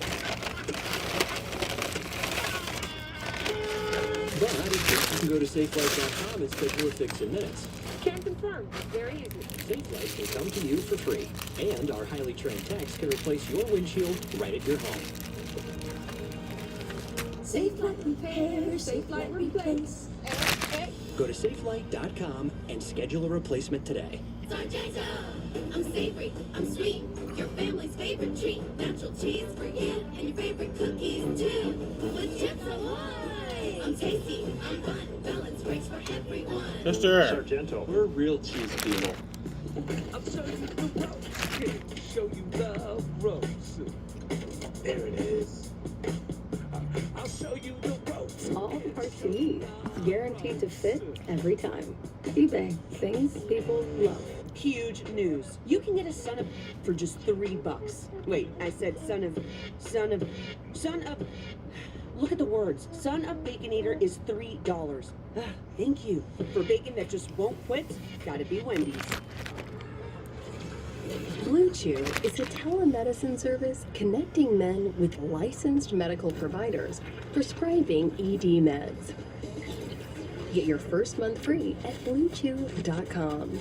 But you can go to SafeLife.com and schedule a fix in minutes. Can confirm. Very easy. SafeLife can come to you for free. And our highly trained techs can replace your windshield right at your home. Safe like repair. Safe like replace. Go to SafeLife.com and schedule a replacement today. I'm savory, I'm sweet, your family's favorite treat. Natural cheese for you, and your favorite cookies too. With Chips Ahoy! I'm tasty, I'm fun, balance breaks for everyone. Sister. Sargento. We're real cheese people. I'll show you the ropes. Show you the ropes. There it is. I'll show you the ropes. All the parts you need, guaranteed to fit every time. eBay, things people love. Huge news. You can get a son of for just $3. Wait, I said son of. Look at the words. Son of Baconator is $3. Thank you. For bacon that just won't quit, gotta be Wendy's. Blue Chew is a telemedicine service connecting men with licensed medical providers prescribing ED meds. Get your first month free at BlueChew.com.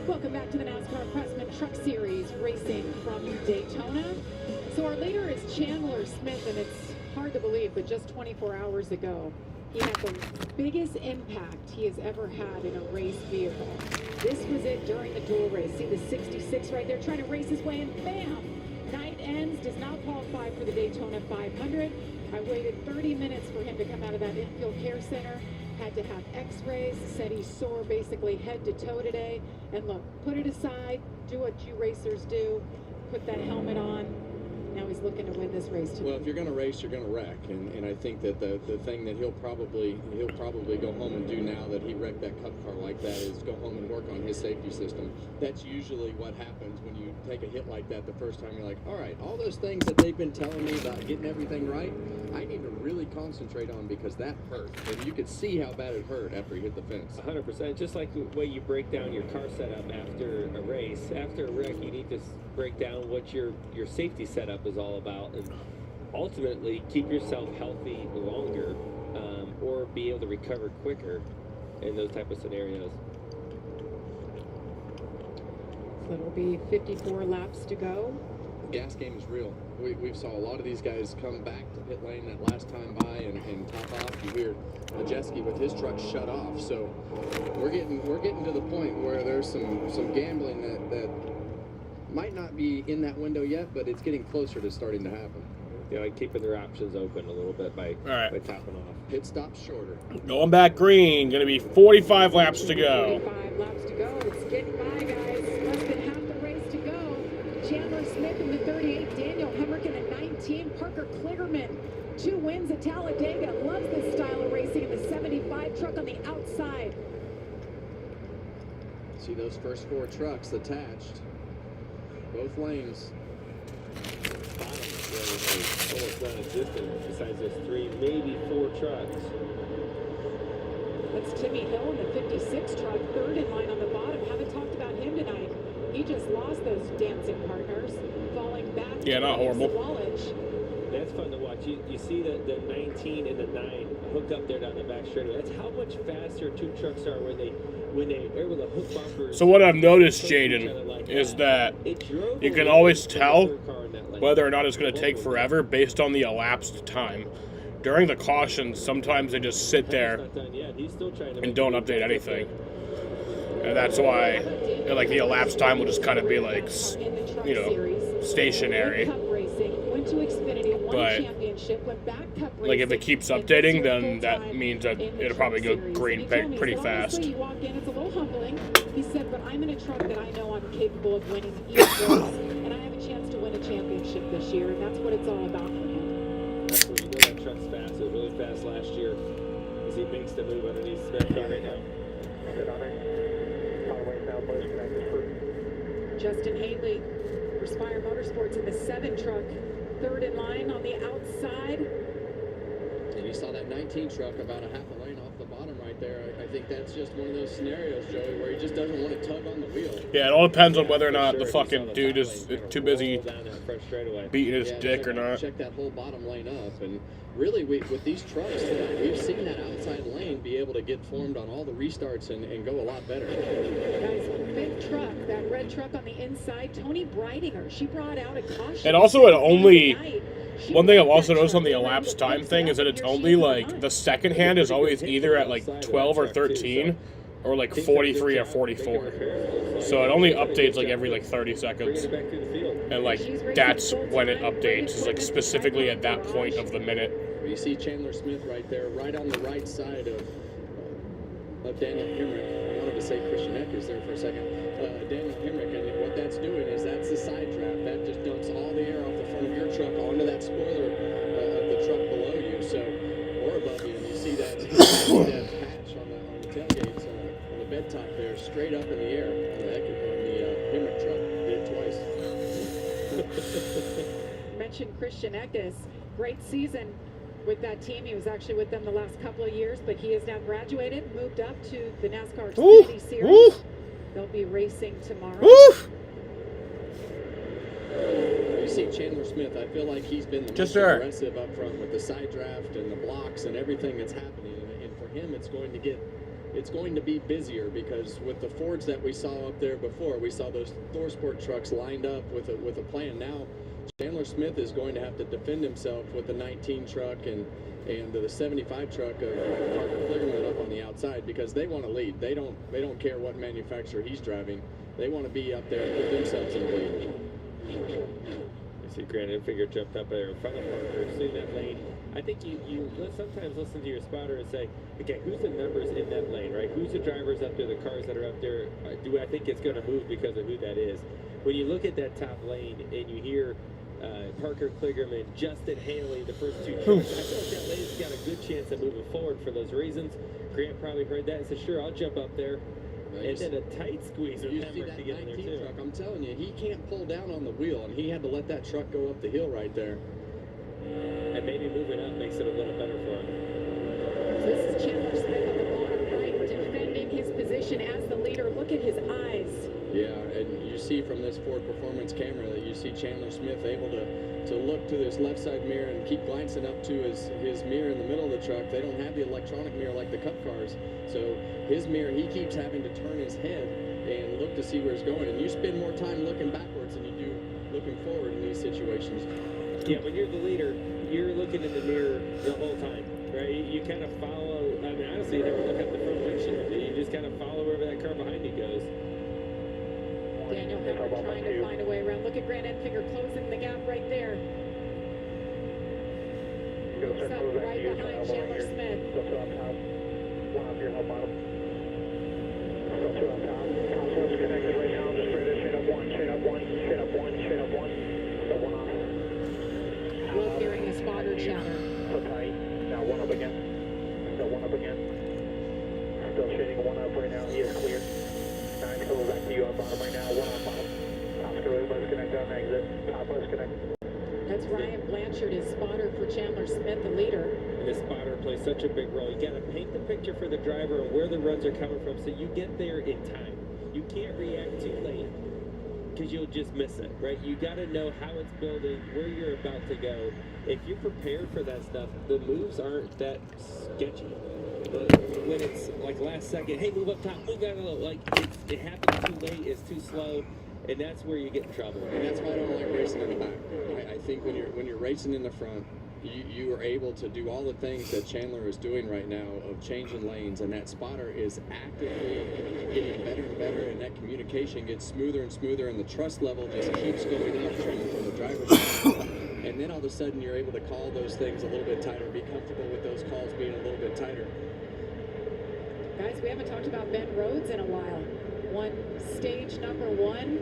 Welcome back to the NASCAR Pressman Truck Series racing from Daytona. So our leader is Chandler Smith, and it's hard to believe, but just 24 hours ago, he had the biggest impact he has ever had in a race vehicle. This was it during the dual race. See the 66 right there, trying to race his way, and bam! Night ends, does not qualify for the Daytona 500. I waited 30 minutes for him to come out of that infield care center. Had to have x-rays, said he's sore basically head to toe today. And look, put it aside, do what you racers do, put that helmet on, Now he's looking to win this race too. Well, if you're going to race, you're going to wreck, and I think that the thing that he'll probably go home and do now that he wrecked that Cup car like that is go home and work on his safety system. That's usually what happens when you take a hit like that the first time. You're like, all right, all those things that they've been telling me about getting everything right, I need to really concentrate on because that hurt, and you could see how bad it hurt after he hit the fence. 100%. Just like the way you break down your car setup after a race, after a wreck, you need to break down what your safety setup is all about, and ultimately keep yourself healthy longer, or be able to recover quicker in those type of scenarios. So it'll be 54 laps to go. Gas game is real. We saw a lot of these guys come back to pit lane that last time by and top off. You hear Majeski with his truck shut off. So we're getting to the point where there's some gambling that might not be in that window yet, but it's getting closer to starting to happen. You know, like keeping their options open a little bit by topping off. Pit stop shorter. Going back green. Going to be 45 laps to go. 45 laps to go. It's getting by, guys. Less than half the race to go. Chandler Smith in the 38, Daniel Hemrick in the 19, Parker Kligerman, 2 wins at Talladega. Loves this style of racing in the 75 truck on the outside. See those first 4 trucks attached. Both lanes. Almost non-existent besides those 3, maybe 4 trucks. That's Timmy Hill in the 56 truck, 3rd in line on the bottom. Haven't talked about him tonight. He just lost those dancing partners, falling back. Yeah, not horrible. That's fun to watch. You see the 19 and the 9 hook up there down the back straightaway. That's how much faster 2 trucks are when they're able to hook bumpers. So what I've noticed, Jaden, is that you can always tell whether or not it's going to take forever based on the elapsed time. During the cautions, sometimes they just sit there and don't update anything. And that's why, like, the elapsed time will just kind of be like, you know, stationary. But, like, if it keeps updating, then that means that it'll probably go green pretty fast. You walk in, it's a little humbling. He said, but I'm in a truck that I know I'm capable of winning each race, and I have a chance to win a championship this year, and that's what it's all about for him. That's what you know, that truck's fast. It was really fast last year as he makes the move underneath Smith right now. Justin Haley for Spire Motorsports in the 7 truck, 3rd in line on the outside. And you saw that 19 truck about a half a lane off the bottom right there. I think that's just one of those scenarios, Joey, where he just doesn't want to tug on the wheel. Yeah, it all depends on whether or not the fucking dude is too busy beating his dick or not. Check that whole bottom lane up, and really with these trucks tonight, we've seen that outside lane be able to get formed on all the restarts and go a lot better. Guys, big truck, that red truck on the inside, Tony Breidinger, she brought out a caution. And also it only, one thing I've also noticed on the elapsed time thing is that it's only like, the second hand is always either at like 12 or 13 or like 43 or 44. So it only updates like every like 30 seconds. And like that's when it updates, is like specifically at that point of the minute. You see Chandler Smith right there, right on the right side of Daniel Hemrick. I wanted to say Christian Eckers there for a second. Daniel Hemrick, and what that's doing is that's the side draft. That just dumps all the air off the front of your truck onto that spoiler of the truck below you, or above you. And you see that patch on the tailgates on the bed top there, straight up in the air on the Hemrick truck. Did it twice. Mentioned Christian Eckes, great season with that team. He was actually with them the last couple of years, but he has now graduated, moved up to the NASCAR Xfinity Series. They'll be racing tomorrow. You see Chandler Smith, I feel like he's been the most aggressive up front with the side draft and the blocks and everything that's happening. And for him, it's going to be busier, because with the Fords that we saw up there before, we saw those ThorSport trucks lined up with a plan. Now Chandler Smith is going to have to defend himself with the 19 truck and the 75 truck of Parker Kligerman up on the outside, because they want to lead. They don't care what manufacturer he's driving. They want to be up there and put themselves in the lead. I see Grant Enfinger jumped up there in front of Parker, seeing that lane. I think you sometimes listen to your spotter and say, okay, who's the numbers in that lane, right? Who's the drivers up there, the cars that are up there? Do I think it's going to move because of who that is? When you look at that top lane and you hear Parker Kligerman, Justin Haley, the first two trucks. I feel like that lane's got a good chance of moving forward for those reasons. Grant probably heard that and said, sure, I'll jump up there. And then a tight squeeze with Hemrick to get in there, too. Truck, I'm telling you, he can't pull down on the wheel, and he had to let that truck go up the hill right there. And maybe moving up makes it a little better for him. So this is Chandler Smith on the bottom right, defending his position as the leader. Look at his eyes. Yeah, and you see from this Ford Performance camera that you see Chandler Smith able to look to this left side mirror and keep glancing up to his mirror in the middle of the truck. They don't have the electronic mirror like the Cup cars. So his mirror, he keeps having to turn his head and look to see where it's going. And you spend more time looking backwards than you do looking forward in these situations. Yeah, when you're the leader, you're looking in the mirror the whole time, right? You kind of follow, I mean, honestly, you never look at the front windshield. You just kind of follow wherever that car behind you goes. Daniel Hemrick trying to find a way around. Look at Grant Enfinger closing the gap right there. Moves up right behind Chandler Smith. Still two up top. One up here, no bottom. Still two up top. Top one's connected right now. Just straight up one, straight up one, straight up one, straight up one. Still one off. Wolf hearing a spotter chatter. So tight. Now one up again. Still one up again. Still shading one up right now. He is clear. 9 coming back to you on bottom right now. One on bottom. Top screw. Let's connect on exit. Top let's connect. That's Ryan Blanchard, his spotter for Chandler Smith, the leader. And the spotter plays such a big role. You got to paint the picture for the driver and where the runs are coming from so you get there in time. You can't react too late because you'll just miss it, right? You got to know how it's building, where you're about to go. If you're prepared for that stuff, the moves aren't that sketchy. But when it's like last second, hey, move up top, move down low, like it happens too late, it's too slow. And that's where you get in trouble. And that's why I don't like racing in the back. I think when you're racing in the front, you are able to do all the things that Chandler is doing right now of changing lanes, and that spotter is actively getting better and better, and that communication gets smoother and smoother, and the trust level just keeps going up from the driver's side. And then all of a sudden you're able to call those things a little bit tighter, be comfortable with those calls being a little bit tighter. Guys, we haven't talked about Ben Rhodes in a while. Won stage number 1.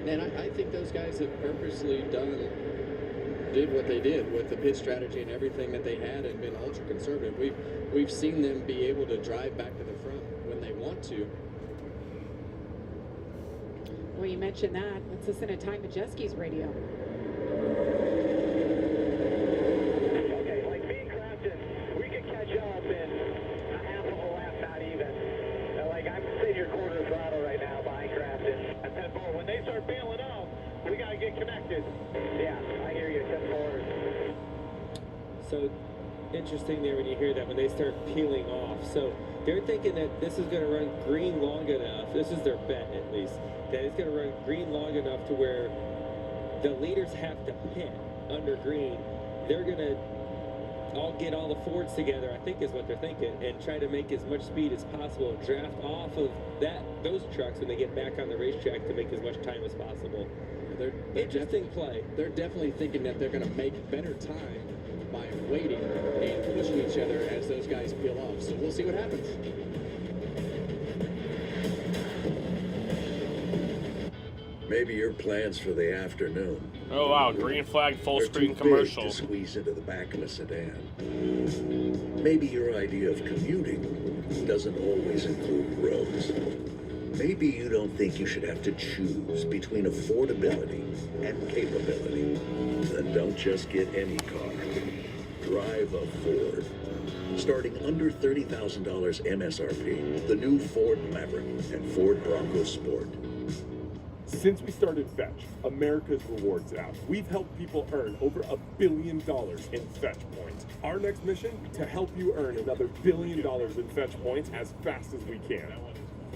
And I think those guys have purposely did what they did with the pit strategy and everything that they had and been ultra conservative. We've seen them be able to drive back to the front when they want to. Well, you mentioned that. Let's listen to Ty Majeski's radio. Okay, like me and Crafton, we could catch up in a half of a lap, not even. Like I'm sitting your quarter throttle right now behind Crafton. At 10-4, when they start bailing out, we gotta get connected. Yeah, I hear you. 10-4. So interesting there when you hear that, when they start peeling off. So they're thinking that this is going to run green long enough. This is their bet, at least, that it's going to run green long enough to where the leaders have to pit under green. They're going to all get all the Fords together, I think is what they're thinking, and try to make as much speed as possible and draft off of those trucks when they get back on the racetrack to make as much time as possible. They're interesting play. They're definitely thinking that they're going to make better time by waiting and pushing each other as those guys peel off. So we'll see what happens. Maybe your plans for the afternoon. Oh wow, green flag full are screen too commercial. big to squeeze into the back of a sedan. Maybe your idea of commuting doesn't always include roads. Maybe you don't think you should have to choose between affordability and capability. Then don't just get any car. Drive a Ford. Starting under $30,000 MSRP, the new Ford Maverick and Ford Bronco Sport. Since we started Fetch, America's rewards app, we've helped people earn over $1 billion in Fetch points. Our next mission, to help you earn another $1 billion in Fetch points as fast as we can.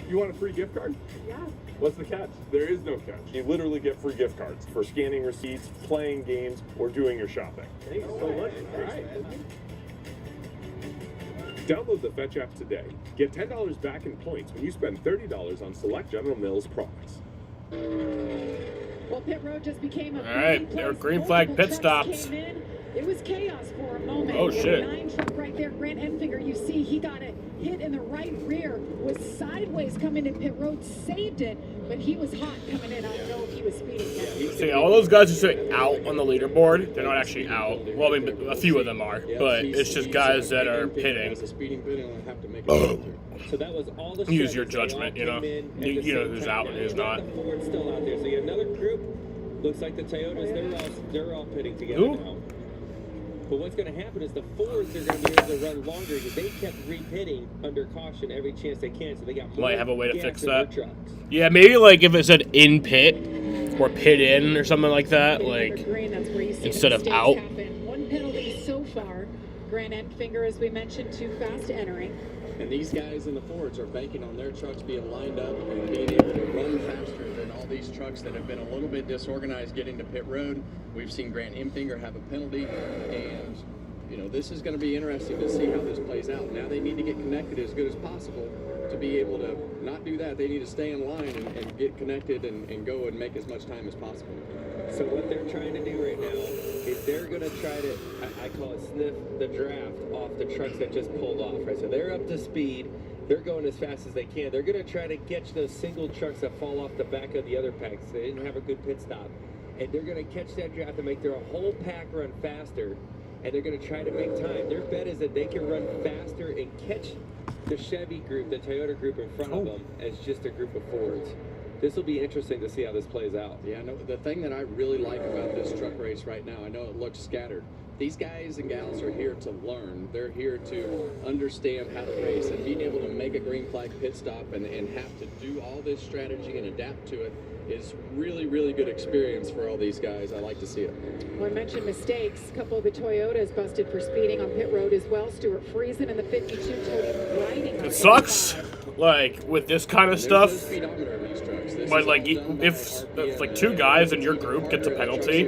You want a free gift card? Yeah. What's the catch? There is no catch. You literally get free gift cards for scanning receipts, playing games, or doing your shopping. Thanks so much. All right. Download the Fetch app today. Get $10 back in points when you spend $30 on select General Mills products. Well, pit road just became a All right, busy there are place. green flag Multiple pit trucks stops. came in. It was chaos for a moment. Oh, shit. 9 truck right there, Grant Enfinger. You see, he got a hit in the right rear. Was sideways coming in pit road, saved it, but he was hot coming in. I don't know if he was speeding. Yeah, he's So yeah, all those guys are sitting out on the leaderboard. They're not actually out. Well, I mean, a few of them are, but it's just guys that are pitting. So that was all the Use your Chevys. They all judgment, you know. came in at You the know same who's time. out and Now who's you've got not. The Ford's still out there. So you have another group. Looks like the Toyotas. They're all pitting together Who? now. But what's going to happen is the Fords are going to be able to run longer because they kept repitting under caution every chance they can. So they got more Might have a way to gas fix in their that. trucks. Yeah, maybe like if it said in pit or pit in or something like that, like instead of out. One penalty so far. Grant Enfinger, as we mentioned, too fast entering. And these guys in the Fords are banking on their trucks being lined up and being able to run faster than all these trucks that have been a little bit disorganized getting to pit road. We've seen Grant Enfinger have a penalty, and you know, this is going to be interesting to see how this plays out. Now they need to get connected as good as possible to be able to not do that. They need to stay in line and get connected and go and make as much time as possible. So what they're trying to do right now is they're going to try to, I call it sniff the draft off the trucks that just pulled off, right? So they're up to speed. They're going as fast as they can. They're going to try to catch those single trucks that fall off the back of the other packs. They didn't have a good pit stop. And they're going to catch that draft and make their whole pack run faster. And they're going to try to make time. Their bet is that they can run faster and catch the Chevy group, the Toyota group in front of them as just a group of Fords. This will be interesting to see how this plays out. Yeah, no, the thing that I really like about this truck race right now, I know it looks scattered. These guys and gals are here to learn. They're here to understand how to race, and being able to make a green flag pit stop and have to do all this strategy and adapt to it is really, really good experience for all these guys. I like to see it. Well, I mentioned mistakes. A couple of the Toyotas busted for speeding on pit road as well. Stuart Friesen in the 52 Toyota riding. It sucks, like with this kind of stuff. But like, if like two guys in your group gets a penalty,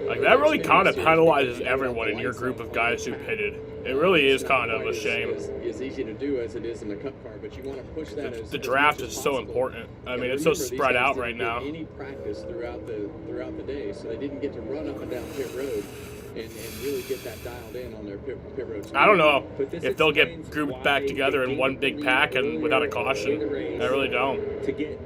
like that really kind of penalizes everyone in your group of guys who pitted. It really is kind of a shame. As easy to do as it is in a cup car, but you want to push that as the draft is so important. I mean, it's so spread out right now. Any practice throughout the day, so they didn't get to run up and down pit road and really get that dialed in on their pit road. I don't know if they'll get grouped back together in one big pack and without a caution. I really don't. To get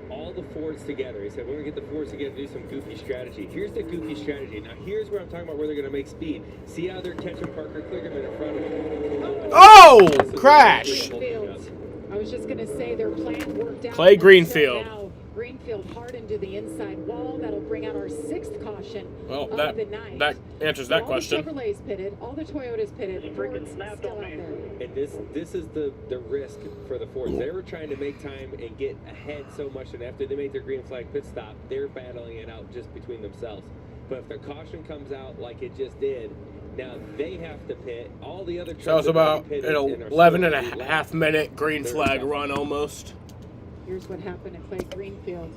all the Fords together. He said, we're going to get the Fords together to do some goofy strategy. Here's the goofy strategy. Now, here's where I'm talking about where they're going to make speed. See how they're catching Parker Kligerman in front of them? Oh! Crash! I was just going to say their plan worked out. Clay Greenfield. Now, Greenfield hardened to the inside wall. That'll bring out our 6th caution Well, of the night. that answers that question. All the Chevrolets pitted, all the Toyotas pitted. Ford's still out there. And this is the risk for the Fords. They were trying to make time and get ahead so much, and after they make their green flag pit stop, they're battling it out just between themselves. But if the caution comes out like it just did, now they have to pit. All the other trucks So it was about pitted an and are 11 and still a half minute green flag run almost. Here's what happened at Clay Greenfield.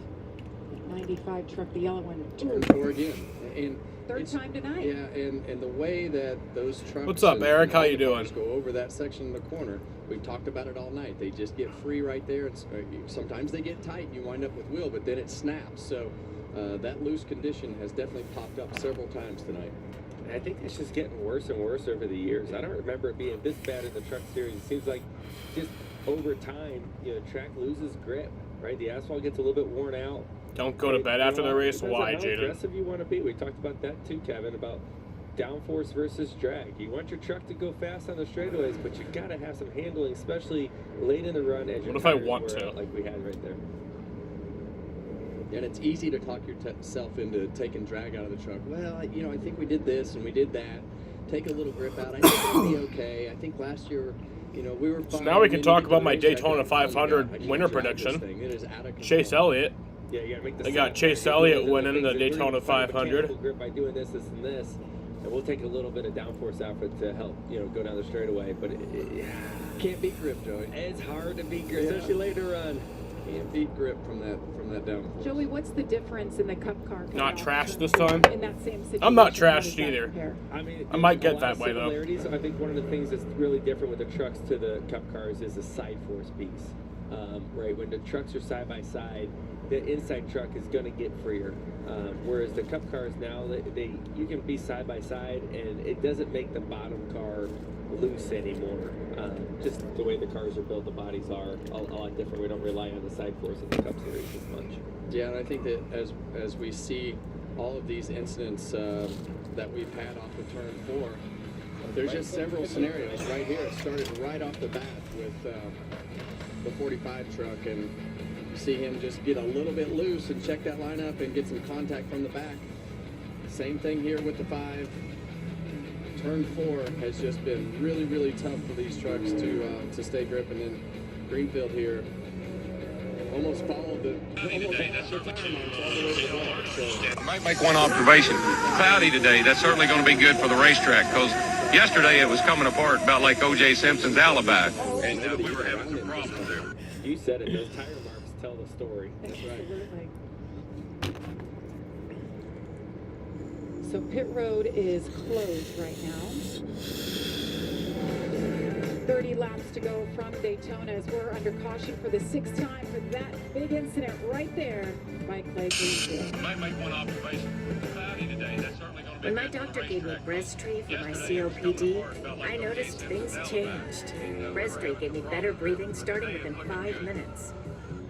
95 truck, the yellow one. Turn 4 again. And Third time tonight. Yeah, and the way that those trucks. What's up, and Eric? How you cars doing? Go over that section in the corner. We've talked about it all night. They just get free right there. It's, sometimes they get tight and you wind up with wheel, but then it snaps. So that loose condition has definitely popped up several times tonight. And I think it's just getting worse and worse over the years. I don't remember it being this bad in the truck series. It seems like just over time, track loses grip, right? The asphalt gets a little bit worn out. Don't go to bed after the race. Why, How Jaden? aggressive you want to be. We talked about that too, Kevin, about downforce versus drag. You want your truck to go fast on the straightaways, but you got to have some handling, especially late in the run. As What if I want to? Like we had right there. And it's easy to talk yourself into taking drag out of the truck. Well, I think we did this and we did that. Take a little grip out. I think it'll be okay. I think last year, we were fine. So now we can talk about my Daytona 500 winner prediction. Chase Elliott. Yeah, you gotta make the They got Chase Elliott winning the Daytona 500. Grip by doing this, and we'll take a little bit of downforce out to help, go down the straightaway. But it can't beat grip, Joey. It's hard to beat grip, especially later on. Can't beat grip from that downforce. Joey, what's the difference in the Cup car? Not trashed this time. In that same situation, I'm not how does trashed that either. compare? I mean, I might there's get a lot that of way, though. similarities. I think one of the things that's really different with the trucks to the Cup cars is the side force piece. Right, when the trucks are side by side, the inside truck is going to get freer. Whereas the Cup cars now, you can be side by side, and it doesn't make the bottom car loose anymore. Just the way the cars are built, the bodies are a lot different. We don't rely on the side force in the Cup Series as much. Yeah, and I think that as we see all of these incidents that we've had off of turn 4, there's just several scenarios right here. It started right off the bat with the 45 truck, and you see him just get a little bit loose and check that line up and get some contact from the back. Same thing here with the 5. Turn 4 has just been really, really tough for these trucks to stay grip, and then Greenfield here almost followed the tire marks all the way to the wall. So I might make one observation. Cloudy today, that's certainly going to be good for the racetrack, because yesterday it was coming apart about like O.J. Simpson's alibi, and we were having some problems there. You said it, those tire marks tell the story. That's right. Absolutely. So pit road is closed right now. 30 laps to go from Daytona as we're under caution for the 6th time for that big incident right there by Clay Greenfield. Might make one observation. Cloudy today, that's certainly going to be When my doctor gave me Breztri for my COPD, I noticed things changed. Breztri gave me better breathing starting within 5 minutes.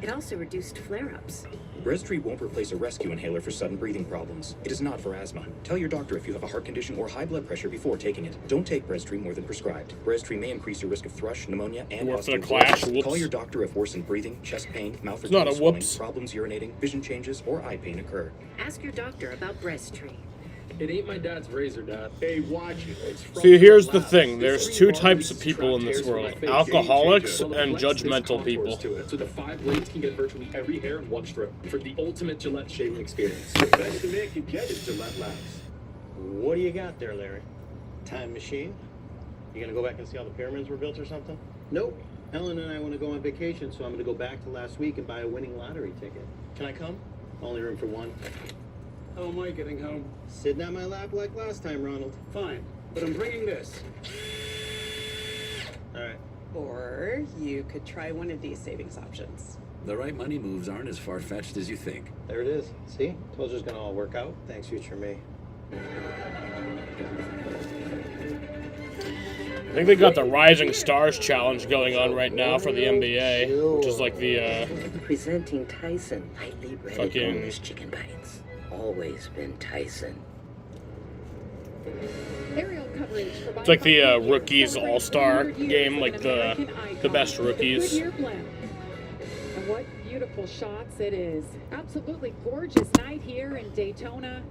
It also reduced flare-ups. Breztri won't replace a rescue inhaler for sudden breathing problems. It is not for asthma. Tell your doctor if you have a heart condition or high blood pressure before taking it. Don't take Breztri more than prescribed. Breztri may increase your risk of thrush, pneumonia, and osteoporosis. Call your doctor if worsened breathing, chest pain, mouth or throat swelling, problems urinating, vision changes, or eye pain occur. Ask your doctor about Breztri. It ain't my dad's razor, Dad. Hey, watch it. It's from See, here's the thing. There's 2 types of people in this world. Alcoholics and judgmental people. So the 5 blades can get virtually every hair in one stroke for the ultimate Gillette shaving experience. The best a man can get is Gillette Labs. What do you got there, Larry? Time machine? You gonna go back and see how the pyramids were built or something? Nope. Ellen and I want to go on vacation, so I'm gonna go back to last week and buy a winning lottery ticket. Can I come? Only room for one. How am I getting home? Sitting on my lap like last time, Ronald. Fine, but I'm bringing this. All right. Or you could try one of these savings options. The right money moves aren't as far-fetched as you think. There it is. See? Told you it was gonna all work out. Thanks, future me. I think they got the Rising Stars Challenge going on right now for the NBA, which is like the Presenting Tyson lightly breaded fucking boneless chicken bites. Always been Tyson. Aerial coverage it's like the rookies all-star game, like the best rookies. Goodyear blend. And what beautiful shots it is. Absolutely gorgeous night here in Daytona.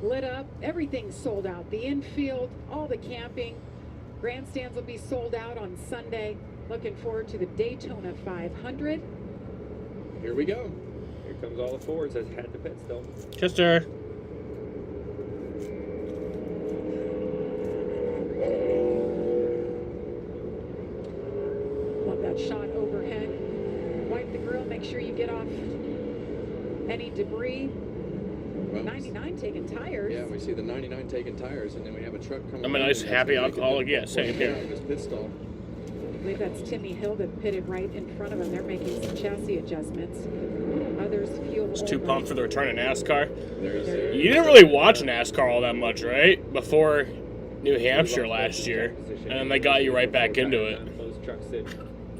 Lit up, everything's sold out. The infield, all the camping. Grandstands will be sold out on Sunday. Looking forward to the Daytona 500. Here we go. Here comes all the Fords that had the pit still. Chester. Love that shot overhead. Wipe the grill, make sure you get off any debris. 99 taking tires. Yeah, we see the 99 taking tires, and then we have a truck coming. I'm a nice, happy alcoholic. Yeah, same here. Pit stall. I believe that's Timmy Hill that pitted right in front of him. They're making some chassis adjustments. Others fuel. It's too pumped for the return of NASCAR. You didn't really watch NASCAR all that much, right? Before New Hampshire last year, and then they got you right back into it. Those trucks did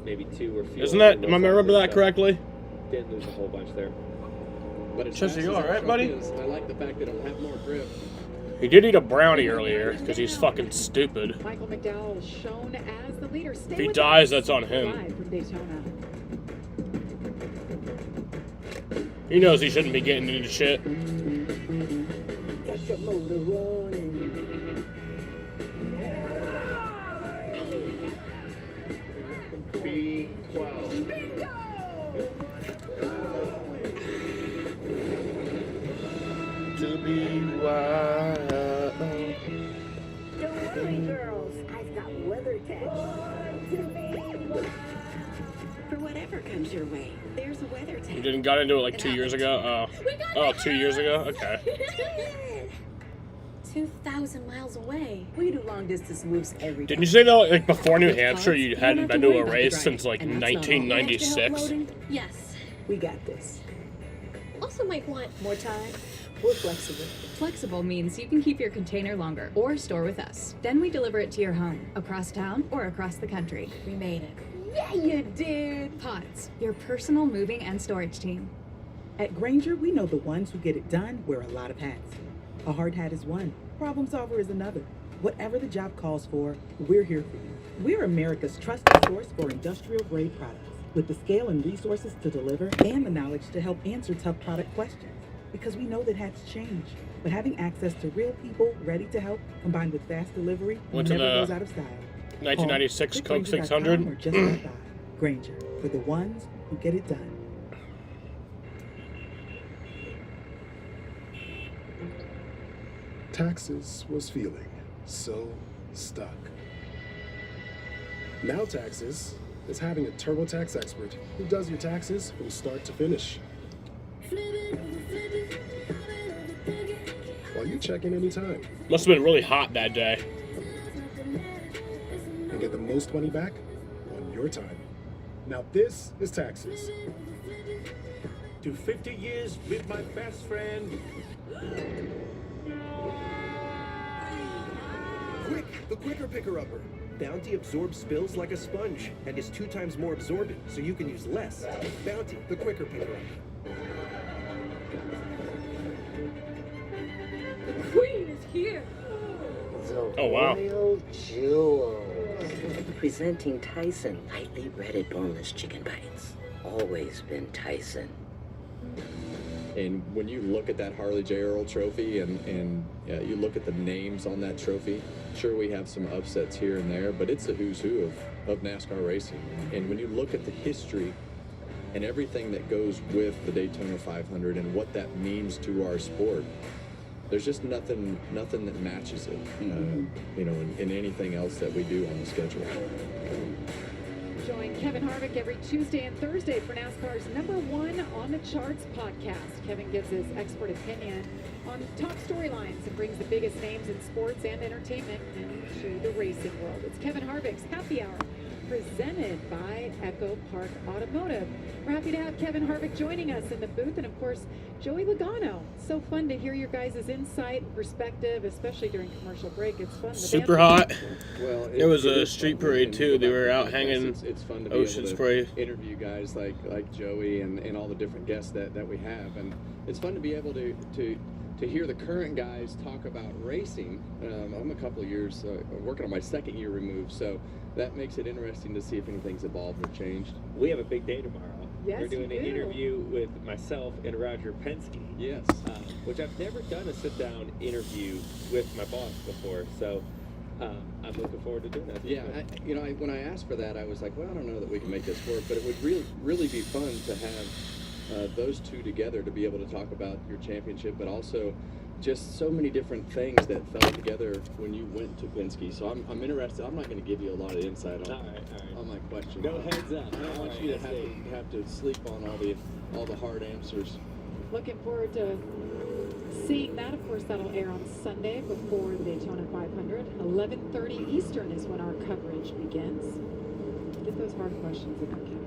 maybe 2 or fewer. Isn't that? Am I remember that correctly? Didn't lose a whole bunch there. But it's Chester, you all right, buddy? I like the fact that it'll have more grip. He did eat a brownie earlier because he's fucking stupid. Michael McDowell shown as the leader. Stay If he with dies, us. that's on him. Live from Daytona. He knows he shouldn't be getting into shit. Get your motor running. B12. To be wild. Don't worry, girls. I've got weather tech. For whatever comes your way, there's a weather You tech. didn't got into it like 2 years ago? Oh, 2 years ago? Okay. 2,000 miles away. We do long distance moves every day. Didn't you say though, like before New Hampshire, you hadn't been to a race since like 1996? Yes. We got this. also might want more time. We're flexible. Flexible means you can keep your container longer or store with us. Then we deliver it to your home, across town or across the country. We made it. Yeah, you did. Pods, your personal moving and storage team. At Granger, we know the ones who get it done wear a lot of hats. A hard hat is one, problem solver is another. Whatever the job calls for, we're here for you. We're America's trusted source for industrial-grade products, with the scale and resources to deliver and the knowledge to help answer tough product questions. Because we know that hats change, but having access to real people ready to help, combined with fast delivery, Went never to the goes out of style. 1996 Call Coke 600. or just stop by. Granger, for the ones who get it done. Taxes was feeling so stuck. Now Taxes is having a TurboTax expert who does your taxes from start to finish. While you check in anytime. Must have been really hot that day. And get the most money back on your time. Now this is Taxes. To 50 years with my best friend. Quick, the quicker picker-upper. Bounty absorbs spills like a sponge and is 2 times more absorbent, so you can use less. Bounty, the quicker picker-upper. The queen is here. Oh, wow. Royal Jewels. Presenting Tyson lightly breaded boneless chicken bites. Always been Tyson. And when you look at that Harley J. Earl trophy and you look at the names on that trophy, sure, we have some upsets here and there, but it's a who's who of NASCAR racing. And when you look at the history and everything that goes with the Daytona 500 and what that means to our sport, there's just nothing that matches it, you know, in anything else that we do on the schedule. Join Kevin Harvick every Tuesday and Thursday for NASCAR's #1 on the charts podcast. Kevin gives his expert opinion on top storylines and brings the biggest names in sports and entertainment into the racing world. It's Kevin Harvick's Happy Hour, presented by Echo Park Automotive. We're happy to have Kevin Harvick joining us in the booth, and of course, Joey Logano. So fun to hear your guys' insight and perspective, especially during commercial break. It's fun. Super hot. Well, There was a street parade too. They were out hanging It's fun to be Ocean able to Spray. interview guys like Joey and all the different guests that we have, and it's fun to be able to hear the current guys talk about racing. I'm a couple of years working on my 2nd year removed, so that makes it interesting to see if anything's evolved or changed. We have a big day tomorrow. Yes, We're doing you an do. interview with myself and Roger Penske. Yes. Which I've never done a sit-down interview with my boss before, so I'm looking forward to doing that. Yeah, when I asked for that, I was like, well, I don't know that we can make this work, but it would really be fun to have those two together to be able to talk about your championship, but also just so many different things that fell together when you went to Penske. So I'm interested. I'm not going to give you a lot of insight on my question. No heads up. I don't want you to have to sleep on all the hard answers. Looking forward to seeing that. Of course, that'll air on Sunday before the Daytona 500. 11:30 Eastern is when our coverage begins. Get those hard questions in there, Kevin.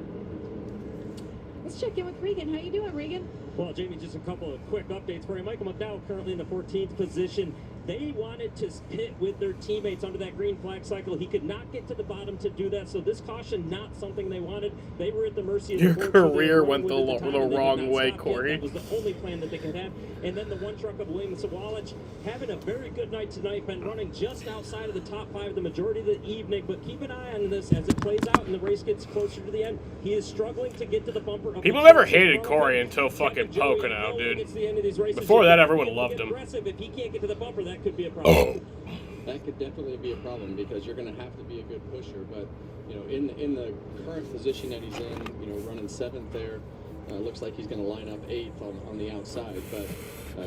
Let's check in with Regan. How you doing, Regan? Well, Jamie, just a couple of quick updates for you. Michael McDowell currently in the 14th position. They wanted to pit with their teammates under that green flag cycle. He could not get to the bottom to do that, so this caution, not something they wanted. They were at the mercy of Your the board, career so went the wrong way, Corey. That was the only plan that they could have. And then the one truck of William Sawalich having a very good night tonight, been running just outside of the top 5 the majority of the evening. But keep an eye on this as it plays out and the race gets closer to the end. He is struggling to get to the bumper. People never hated Corey until fucking Pocono, dude. Before that, everyone loved him. If he can't get to the bumper, that could be a problem. That could definitely be a problem because you're going to have to be a good pusher. But in the current position that he's in, running 7th there, looks like he's going to line up 8th on the outside. But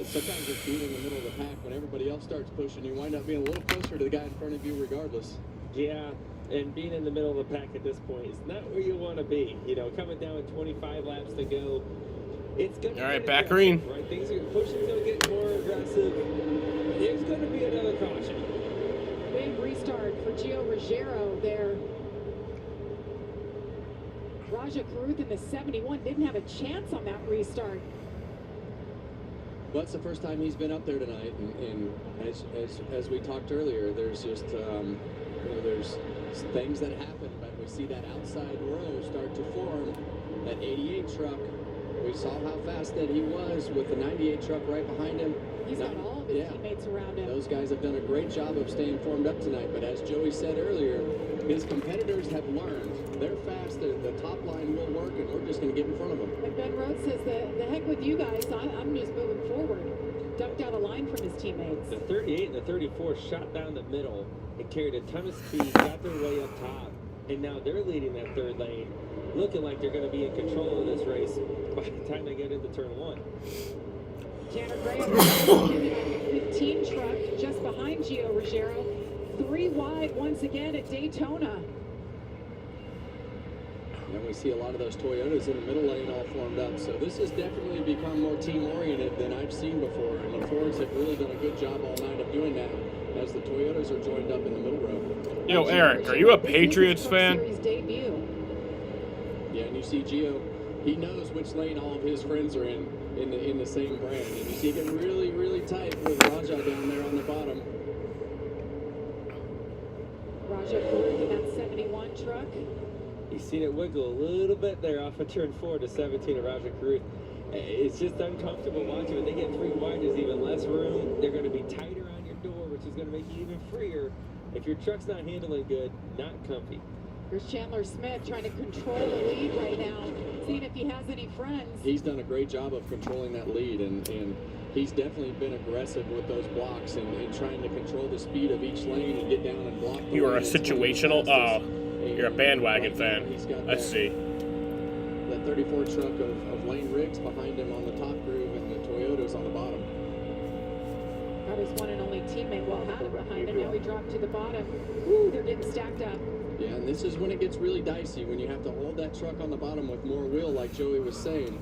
sometimes it's being in the middle of the pack when everybody else starts pushing, you wind up being a little closer to the guy in front of you regardless. Yeah, and being in the middle of the pack at this point is not where you want to be. Coming down with 25 laps to go, it's going to All right, back green. Right, pushing's going to get more aggressive. There's going to be another caution. Big restart for Gio Ruggiero there. Raja Caruth in the 71 didn't have a chance on that restart. Well, it's the first time he's been up there tonight, and as we talked earlier, there's just there's things that happen, but we see that outside row start to form. That 88 truck, we saw how fast that he was with the 98 truck right behind him. He's got all of his teammates around him. Those guys have done a great job of staying formed up tonight, but as Joey said earlier, his competitors have learned. They're fast, the top line will work, and we're just going to get in front of them. And Ben Rhodes says, the heck with you guys, I'm just moving forward. Ducked out a line from his teammates. The 38 and the 34 shot down the middle and carried a ton of speed, got their way up top, and now they're leading that third lane, looking like they're going to be in control of this race by the time they get into turn 1. Tanner Graham, 15 truck, just behind Gio Ruggiero. 3 wide once again at Daytona. And we see a lot of those Toyotas in the middle lane all formed up. So this has definitely become more team-oriented than I've seen before. And the Fords have really done a good job all night of doing that as the Toyotas are joined up in the middle row. Yo, Eric, are you a Patriots fan? Yeah, and you see Gio, he knows which lane all of his friends are in the same brand. And you see it get really, really tight with Raja down there on the bottom. Raja Karuth in that 71 truck. You seen it wiggle a little bit there off of turn 4 to 17 of Raja Karuth. It's just uncomfortable watching. When they get 3 wide, there's even less room. They're going to be tighter on your door, which is going to make you even freer. If your truck's not handling good, not comfy. Here's Chandler Smith trying to control the lead right now, seeing if he has any friends. He's done a great job of controlling that lead, and he's definitely been aggressive with those blocks and trying to control the speed of each lane and get down and block. You are a situational. You're a bandwagon fan. I see. That 34 truck of Lane Riggs behind him on the top groove and the Toyotas on the bottom. Got his one and only teammate Will Haddon behind him. Now he dropped to the bottom. Woo, they're getting stacked up. Yeah, and this is when it gets really dicey, when you have to hold that truck on the bottom with more wheel, like Joey was saying.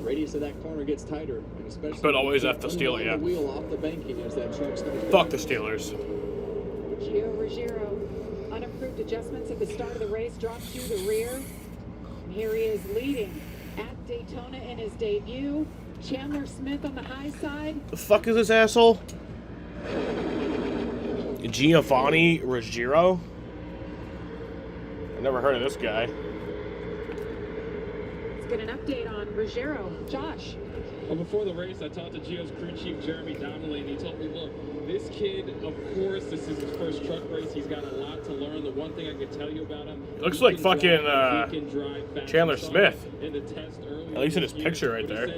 Radius of that corner gets tighter, and especially. But always have to steal it, yeah. The wheel off the banking as that truck starts. Fuck the Steelers. Gio Ruggiero, unapproved adjustments at the start of the race, drops to the rear. And here he is leading at Daytona in his debut. Chandler Smith on the high side. The fuck is this asshole? Giovanni Ruggiero? I've never heard of this guy. Let's get an update on Ruggiero. Josh. Well, before the race, I talked to Gio's crew chief, Jeremy Donnelly, and he told me, look, this kid, of course, this is his first truck race. He's got a lot to learn. The one thing I can tell you about him, looks like fucking Chandler Smith. At least in his picture right there.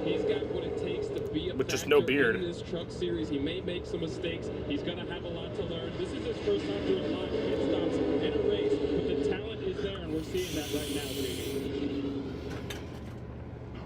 He's got what it takes to be a with just no beard. in this truck series. He may make some mistakes. He's going to have a lot to learn. This is his first time doing a lot of pit stops in a race, but the talent is there, and we're seeing that right now, Jamie.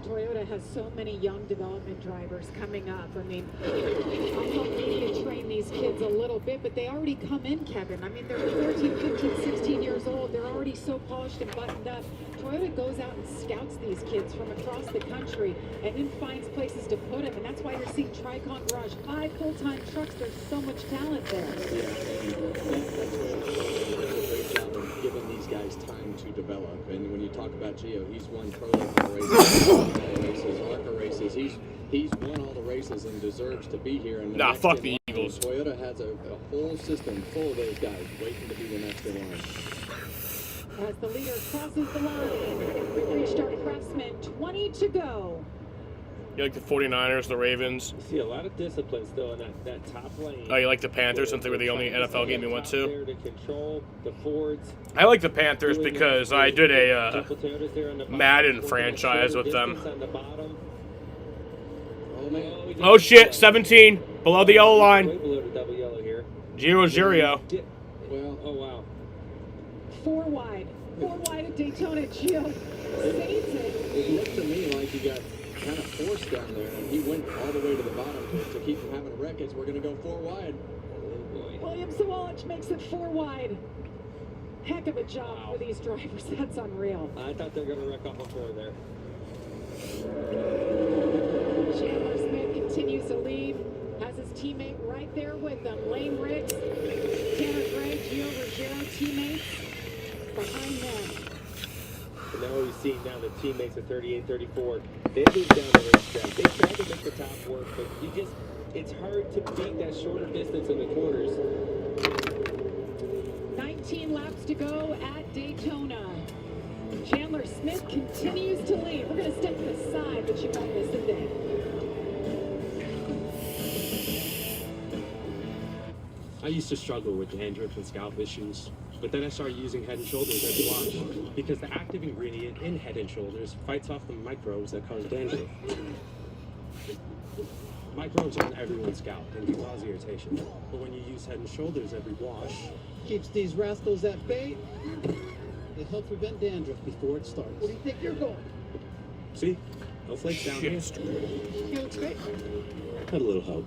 Toyota has so many young development drivers coming up. I mean, I'll help you train these kids a little bit, but they already come in, Kevin. I mean, they're 13, 15, 16 years old. They're already so polished and buttoned up. Toyota goes out and scouts these kids from across the country and then finds places to put them. And that's why you're seeing Tricon Garage, 5 full-time trucks. There's so much talent there. Yeah, that's a great job of giving these guys time to develop. And when you talk about Gio, he's won pro level races, ARCA races. He's won all the races and deserves to be here. And nah, fuck the Eagles. Toyota has a whole system full of those guys waiting to be the next in line. As the leader crosses the line, we reached our craftsman, 20 to go. You like the 49ers, the Ravens? You see a lot of discipline still in that top lane. Oh, you like the Panthers since they were the only NFL game you went to? There to control the Fords. I like the Panthers because I did a Madden franchise with them. Oh shit, 17, below the yellow line. Way below the double yellow here. Gio Ruggiero. Well, oh wow. 4 wide at Daytona. Gio saves it. It looked to me like he got kind of forced down there, and he went all the way to the bottom to keep from having a wreck. As we're going to go 4 wide. William Sawalich makes it 4 wide. Heck of a job for these drivers. That's unreal. I thought they were going to wreck off a 4 there. Chandler Smith continues to lead. Has his teammate right there with them. Lane Riggs, Tanner Gray, Gio Ruggiero, teammates behind them. And now we've seen the teammates at 38, 34 They moved down the racetrack. They tried to make the top work, but it's hard to beat that shorter distance in the corners. 19 laps to go at Daytona. Chandler Smith continues to lead. We're going to step to the side, but you won't miss a thing. I used to struggle with dandruff and scalp issues, but then I started using Head & Shoulders every wash because the active ingredient in Head & Shoulders fights off the microbes that cause dandruff. Microbes are on everyone's scalp and can cause irritation, but when you use Head & Shoulders every wash, Keeps these rascals at bay. It helps prevent dandruff before it starts. Where do you think you're going? see, no flakes down here. You looks great. Had a little hope.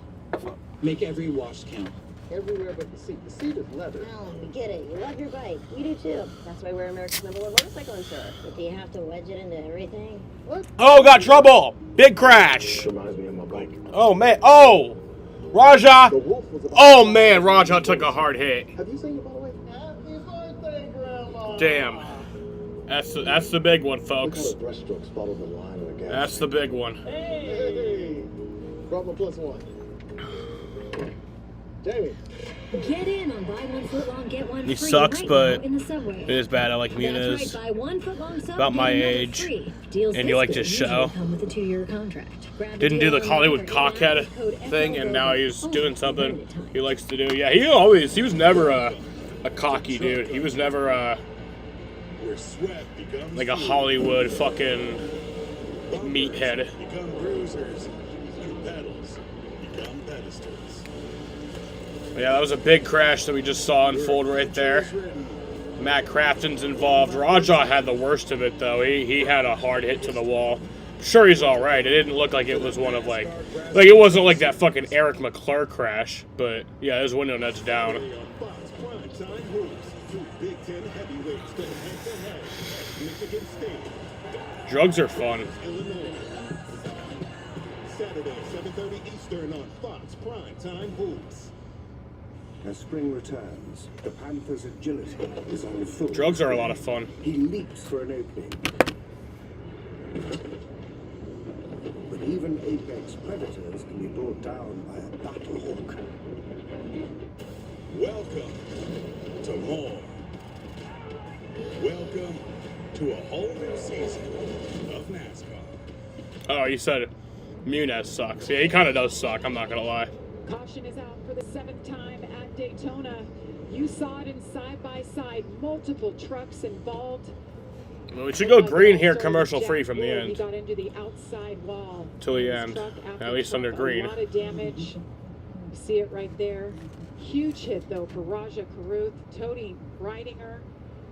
Make every wash count. Everywhere but the seat. The seat is leather. Oh, we get it. You love your bike. We do too. That's why we're America's #1 motorcycle insurer. But do you have to wedge it into everything? What? Oh, got trouble! Big crash! Reminds me of my bike. Oh, man. Oh! Raja! Oh, man, Raja took a hard hit. Have you seen your by the way? Happy birthday, Grandma! Damn. That's the big one, Look how folks. the brushstrokes follow the line of the gas. That's the big one. Hey! Grandma +1. Jamie. Get in on buy 1 foot long, get one He free sucks, right but now in the subway. it is bad. I like Muniz. That's right, buy 1 foot long sub, About get my another age. free. Deals And you this like good this usually show. come with a 2-year contract. Grab a Didn't do deal the on Hollywood either cockhead code thing, and now he's FLO. doing something he likes to do. Yeah, he was never a cocky dude. He was never Where sweat becomes like a Hollywood fucking meathead. become bruisers, and pedals become pedestals. Yeah, that was a big crash that we just saw unfold right there. Matt Crafton's involved. Raja had the worst of it, though. He had a hard hit to the wall. I'm sure he's all right. It didn't look like it was one of like it wasn't like that fucking Eric McClure crash. But yeah, his window nud's down. Fox primetime hoops. 2 Big Ten heavyweights go head-to-head at Michigan State, Drugs are fun. Illinois. Saturday, 7:30 Eastern on Fox primetime hoops. As spring returns, the Panther's agility is on full. Drugs are a lot of fun. He leaps for an opening. But even apex predators can be brought down by a battle hawk. Welcome to more. Welcome to a whole new season of NASCAR. Oh, you said Muniz sucks. Yeah, he kind of does suck. I'm not gonna lie. Caution is out for the 7th time at Daytona. You saw it in side-by-side, multiple trucks involved. Well, we should go green here, commercial free from the He end got into the outside wall. till the His end. truck after At least truck, under green. A lot of damage. You see it right there. Huge hit though for Raja Karuth. Tony Breidinger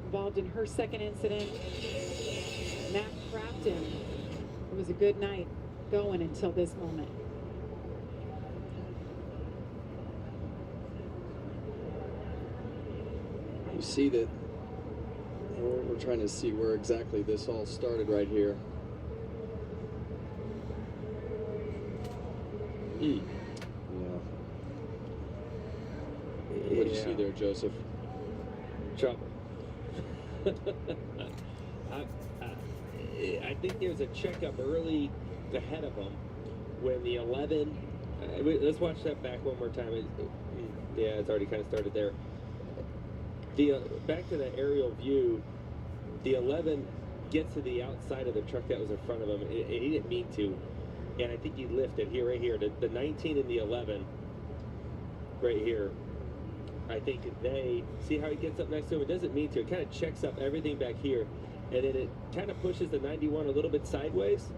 involved in her second incident. Matt Crafton. It was a good night going until this moment. You see that we're trying to see where exactly this all started right here. Yeah. What did you see there, Joseph? Trouble. I think there's a checkup early ahead of them when the 11. Let's watch that back one more time. Yeah, it's already kind of started there. Back to the aerial view, the 11 gets to the outside of the truck that was in front of him, and he didn't mean to. And I think he lifted here, right here, the 19 and the 11, right here. I think they see how he gets up next to him. It doesn't mean to. It kind of checks up everything back here, and then it kind of pushes the 91 a little bit sideways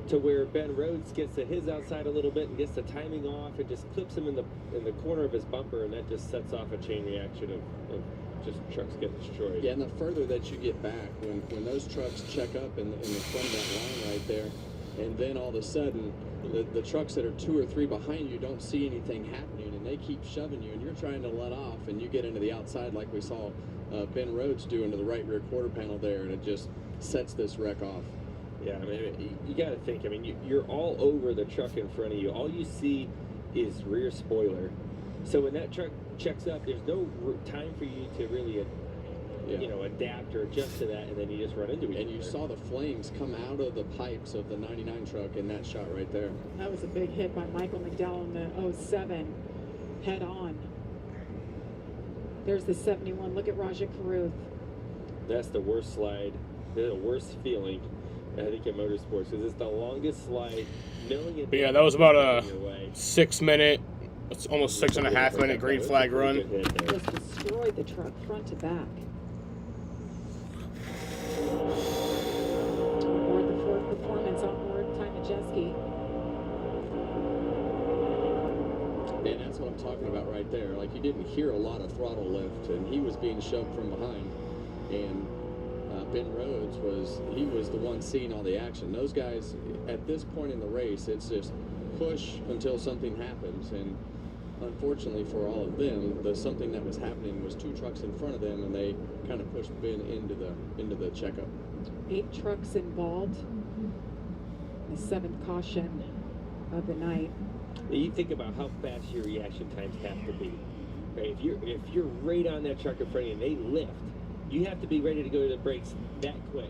to where Ben Rhodes gets to his outside a little bit and gets the timing off and just clips him in the corner of his bumper, and that just sets off a chain reaction of just trucks getting destroyed. Yeah, and the further that you get back, when those trucks check up in the front of that line right there, and then all of a sudden the trucks that are 2 or 3 behind you don't see anything happening, and they keep shoving you, and you're trying to let off, and you get into the outside like we saw Ben Rhodes do into the right rear quarter panel there, and it just sets this wreck off. Yeah, I mean, you got to think. I mean, you're all over the truck in front of you. All you see is rear spoiler. So when that truck checks up, there's no time for you to really you know, adapt or adjust to that, and then you just run into each other. And you saw the flames come out of the pipes of the 99 truck in that shot right there. That was a big hit by Michael McDowell in the 07, head on. There's the 71. Look at Raja Karuth. That's the worst slide. The worst feeling, I think, in motorsports, because it's the longest slide. But yeah, that was about a 6 minute, it's almost 6.5 minute green flag run. Just destroyed the truck front to back. Aboard the Ford Performance, on board Ty Majeski. And that's what I'm talking about right there. Like, you didn't hear a lot of throttle lift, and he was being shoved from behind. And Ben Rhodes was the one seeing all the action. Those guys, at this point in the race, it's just push until something happens. And unfortunately for all of them, the something that was happening was 2 trucks in front of them, and they kind of pushed Ben into the checkup. 8 trucks involved. The 7th caution of the night. You think about how fast your reaction times have to be. Right? If you're right on that truck in front of you and they lift, you have to be ready to go to the brakes that quick,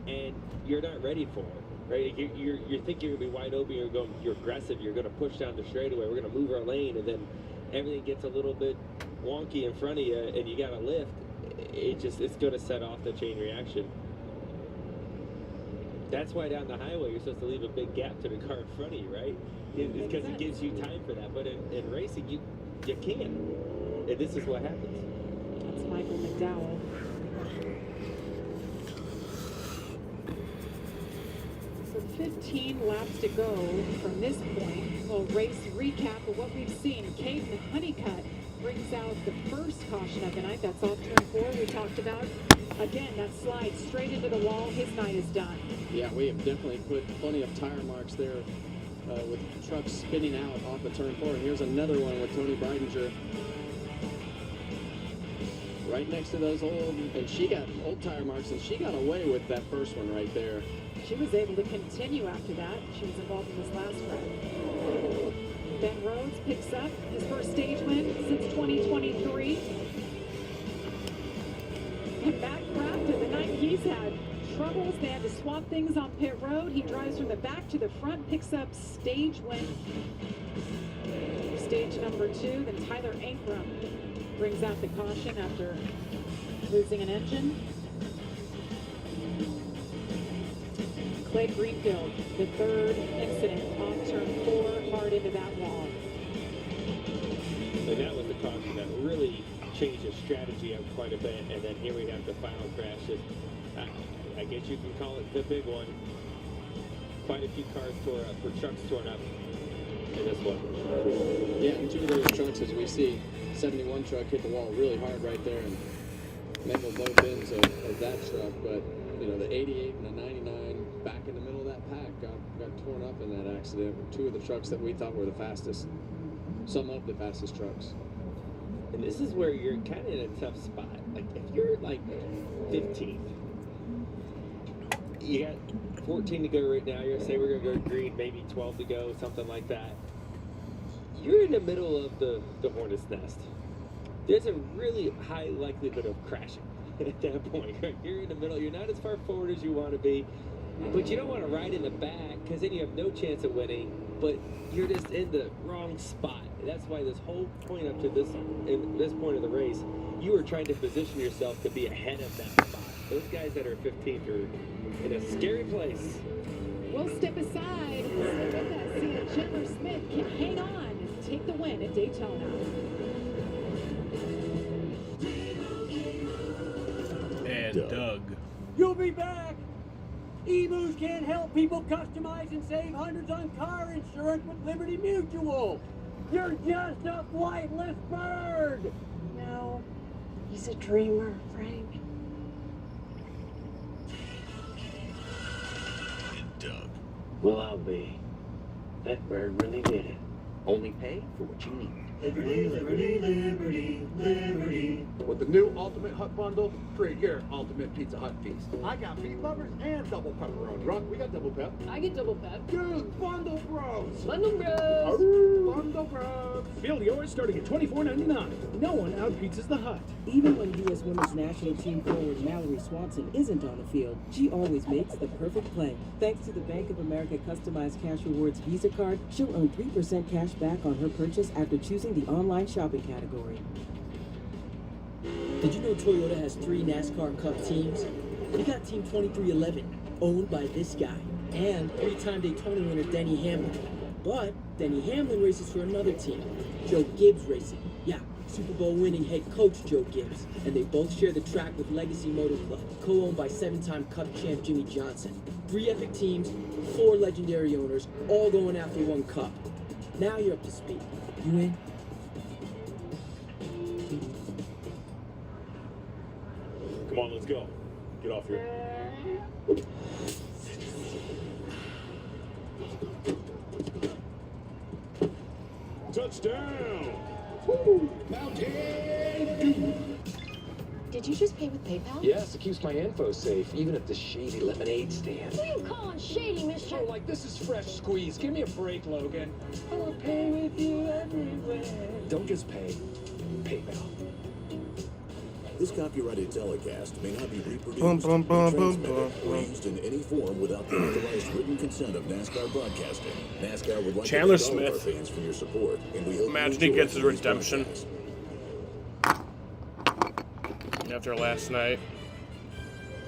and you're not ready for it. Right? You think you're gonna be wide open. You're aggressive. You're gonna push down the straightaway. We're gonna move our lane, and then everything gets a little bit wonky in front of you, and you gotta lift. It's gonna set off the chain reaction. That's why down the highway you're supposed to leave a big gap to the car in front of you, right? Because it gives you time for that. But in racing, you can't. And this is what happens. That's Michael McDowell. So 15 laps to go from this point. A little race recap of what we've seen. Caden Honeycutt brings out the first caution of the night. That's off turn 4 we talked about. Again, that slide straight into the wall. His night is done. Yeah, we have definitely put plenty of tire marks there with trucks spinning out off of turn 4. And here's another one with Tony Breidinger. Right next to those and she got old tire marks, and she got away with that first one right there. She was able to continue after that. She was involved in this last wreck. Ben Rhodes picks up his first stage win since 2023. And Matt Crafton, the night he's had troubles, they had to swap things on pit road. He drives from the back to the front, picks up stage win. Stage number 2, then Tyler Ankrum brings out the caution after losing an engine. Clay Greenfield, the 3rd incident on turn 4, hard into that wall. And that was the caution that really changed the strategy up quite a bit. And then here we have the final crash. I guess you can call it the big one. Quite a few cars tore up, or trucks torn up in this one. Yeah, and 2 of those trucks, as we see, 71 truck hit the wall really hard right there and mangled both ends of that truck. But, you know, the 88 and the 99 back in the middle of that pack got torn up in that accident. 2 of the trucks that we thought were the fastest, some of the fastest trucks. And this is where you're kind of in a tough spot. Like, if you're like 15th, you got 14 to go right now. You're gonna say we're gonna go green, maybe 12 to go, something like that. You're in the middle of the hornet's nest. There's a really high likelihood of crashing at that point. Right? You're in the middle. You're not as far forward as you want to be, but you don't want to ride in the back because then you have no chance of winning. But you're just in the wrong spot. That's why this whole point up to this point of the race, you were trying to position yourself to be ahead of that spot. Those guys that are 15th are in a scary place. We'll step aside. Stay with us. See if Chandler Smith can hang on and take the win at Daytona. And Doug. You'll be back. Emus can help people customize and save hundreds on car insurance with Liberty Mutual. You're just a flightless bird. No, he's a dreamer, Frank. Doug. Well, I'll be. That bird really did it. Only pay for what you need. Liberty, liberty, liberty, liberty. With the new Ultimate Hut Bundle, create your Ultimate Pizza Hut feast. I got beef lovers and double pepperoni. Drunk, we got double pep. I get double pep. Dude, Bundle Bros. Bundle Bros. Bundle Bros. Build yours starting at $24.99. No one outpizzas the Hut. Even when U.S. Women's National Team forward Mallory Swanson isn't on the field, she always makes the perfect play. Thanks to the Bank of America Customized Cash Rewards Visa card, she'll earn 3% cash back on her purchase after choosing the online shopping category. Did you know Toyota has 3 NASCAR Cup teams? You got Team 2311, owned by this guy, and 3-time Daytona winner Denny Hamlin. But Denny Hamlin races for another team, Joe Gibbs Racing. Yeah, Super Bowl winning head coach Joe Gibbs. And they both share the track with Legacy Motor Club, co-owned by 7-time Cup champ Jimmy Johnson. 3 epic teams, 4 legendary owners, all going after 1 cup. Now you're up to speed. You in? Come on, let's go. Get off here. Touchdown! Mountain Dew. Did you just pay with PayPal? Yes, it keeps my info safe, even at the shady lemonade stand. What are you calling shady, mister? Oh, like this is fresh squeeze. Give me a break, Logan. I will pay with you everywhere. Don't just pay. PayPal. This copyrighted telecast may not be reproduced, Transmitted, or used in any form without the authorized written consent of NASCAR Broadcasting. NASCAR would like Chandler to thank all of our Smith. fans for your support, and we hope Imagine you he enjoy gets his today's redemption broadcast. after last night.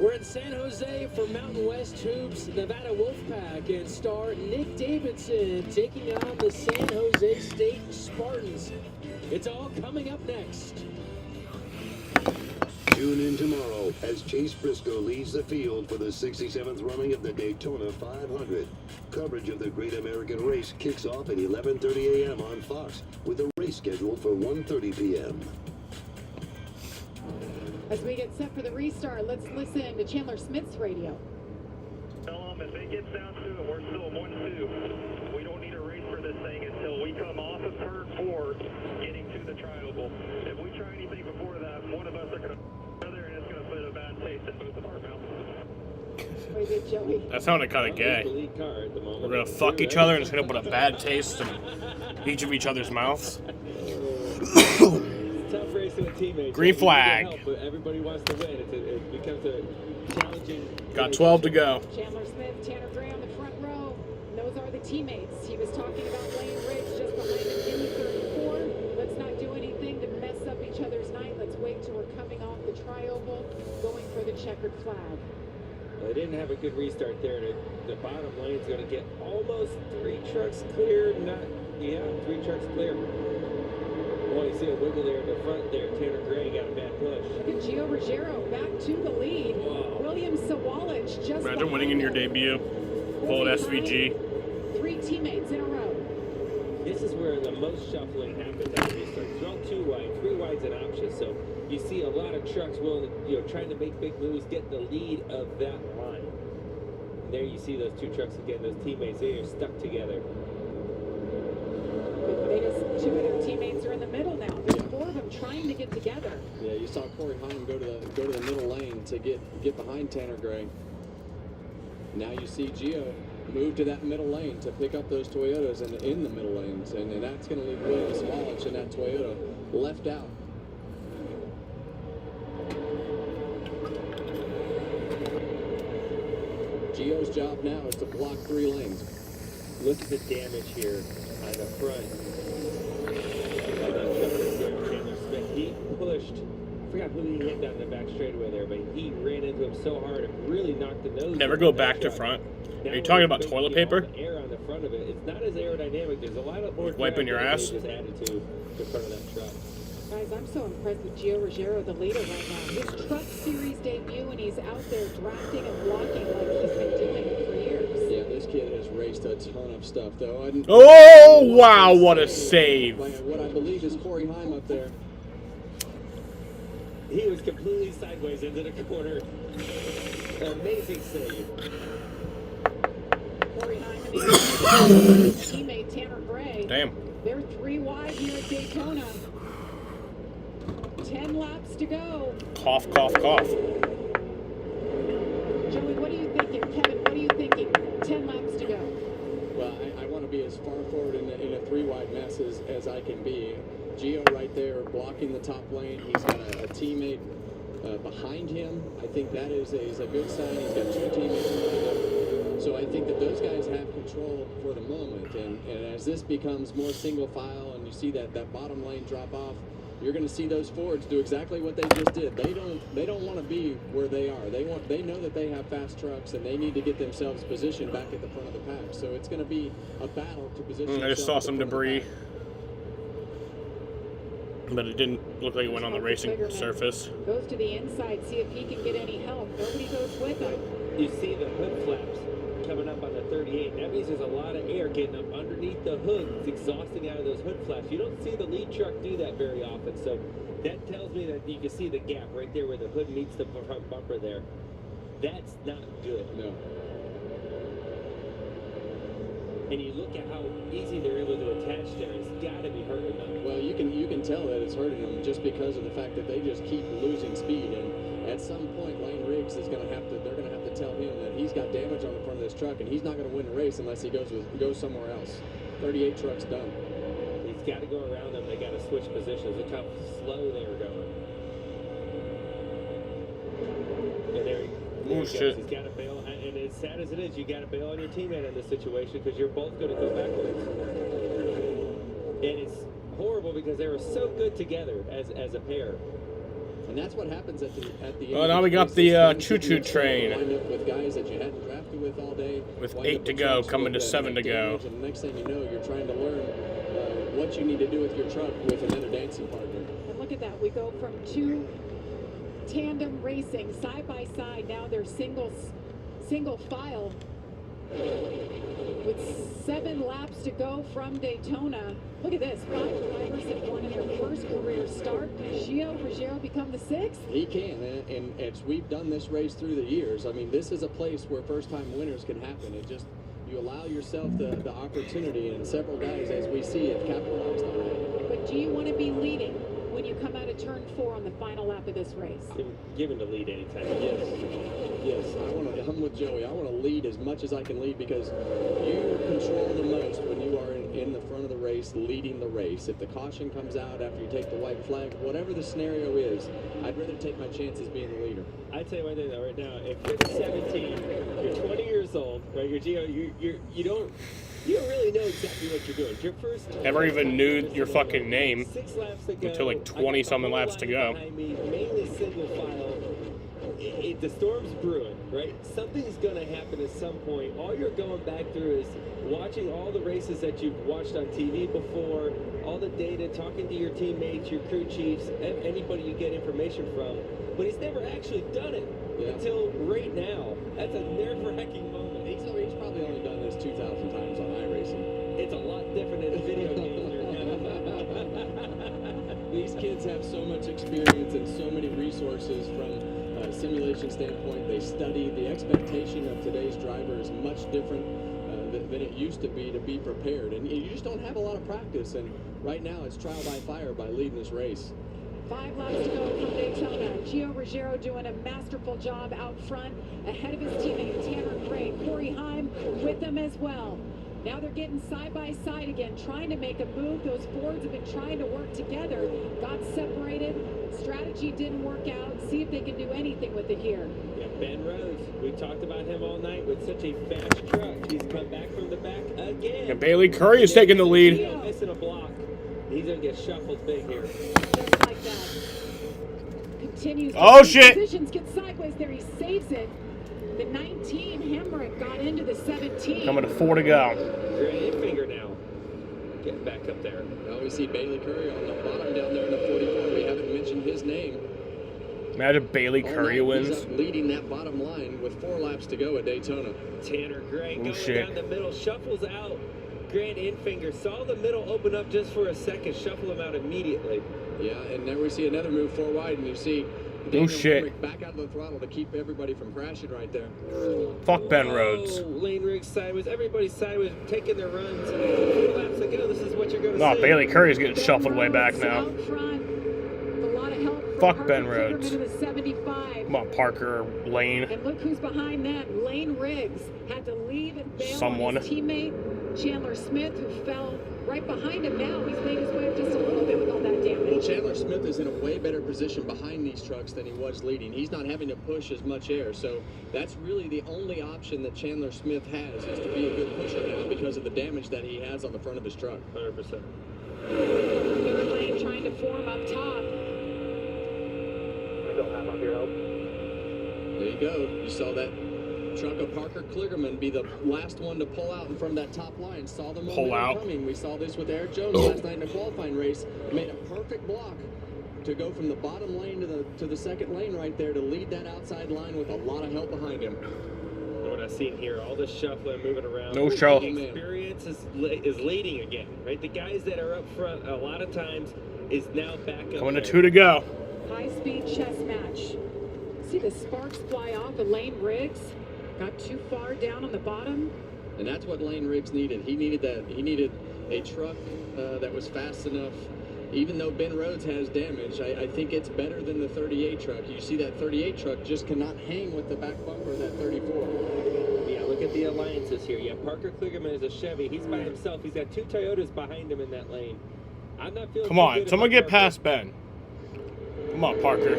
We're in San Jose for Mountain West Hoops, Nevada Wolfpack, and star Nick Davidson taking on the San Jose State Spartans. It's all coming up next. Tune in tomorrow as Chase Briscoe leads the field for the 67th running of the Daytona 500. Coverage of the Great American Race kicks off at 11:30 a.m. on Fox, with a race scheduled for 1:30 p.m. As we get set for the restart, let's listen to Chandler Smith's radio. Tell them if it gets down to it, we're still 1-2. We don't need a race for this thing until we come off of turn 4, getting to the tri-oval. If we try anything before that, one of us are going to another, and it's going to put a bad taste in both of our mouths. Very good, Joey. That sounded kind of gay. We're gonna fuck each other and it's gonna put a bad taste in each of each other's mouths. Tough racing with teammates. Green flag. Help, but everybody wants to win. It becomes a challenging. Got 12 to go. Chandler Smith, Tanner Gray on the front row. Those are the teammates. He was talking about Lane Ridge just behind him in the 34. Let's not do anything to mess up each other's night. Let's wait till we're coming off the tri-oval, going for the checkered flag. Well, they didn't have a good restart there. The bottom lane's going to get almost 3 trucks clear. 3 trucks clear. Boy, you see a wiggle there in the front there. Tanner Gray got a bad push. Look at Gio Ruggiero back to the lead. William Sawalich just Imagine winning in your debut. Full SVG. 3 teammates in a row. This is where the most shuffling happens at the restart. It's all 2 wide, 3 wide's an option. So you see a lot of trucks willing to, trying to make big moves, get the lead of that line. And there you see those 2 trucks again, those teammates, they are stuck together. They just, 2 of their teammates are in the middle now. There's 4 of them trying to get together. Yeah, you saw Corey Heim go to the middle lane to get behind Tanner Gray. Now you see Gio move to that middle lane to pick up those Toyotas in the middle lanes, and that's going to leave William Sawalich in that Toyota left out. Gio's job now is to block 3 lanes. Look at the damage here on the front. Chandler Smith, he pushed. I forgot who he hit down the back straightaway there, but he ran into him so hard it really knocked the nose. Never go back to front. Are you talking about toilet paper? Air on the front of it. It's not as aerodynamic. There's a lot of more Wiping your ass? just added to the front of that truck. Guys, I'm so impressed with Gio Ruggiero, the leader right now. His Truck Series debut, and he's out there drafting and blocking like he's been doing it for years. Yeah, this kid has raced a ton of stuff, though. Oh, wow, what a save. What I believe is Corey Heim up there. He was completely sideways into the corner. Amazing save. Corey Heim and his teammate Tanner Gray. Damn. They're 3 wide here at Daytona. 10 laps to go. Cough, cough, cough. Joey, what are you thinking? Kevin, what are you thinking? 10 laps to go. Well, I want to be as far forward in a three-wide mess as I can be. Gio right there blocking the top lane. He's got a teammate behind him. I think that is a good sign. He's got two teammates behind him. So I think that those guys have control for the moment. And as this becomes more single file and you see that bottom lane drop off, you're going to see those Fords do exactly what they just did. They don't want to be where they are. They know that they have fast trucks and they need to get themselves positioned back at the front of the pack. So it's going to be a battle to position. I just saw some debris, but it didn't look like it went on the racing surface. Goes to the inside, see if he can get any help. Nobody goes with him. You see the hood flaps coming up on the 38. That means there's a lot of air getting up underneath the hood. It's exhausting out of those hood flaps. You don't see the lead truck do that very often. So that tells me that you can see the gap right there where the hood meets the front bumper there. That's not good. No. And you look at how easy they're able to attach there. It's got to be hurting them. Well, you can tell that it's hurting them just because of the fact that they just keep losing speed. And at some point, Lane Riggs is going to have to. They're going to have to tell him that he's got damage on the front of this truck, and he's not going to win the race unless he goes somewhere else. 38 trucks done. He's got to go around them. They got to switch positions. Look how slow they were going. And there he goes. Shit. He's got to bail. And as sad as it is, you got to bail on your teammate in this situation because you're both going to go backwards. And it's horrible because they were so good together as a pair. And that's what happens at the end. Oh, now we got the choo-choo train. Wind up with guys that you hadn't drafted with all day. With 8 to go, coming to 7 to go. And the next thing you know, you're trying to learn what you need to do with your truck with another dancing partner. And look at that. We go from two tandem racing side by side. Now they're single file with 7 laps to go from Daytona. Look at this. 5 drivers have won in their first career start. Can Gio Ruggiero become the 6th? He can. And as we've done this race through the years, I mean, this is a place where first-time winners can happen. It just, you allow yourself the opportunity, and several guys, as we see, have capitalized on that. But do you want to be leading when you come out of turn 4 on the final lap of this race? Give him the lead anytime. Yes. I'm with Joey. I want to lead as much as I can lead because you control the most when you are in the front of the race, leading the race. If the caution comes out after you take the white flag, whatever the scenario is, I'd rather take my chances being the leader. I tell you one thing though, right now, if you're 17, you're 20 years old, right? You're Gio. You don't really know exactly what you're doing. It's your first. Never even knew your fucking name 6 laps to go, until like 20-something laps to go. Behind me, mainly single file. The storm's brewing, right? Something's going to happen at some point. All you're going back through is watching all the races that you've watched on TV before, all the data, talking to your teammates, your crew chiefs, anybody you get information from. But he's never actually done it until right now. That's a nerve-wracking moment. He's probably only done this 2,000 times on iRacing. It's a lot different in video games. These kids have so much experience and so many resources from a simulation standpoint. They study. The expectation of today's driver is much different than it used to be prepared. And you just don't have a lot of practice. And right now it's trial by fire by leading this race. 5 laps to go from Daytona. Gio Ruggiero doing a masterful job out front, ahead of his teammate Tanner Gray. Corey Heim with them as well. Now they're getting side by side again, trying to make a move. Those Fords have been trying to work together. Got separated. Strategy didn't work out. See if they can do anything with it here. Yeah, Ben Rhodes. We talked about him all night with such a fast truck. He's come back from the back again. And Bailey Curry is taking the lead. Gio missing a block. He's going to get shuffled big here. Just like that. Continues. Oh, shit. Positions get sideways there. He saves it. The 19 Hemrick got into the 17. Coming to 4 to go. Great finger now. Getting back up there. Now we see Bailey Curry on the bottom down there in the 44. We haven't mentioned his name. Imagine Bailey Curry wins. He's up leading that bottom line with 4 laps to go at Daytona. Tanner Gray going down the middle, shuffles out. Grant Infinger saw the middle open up just for a second, shuffle him out immediately. Yeah, and there we see another move 4 wide, and you see Daniel Hemrick back out of the throttle to keep everybody from crashing right there. Fuck Ben Rhodes. Lane Riggs sideways, everybody's sideways, taking their runs. 4 laps to go, this is what you're going to see. No, Bailey Curry's getting shuffled way back now. Out front, with a lot of help Fuck Ben Rhodes. to the 75. Come on, Parker Lane. And look who's behind that. Lane Riggs had to leave and bail on his teammate. Chandler Smith, who fell right behind him now. He's made his way up just a little bit with all that damage. Well, Chandler Smith is in a way better position behind these trucks than he was leading. He's not having to push as much air, so that's really the only option that Chandler Smith has, is to be a good pusher now because of the damage that he has on the front of his truck. 100%. Third lane trying to form up top. Still have up your help. There you go. You saw that truck of Parker Kligerman be the last one to pull out in front of that top line. Saw the momentum coming. We saw this with Eric Jones last night in a qualifying race. Made a perfect block to go from the bottom lane to the second lane right there to lead that outside line with a lot of help behind him. What I've seen here, all the shuffling, moving around. No show. The experience is leading again, right? The guys that are up front a lot of times is now back up. Coming to 2 to go. High-speed chess match. See the sparks fly off of Lane Riggs. Got too far down on the bottom. And that's what Lane Riggs needed. He needed that. He needed a truck that was fast enough. Even though Ben Rhodes has damage, I think it's better than the 38 truck. You see that 38 truck just cannot hang with the back bumper of that 34. Yeah, look at the alliances here. You have Parker Kligerman as a Chevy. He's by himself. He's got 2 Toyotas behind him in that lane. I'm not feeling. Come on, someone get past Ben. Come on, Parker.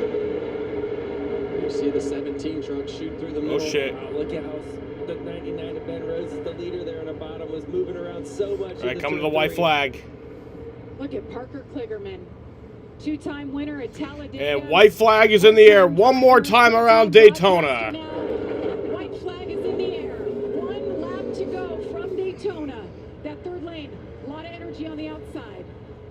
You see the 17 truck shoot through the middle. Oh shit. Wow, look at how the 99 of Ben Rhodes is the leader there on the bottom, was moving around so much. All right, come to the white flag. Look at Parker Kligerman. 2-time winner at Talladega. And white flag is in the air one more time around Daytona. White flag is in the air. 1 lap to go from Daytona. That third lane, a lot of energy on the outside.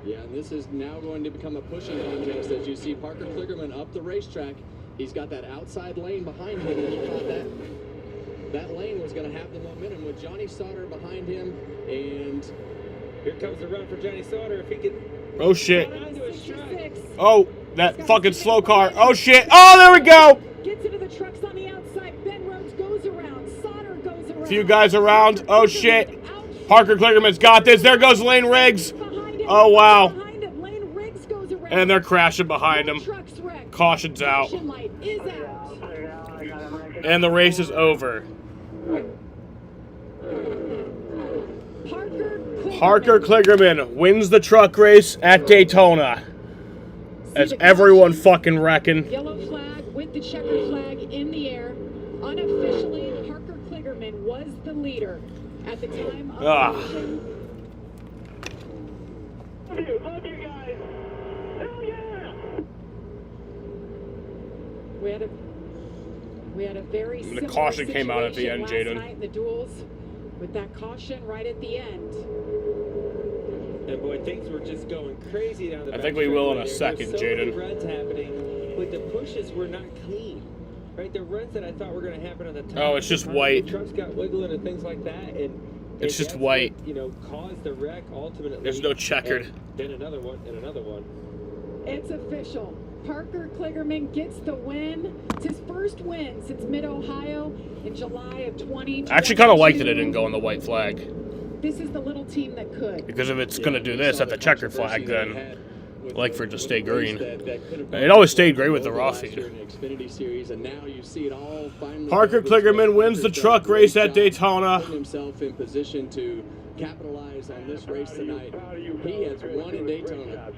Yeah, and this is now going to become a pushing contest as you see Parker Kligerman up the racetrack. He's got that outside lane behind him, and he thought that lane was going to have the momentum with Johnny Sauter behind him. And here comes the run for Johnny Sauter. If he could. Oh shit. Six. Oh, that fucking slow car. Oh shit. Oh, there we go. Gets into the trucks on the outside. Ben Rhodes goes around. Sauter goes around. Few guys around. Oh shit. Parker Kligerman's got this. There goes Lane Riggs. Oh wow. And they're crashing behind him. Caution's out. And the race is over. Parker Kligerman wins the truck race at Daytona. As everyone fucking reckon. Yellow flag with the checker flag in the air. Unofficially, Parker Kligerman was the leader at the time of the Love you guys. Hell yeah. We had a very the caution came out at the end, Jaden. Last night in the duels, with that caution right at the end. And boy, things were just going crazy down the I think we will in a second, Jaden. Runs happening, but the pushes were not clean. Right, the runs that I thought were going to happen on the top. Oh, it's just white. The trucks got wiggling and things like that, and it's just white. What, caused the wreck ultimately. There's no checkered. And then another one, and another one. It's official. Parker Kligerman gets the win. It's his first win since Mid-Ohio in July of 2020. I actually kind of liked that it didn't go on the white flag. This is the little team that could. Because if it's going to do this at the checkered flag, then I'd like for it to stay green. It always stayed green with the raw feed. Parker Kligerman wins the truck race at Daytona. Putting himself in position to capitalize on this race tonight. He has won in Daytona.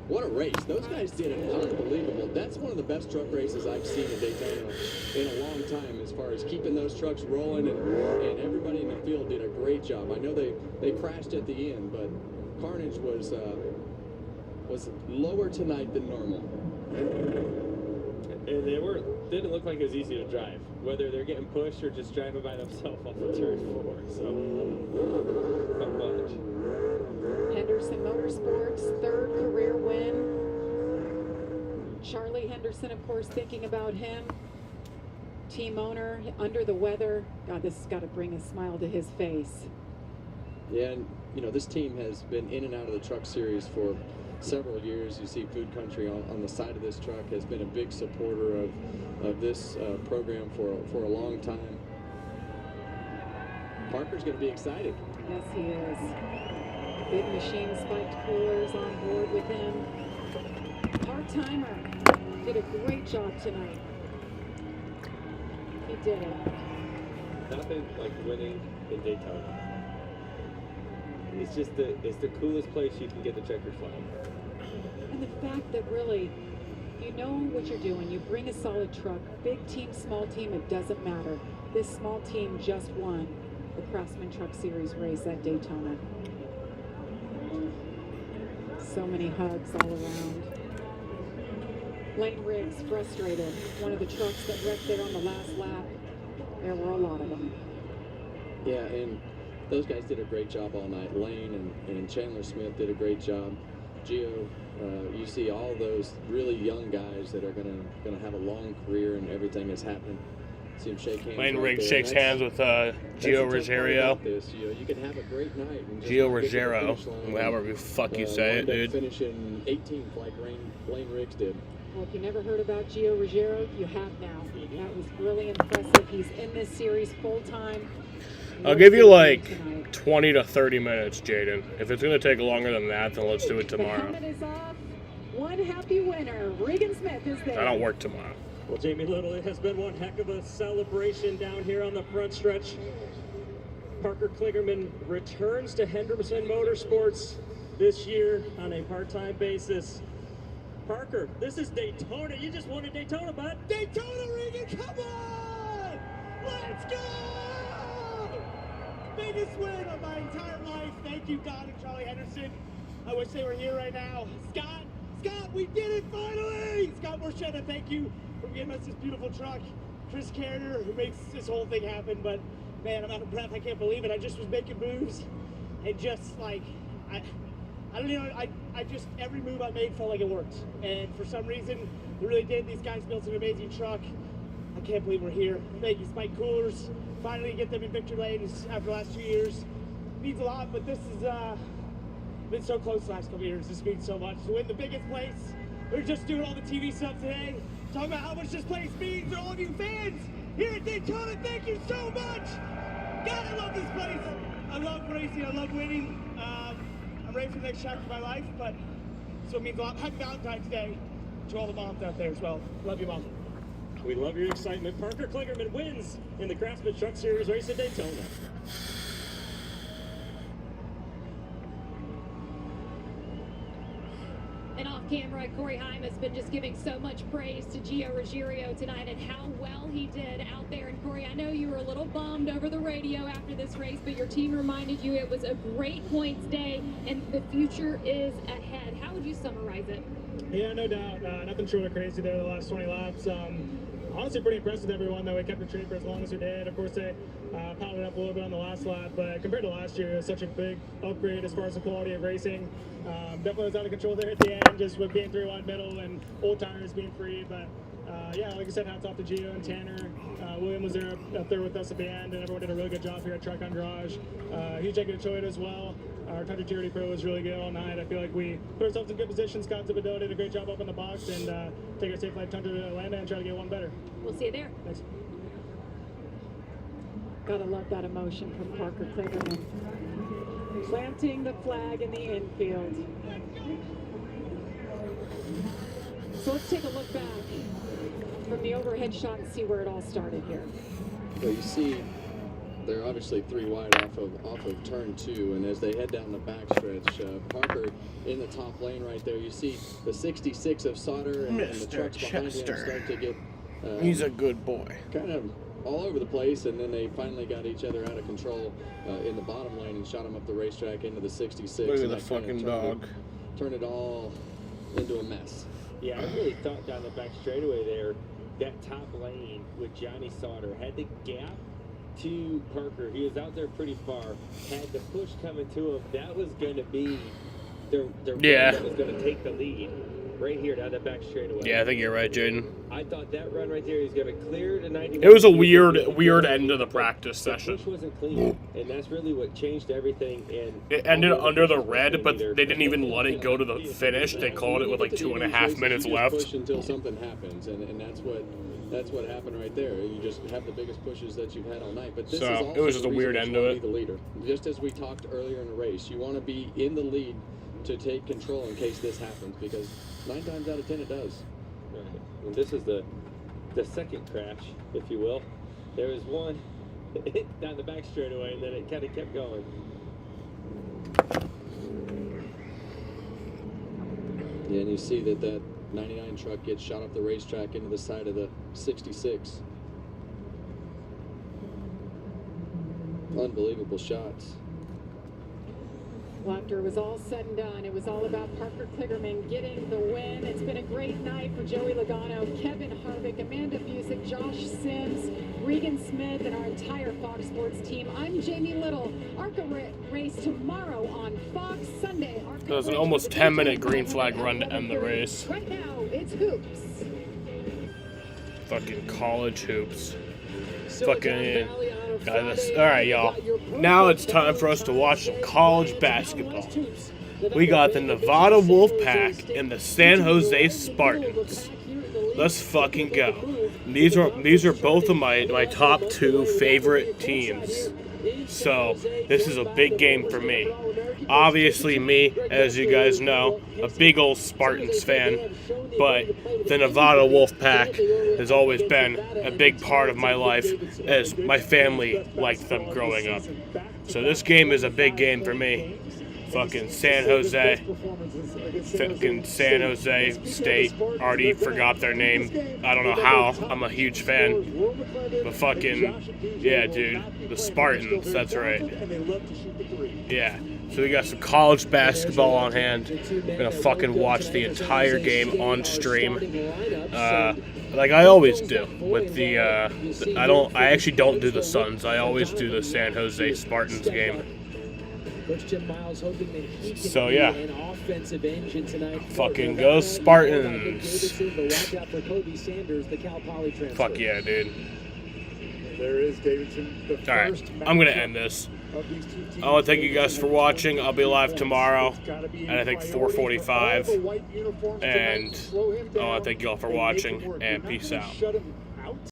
What a race. Those guys did it unbelievable. That's one of the best truck races I've seen in Daytona in a long time as far as keeping those trucks rolling, and everybody in the field did a great job. I know they crashed at the end, but carnage was lower tonight than normal. And didn't look like it was easy to drive, whether they're getting pushed or just driving by themselves off of turn 4. So, not much. Henderson Motorsports, third career win. Charlie Henderson, of course, thinking about him. Team owner, under the weather. God, this has got to bring a smile to his face. Yeah, and this team has been in and out of the truck series for several years. You see Food Country on the side of this truck has been a big supporter of this program for a long time. Parker's going to be excited. Yes, he is. Big machine spiked coolers on board with him. Part-timer did a great job tonight. He did it. Nothing like winning in Daytona. it's just it's the coolest place you can get the checkered flag. And the fact that really, you know what you're doing. You bring a solid truck, big team, small team, it doesn't matter. This small team just won the Craftsman Truck Series race at Daytona. So many hugs all around. Lane Riggs frustrated. One of the trucks that wrecked there on the last lap. There were a lot of them. Yeah, and those guys did a great job all night. Lane and Chandler Smith did a great job. Gio, you see all those really young guys that are gonna have a long career and everything that's happening. See him shake hands. Lane right Riggs there. shakes hands with Gio Ruggiero. You can have a great night. And just Gio not get to the Ruggiero, finish line however the fuck you say it, wind up dude. Finishing 18th like Lane Riggs did. Well, if you never heard about Gio Ruggiero, you have now. That was really impressive. He's in this series full time. I'll give you like 20 to 30 minutes, Jaden. If it's going to take longer than that, then let's do it The tomorrow. helmet is off. One happy winner. Regan Smith is there. I don't work tomorrow. Well, Jamie Little, it has been one heck of a celebration down here on the front stretch. Parker Kligerman returns to Henderson Motorsports this year on a part-time basis. Parker, this is Daytona. You just won at Daytona, bud. Daytona, Regan, come on! Let's go! Biggest win of my entire life. Thank you, God and Charlie Henderson. I wish they were here right now. Scott, we did it finally! Scott Morchetta, thank you for giving us this beautiful truck. Chris Carrier, who makes this whole thing happen, but man, I'm out of breath. I can't believe it. I just was making moves and just like, I don't know, I just, every move I made felt like it worked. And for some reason, it really did. These guys built an amazing truck. I can't believe we're here. Thank you, Spike Coolers. Finally get them in victory lanes after the last 2 years. It means a lot, but this has been so close the last couple years. This means so much. To win the biggest place, we're just doing all the TV stuff today, talking about how much this place means to all of you fans here at Daytona. Thank you so much. God, I love this place. I love racing. I love winning. I'm ready for the next chapter of my life, but so it means a lot. Happy Valentine's Day to all the moms out there as well. Love you, Mom. We love your excitement. Parker Kligerman wins in the Craftsman Truck Series race at Daytona. And off camera, Corey Heim has been just giving so much praise to Gio Ruggiero tonight and how well he did out there. And Corey, I know you were a little bummed over the radio after this race, but your team reminded you it was a great points day and the future is ahead. How would you summarize it? Yeah, no doubt. Nothing short of crazy there the last 20 laps. Honestly, pretty impressed with everyone, though. We kept the train for as long as we did. Of course, they powered up a little bit on the last lap, but compared to last year, it was such a big upgrade as far as the quality of racing. Definitely was out of control there at the end, just with being 3 wide middle and old tires being free. But yeah, like I said, hats off to Gio and Tanner. William was there up there with us at the end, and everyone did a really good job here at Truck on Garage. Huge thank you to Choate as well. Our Tundra Charity Pro was really good all night. I feel like we put ourselves in good position. Scott Thibodeau did a great job up in the box, and take our safe flight Tundra to Atlanta and try to get one better. We'll see you there. Thanks. Gotta love that emotion from Parker Kligerman. Planting the flag in the infield. So let's take a look back from the overhead shot and see where it all started here. So you see, they're obviously 3 wide off of turn 2, and as they head down the backstretch, Parker in the top lane right there. You see the 66 of Sauter and the trucks behind him start to get. He's a good boy. Kind of all over the place, and then they finally got each other out of control in the bottom lane and shot him up the racetrack into the 66. Look at and the that kinda fucking dog. Turned it all into a mess. Yeah, I really thought down the back straightaway there, that top lane with Johnny Sauter had the gap to Parker. He was out there pretty far, had the push coming to him. That was going to be their Yeah. run that was going to take the lead right here down the back straightaway. Yeah, I think you're right, Jaden. I thought that run right there, he's going to clear to 91. It was a weird end of the practice session. The push wasn't clean, and that's really what changed everything. And It ended under the red, but they didn't even let it go to the finish. They called it with like 2.5 minutes You just left. push until something happens, and that's what happened right there. You just have the biggest pushes that you've had all night. But this So, is also it was just the a weird reason end you to wanna it. be the leader. Just as we talked earlier in the race, you want to be in the lead to take control in case this happens, because 9 times out of 10 it does. Right. And this is the second crash, if you will. There was one down the back straightaway, and then it kind of kept going. Yeah, and you see that 99 truck gets shot off the racetrack into the side of the 66. Unbelievable shots. Well, after it was all said and done, it was all about Parker Kligerman getting the win. It's been a great night for Joey Logano, Kevin Harvick, Amanda Busick, Josh Sims, Regan Smith, and our entire Fox Sports team. I'm Jamie Little. ARCA race tomorrow on Fox Sunday. It was an almost 10-minute green flag run to end the race. Right now, it's hoops. Fucking college hoops. Fucking guys. All right, y'all. Now it's time for us to watch some college basketball. We got the Nevada Wolfpack and the San Jose Spartans. Let's fucking go. These are both of my top 2 favorite teams. So this is a big game for me. Obviously me, as you guys know, a big old Spartans fan, but the Nevada Wolfpack has always been a big part of my life as my family liked them growing up. So this game is a big game for me. Fucking San Jose State, already forgot their name. I don't know how, I'm a huge fan. But fucking, yeah dude, the Spartans, that's right. Yeah, so we got some college basketball on hand. We're gonna fucking watch the entire game on stream. Like I always do with the I actually don't do the Suns. I always do the San Jose Spartans game. So yeah, fucking go Spartans. Fuck yeah, dude. There is Davidson. Alright, I'm gonna end this. I want to thank you guys for watching. I'll be live tomorrow at I think 4:45. And I want to thank you all for watching, and peace out.